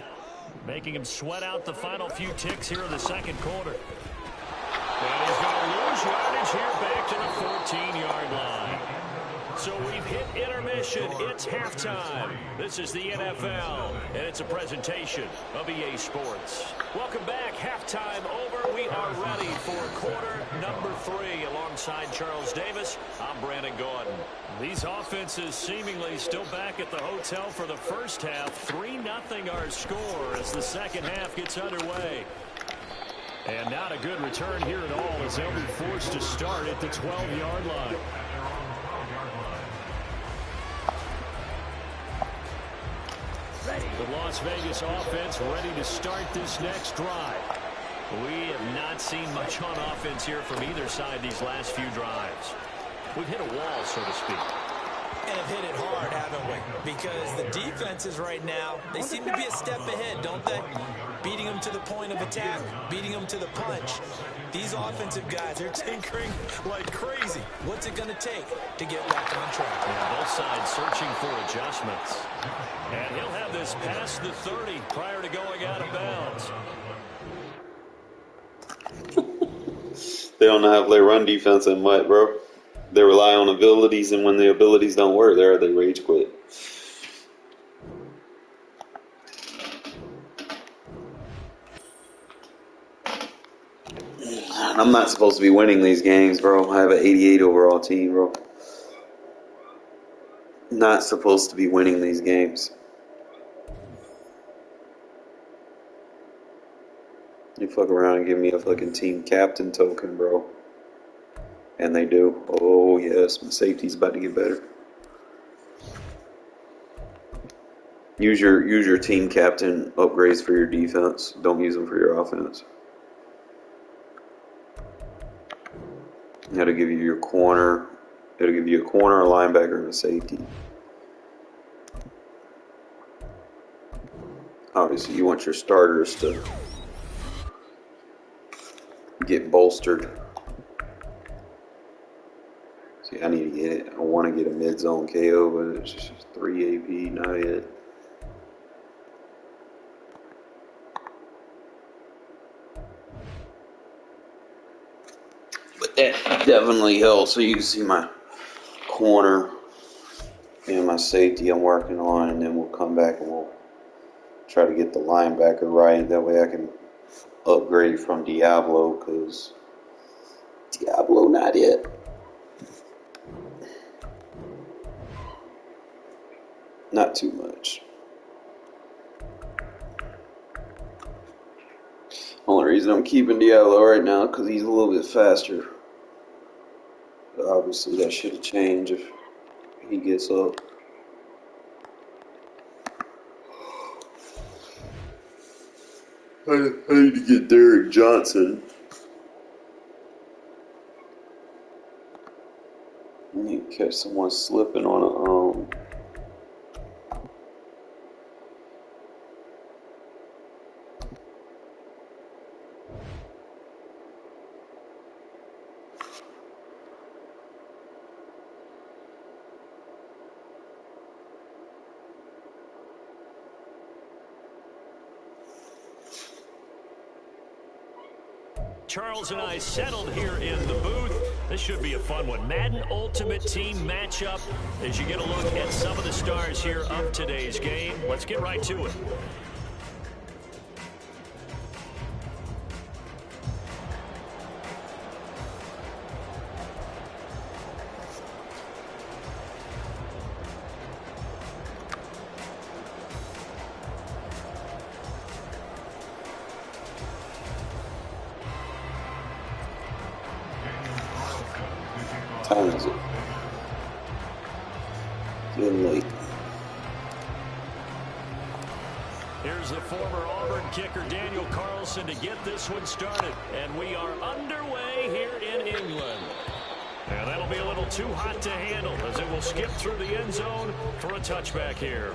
making him sweat out the final few ticks here in the second quarter. And he's going to lose yardage here back to the 14-yard line. So we've hit intermission. It's halftime. This is the NFL, and it's a presentation of EA Sports. Welcome back. Halftime over. We are ready for quarter number 3. Alongside Charles Davis, I'm Brandon Gordon. These offenses seemingly still back at the hotel for the first half. 3-0 our score as the second half gets underway. And not a good return here at all as they'll be forced to start at the 12-yard line. The Las Vegas offense ready to start this next drive. We have not seen much on offense here from either side these last few drives. We've hit a wall, so to speak. And have hit it hard, haven't we? Because the defenses right now, they seem to be a step ahead, don't they? Beating them to the point of attack, beating them to the punch. These offensive guys, they're tinkering like crazy. What's it going to take to get back on track? Yeah, both sides searching for adjustments. And he'll have this past the 30 prior to going out of bounds. They don't know how to play run defense and what, bro. They rely on abilities, and when the abilities don't work, they rage quit. I'm not supposed to be winning these games, bro. I have an 88 overall team, bro. Not supposed to be winning these games. You fuck around and give me a fucking team captain token, bro. And they do. Oh, yes. My safety's about to get better. Use your team captain upgrades for your defense. Don't use them for your offense. It'll give you your corner. It'll give you a corner, a linebacker, and a safety. Obviously, you want your starters to get bolstered. See, I need to get it. I want to get a mid-zone KO, but it's just 3 AP, not it. But that definitely helps. So you can see my corner and my safety I'm working on, and then we'll come back and we'll try to get the linebacker right. That way I can upgrade from Diablo, because Diablo not it. Not too much. Only reason I'm keeping Diablo right now is because he's a little bit faster. But obviously that should have changed if he gets up. I need to get Derek Johnson. I need to catch someone slipping on a Charles and I settled here in the booth. This should be a fun one. Madden Ultimate Team matchup as you get a look at some of the stars here of today's game. Let's get right to it. Time is it? Getting late. Here's the former Auburn kicker Daniel Carlson to get this one started. And we are underway here in England. And that'll be a little too hot to handle as it will skip through the end zone for a touchback here.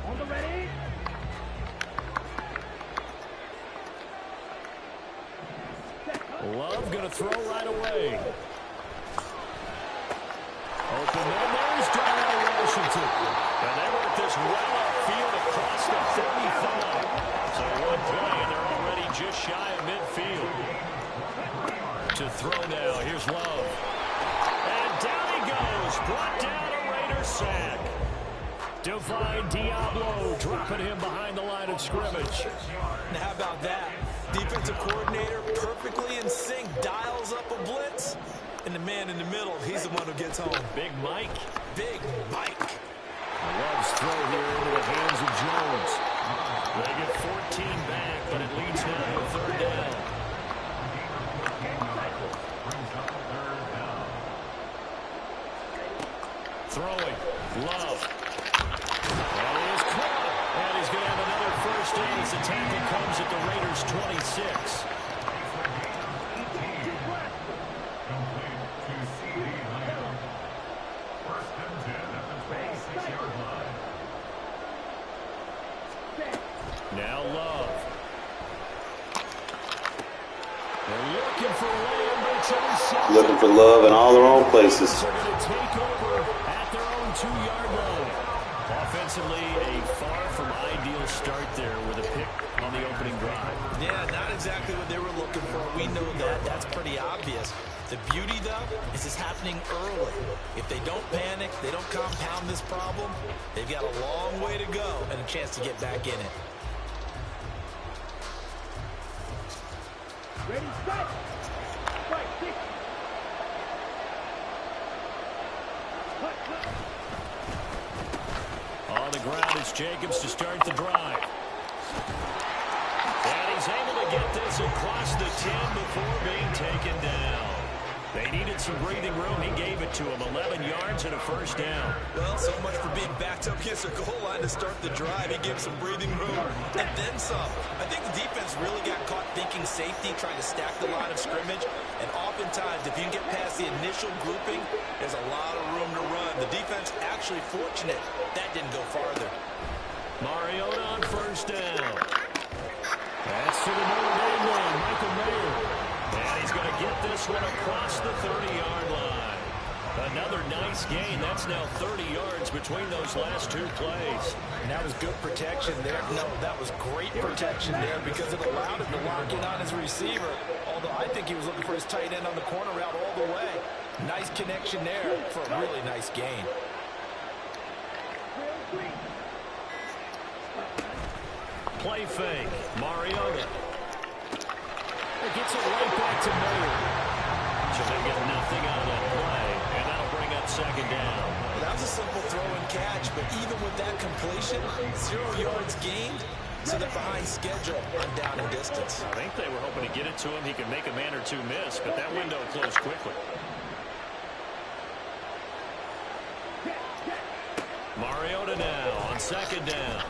On the ready. throw right away. Open man, there's Darnell Washington. And they work this well upfield across the 35. So one play, and they're already just shy of midfield. To throw now, here's Love. And down he goes, brought down a Raider sack. Divine Diablo dropping him behind the line of scrimmage. Now how about that? Defensive coordinator perfectly in sync, dials up a blitz. And the man in the middle, he's the one who gets home. Big Mike. Big Mike. Love's throw here into the hands of Jones. They get 14 back, but it leads now to a third down. Throwing. Love. And he is caught. And he's going to have another first down as the tackle comes at the Raiders' 26. Now Love. They're looking for Lamb, but it's intercepted. Looking for Love in all the wrong places. They're going to take over at their own 2-yard line. Offensively, a far from ideal start there with a pick on the opening drive. Yeah, not exactly what they were looking for. We know that. That's pretty obvious. The beauty, though, is it's happening early. If they don't panic, they don't compound this problem, they've got a long way to go and a chance to get back in it. Ready, set. Strike, 6. On the ground, it's Jacobs to start the drive. And he's able to get this across the 10 before being taken down. They needed some breathing room. He gave it to him. 11 yards and a first down. Well, so much for being backed up against a goal line to start the drive. He gave some breathing room and then some. I think the defense really got caught thinking safety, trying to stack the line of scrimmage. And oftentimes, if you can get past the initial grouping, there's a lot of room to run. The defense actually fortunate that didn't go farther. Mariota on first down. That's to the Notre Dame man, Michael Mayer. And he's going to get this one across the 30-yard line. Another nice gain. That's now 30 yards between those last two plays. And that was good protection there. No, that was great protection there because it allowed him to lock in on his receiver. Although I think he was looking for his tight end on the corner route all the way. Nice connection there for a really nice gain. Play fake. Mariota. It gets it right back to Mayer. So they get nothing out of that play, and that'll bring up second down. Well, that was a simple throw and catch, but even with that completion, 0 yards gained, so they're behind schedule on down and distance. I think they were hoping to get it to him. He could make a man or two miss, but that window closed quickly. Mariota now on second down.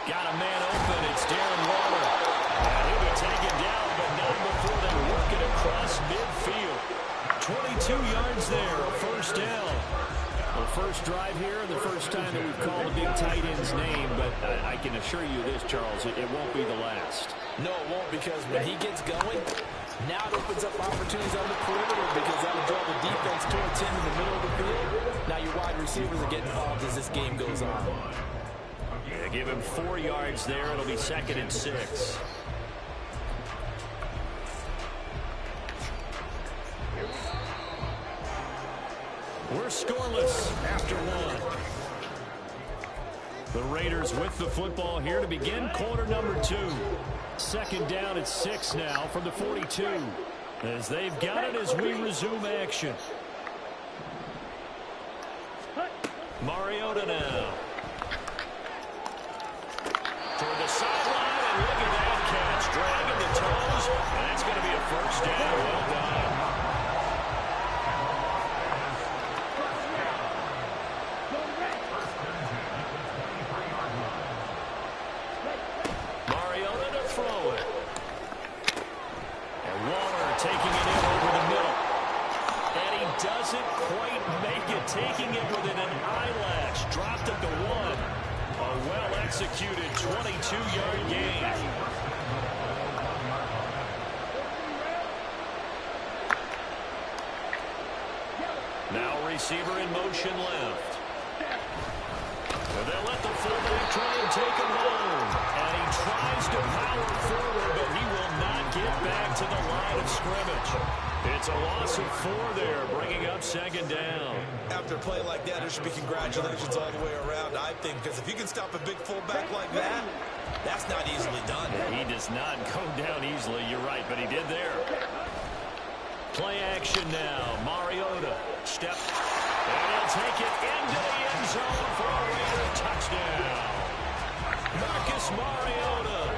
Got a man open. It's Darren Waller. And he'll be taken down, but not before they work it across midfield. 22 yards there, a first down. Well, first drive here, and the first time that we've called a big tight end's name, but I can assure you this, Charles, it won't be the last. No, it won't, because when he gets going, now it opens up opportunities on the perimeter because that will draw the defense towards him in the middle of the field. Now your wide receivers are getting involved as this game goes on. Yeah, give him 4 yards there. It'll be 2nd and 6. We're scoreless after one. The Raiders with the football here to begin quarter number 2. Second down at 6 now from the 42. As they've got it as we resume action. Mariota now. Toward the sideline, and look at that catch. Dragging the toes, and that's going to be a first down. Well done. Mariota to throw it. And Waller taking it in over the middle. And he doesn't quite make it, taking it within an eyelash. Dropped it to 1. A well-executed 22-yard gain. Now receiver in motion left. And they'll let the fullback try and take him home. And he tries to power forward, but he will not get back to the line of scrimmage. It's a loss of 4 there, bringing up second down. After a play like that, there should be congratulations all the way around, I think, because if you can stop a big fullback like that, that's not easily done. He does not go down easily, you're right, but he did there. Play action now. Mariota, step, and he'll take it into the end zone for a Raider touchdown. Marcus Mariota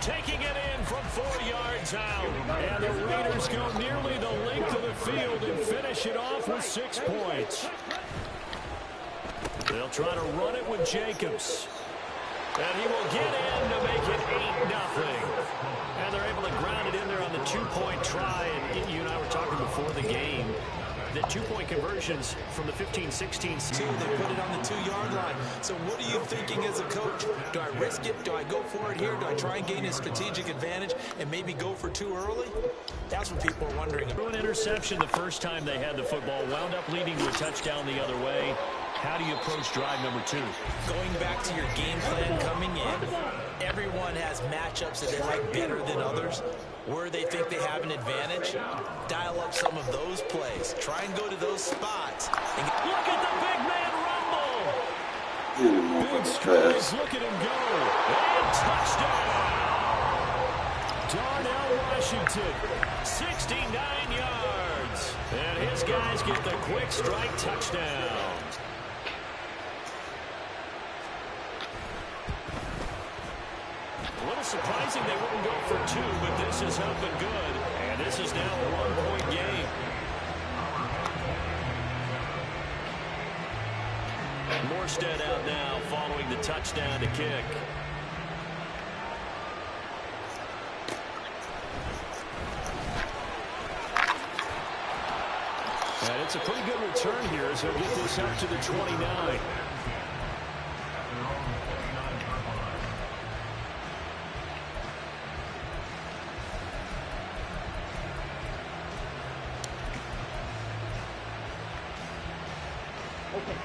taking it in from 4 yards out. And the Raiders go nearly the length of the field and finish it off with 6 points. They'll try to run it with Jacobs. And he will get in to make it 8-0. And they're able to ground it in there on the 2-point try. And you and I were talking before the game. The 2-point conversions from the 15-16. They put it on the 2-yard line. So what are you thinking as a coach? Do I risk it? Do I go for it here? Do I try and gain a strategic advantage and maybe go for 2 early? That's what people are wondering about. An interception the first time they had the football, wound up leading to a touchdown the other way. How do you approach drive number 2? Going back to your game plan coming in, everyone has matchups that they like better than others. Where they think they have an advantage, dial up some of those plays. Try and go to those spots. And look at the big man rumble. Big strides. Look at him go. And touchdown. Darnell Washington, 69 yards. And his guys get the quick strike touchdown. A little surprising they wouldn't go for 2, but this is up and good. And this is now a 1-point game. Morstead out now following the touchdown to kick. And it's a pretty good return here as he'll get this up to the 29.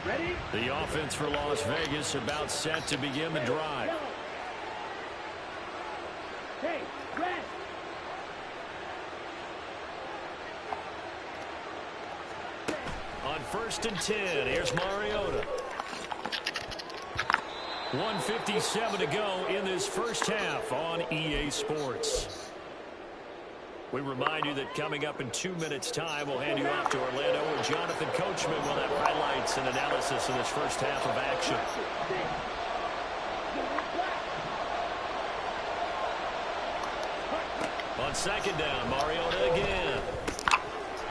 Ready? The offense for Las Vegas about set to begin the drive. Hey, red. On 1st and 10, here's Mariota. 1:57 to go in this first half on EA Sports. We remind you that coming up in 2 minutes' time, we'll hand you off to Orlando where Jonathan Coachman will have highlights and analysis of this first half of action. On 2nd down, Mariota again.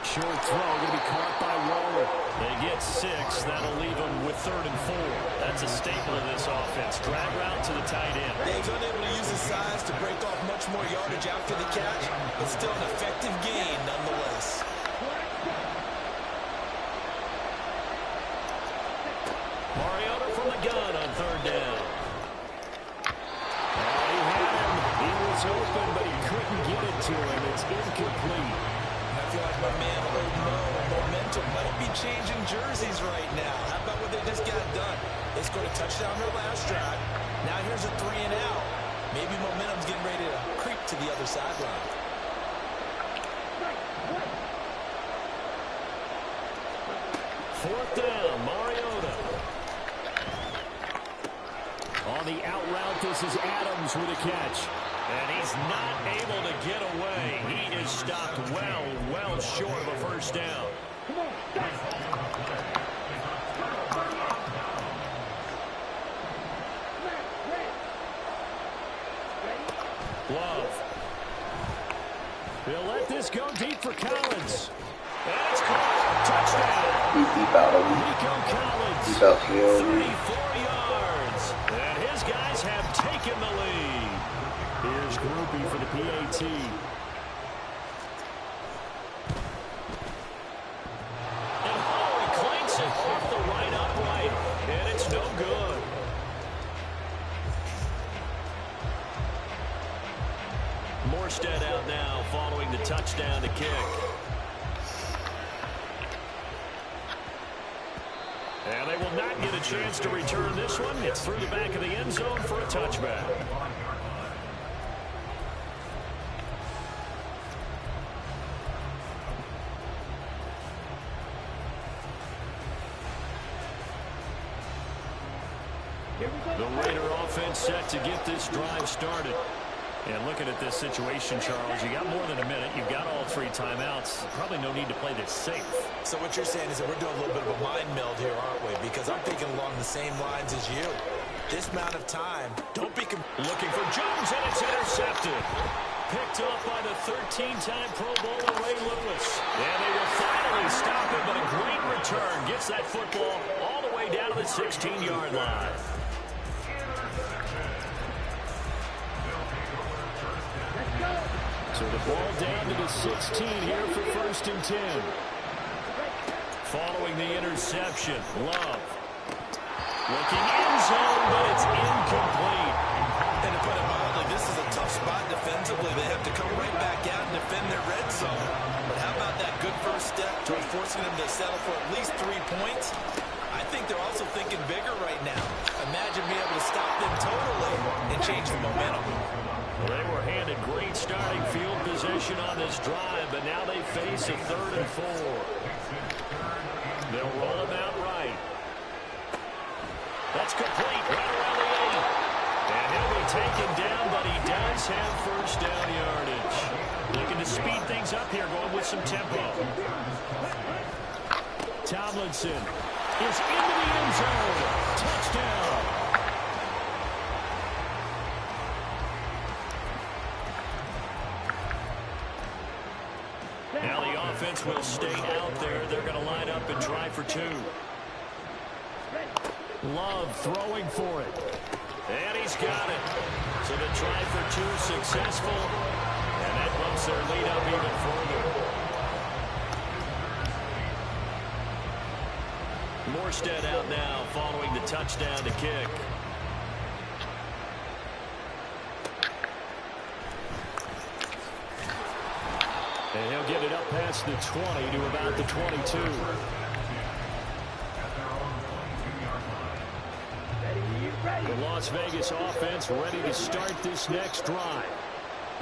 Short throw going to be caught by Waller. They get 6. That'll leave them with 3rd and 4. That's a staple of this offense. Drag route to the tight end. He's unable to use his size to break off much more yardage after the catch, but still an effective gain nonetheless. Mariota from the gun on 3rd down. He had him. He was open, but he couldn't get it to him. It's incomplete. I feel like my man Old Mo, momentum might be changing jerseys right now. How about what they just got done? They scored a touchdown their last drive. Now here's a 3 and out. Maybe momentum's getting ready to creep to the other sideline. Fourth down, Mariota. On the out route, this is Adams with a catch. And he's not able to get away. He is stopped well short of a first down. Love. He'll let this go deep for Collins. And it's caught. Touchdown. Deep out of him. Nico Collins. Deep out field. 34 yards. And his guys have taken the lead. Here's Groupie for the PAT. And he clanks it off the right upright. And it's no good. Morstead out now following the touchdown to kick. not get a chance to return this one. It's through the back of the end zone for a touchback. The Raider offense set to get this drive started. And looking at this situation, Charles, you got more than a minute. You've got all 3 timeouts. Probably no need to play this safe. So what you're saying is that we're doing a little bit of a mind meld here, aren't we? Because I'm thinking along the same lines as you. This amount of time, don't be... Looking for Jones, and it's intercepted. Picked up by the 13-time Pro Bowler Ray Lewis. And they will finally stop him, but a great return. Gets that football all the way down to the 16-yard line. So the ball down to the 16 here for 1st and 10. Following the interception, Love. Looking end zone, but it's incomplete. And to put it mildly, this is a tough spot defensively. They have to come right back out and defend their red zone. But how about that good first step towards forcing them to settle for at least 3 points? I think they're also thinking bigger right now. Imagine being able to stop them totally and change the momentum. Well, they were handed great starting field possession on this drive, but now they face a 3rd and 4. They'll roll him out right. That's complete right around the 8. And he'll be taken down, but he does have 1st down yardage. Looking to speed things up here, going with some tempo. Tomlinson is into the end zone. Touchdown. Now the offense will stay out there. They're going to line up and try for 2. Love throwing for it. And he's got it. So the try for 2 successful. And that bumps their lead up even further. Morstead out now following the touchdown to kick. And he'll get it up past the 20 to about the 22. The Las Vegas offense ready to start this next drive.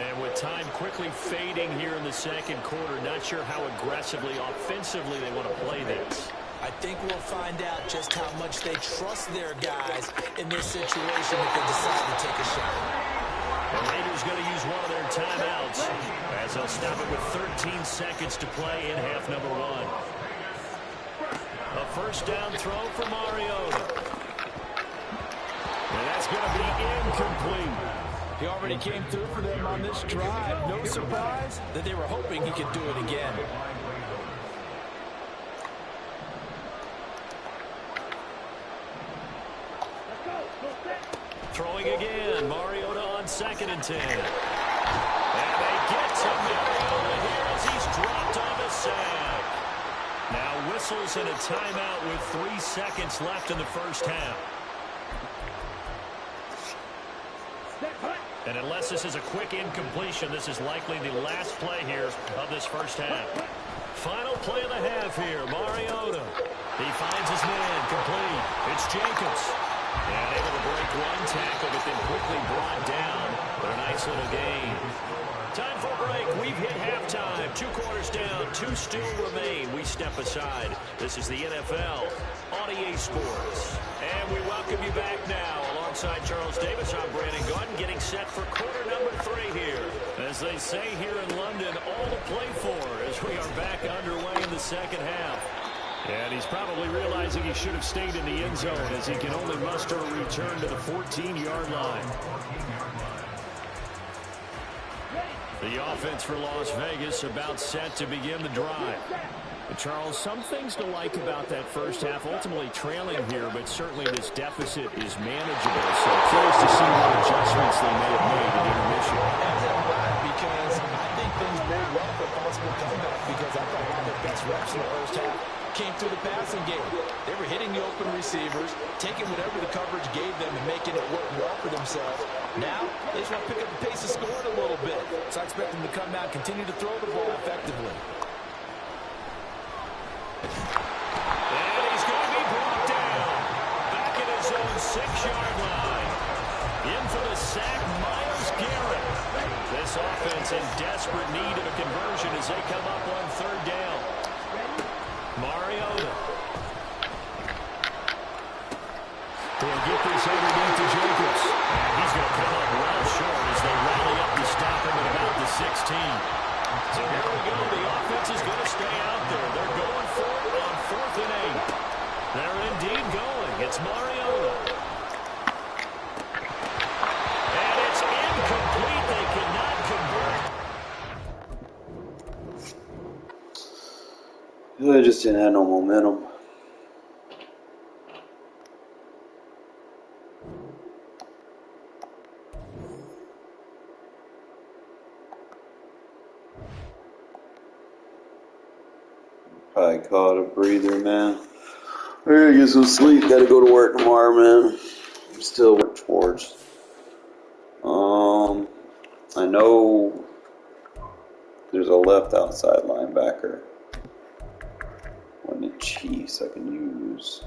And with time quickly fading here in the 2nd quarter, not sure how aggressively, offensively they want to play this. I think we'll find out just how much they trust their guys in this situation if they decide to take a shot. The Raiders going to use one of their timeouts as they'll stop it with 13 seconds to play in half number 1. A 1st down throw for Mariota. And that's going to be incomplete. He already came through for them on this drive. No surprise that they were hoping he could do it again. Throwing again. Mariota on 2nd and 10. And they get to Mariota here as he's dropped on the sack. Now whistles and a timeout with 3 seconds left in the 1st half. And unless this is a quick incompletion, this is likely the last play here of this 1st half. Final play of the half here. Mariota. He finds his man complete. It's Jacobs. And able to break 1 tackle, but then quickly brought down. But a nice little gain. Time for a break. We've hit halftime. 2 quarters down. 2 still remain. We step aside. This is the NFL on EA Sports. And we welcome you back now. Alongside Charles Davis, I'm Brandon Gordon, getting set for quarter number 3 here. As they say here in London, all to play for as we are back underway in the 2nd half. And he's probably realizing he should have stayed in the end zone as he can only muster a return to the 14-yard line. The offense for Las Vegas about set to begin the drive. Charles, some things to like about that 1st half, ultimately trailing here, but certainly this deficit is manageable. So curious to see what adjustments they may have made at intermission. As it might, because I think things bode well for possible comeback, because I thought one of their best reps in the 1st half came through the passing game. They were hitting the open receivers, taking whatever the coverage gave them and making it work well for themselves. Now, they just want to pick up the pace of scoring a little bit. So I expect them to come out and continue to throw the ball effectively. And he's going to be brought down. 6-yard line. In for the sack, Myles Garrett. This offense in desperate need of a conversion as they come up on 3rd down. Mariota. They'll get this underneath to Jacobs. He's going to come up well short as they rally up to stop him at about the 16. So here we go. The offense is going to stay out there. They're going for it on 4th and 8. They're indeed going. It's Mariota. And it's incomplete. They cannot convert. They just didn't have no momentum. Probably caught a breather, man. I gotta get some sleep. Gotta go to work tomorrow, man. I'm still work towards. I know there's a left outside linebacker on the Chiefs I can use.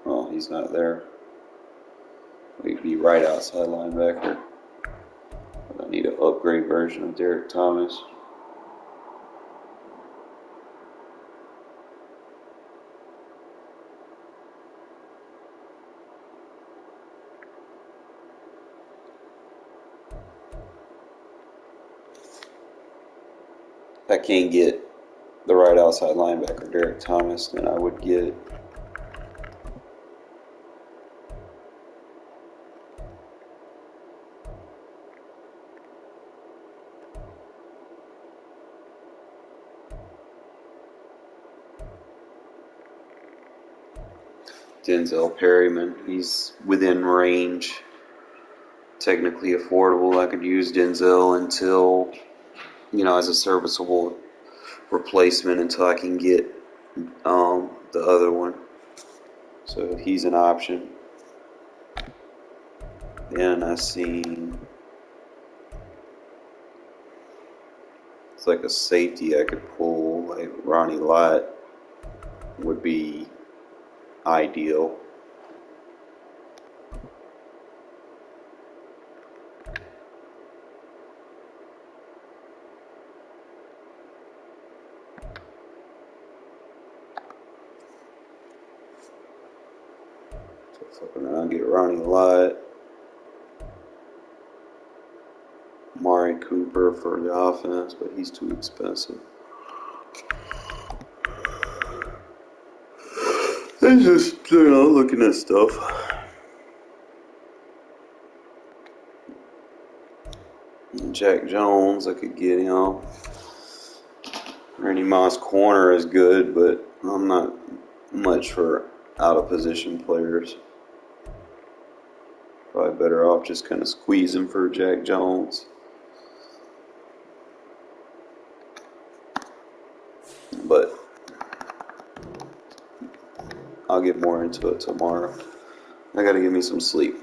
Oh, he's not there. We'd be right outside linebacker. I need an upgrade version of Derek Thomas. If I can't get the right outside linebacker, Derek Thomas, then I would get Denzel Perryman. He's within range, technically affordable. I could use Denzel until, as a serviceable replacement until I can get the other one. So he's an option. Then I seen it's like a safety I could pull, like Ronnie Lott would be ideal. So fucking around, get Ronnie Lott, Amari Cooper for the offense, but he's too expensive. It's just, looking at stuff. Jack Jones, I could get him. Randy Moss corner is good, but I'm not much for out of position players. Probably better off just kind of squeezing for Jack Jones. But I'll get more into it tomorrow. I gotta get me some sleep.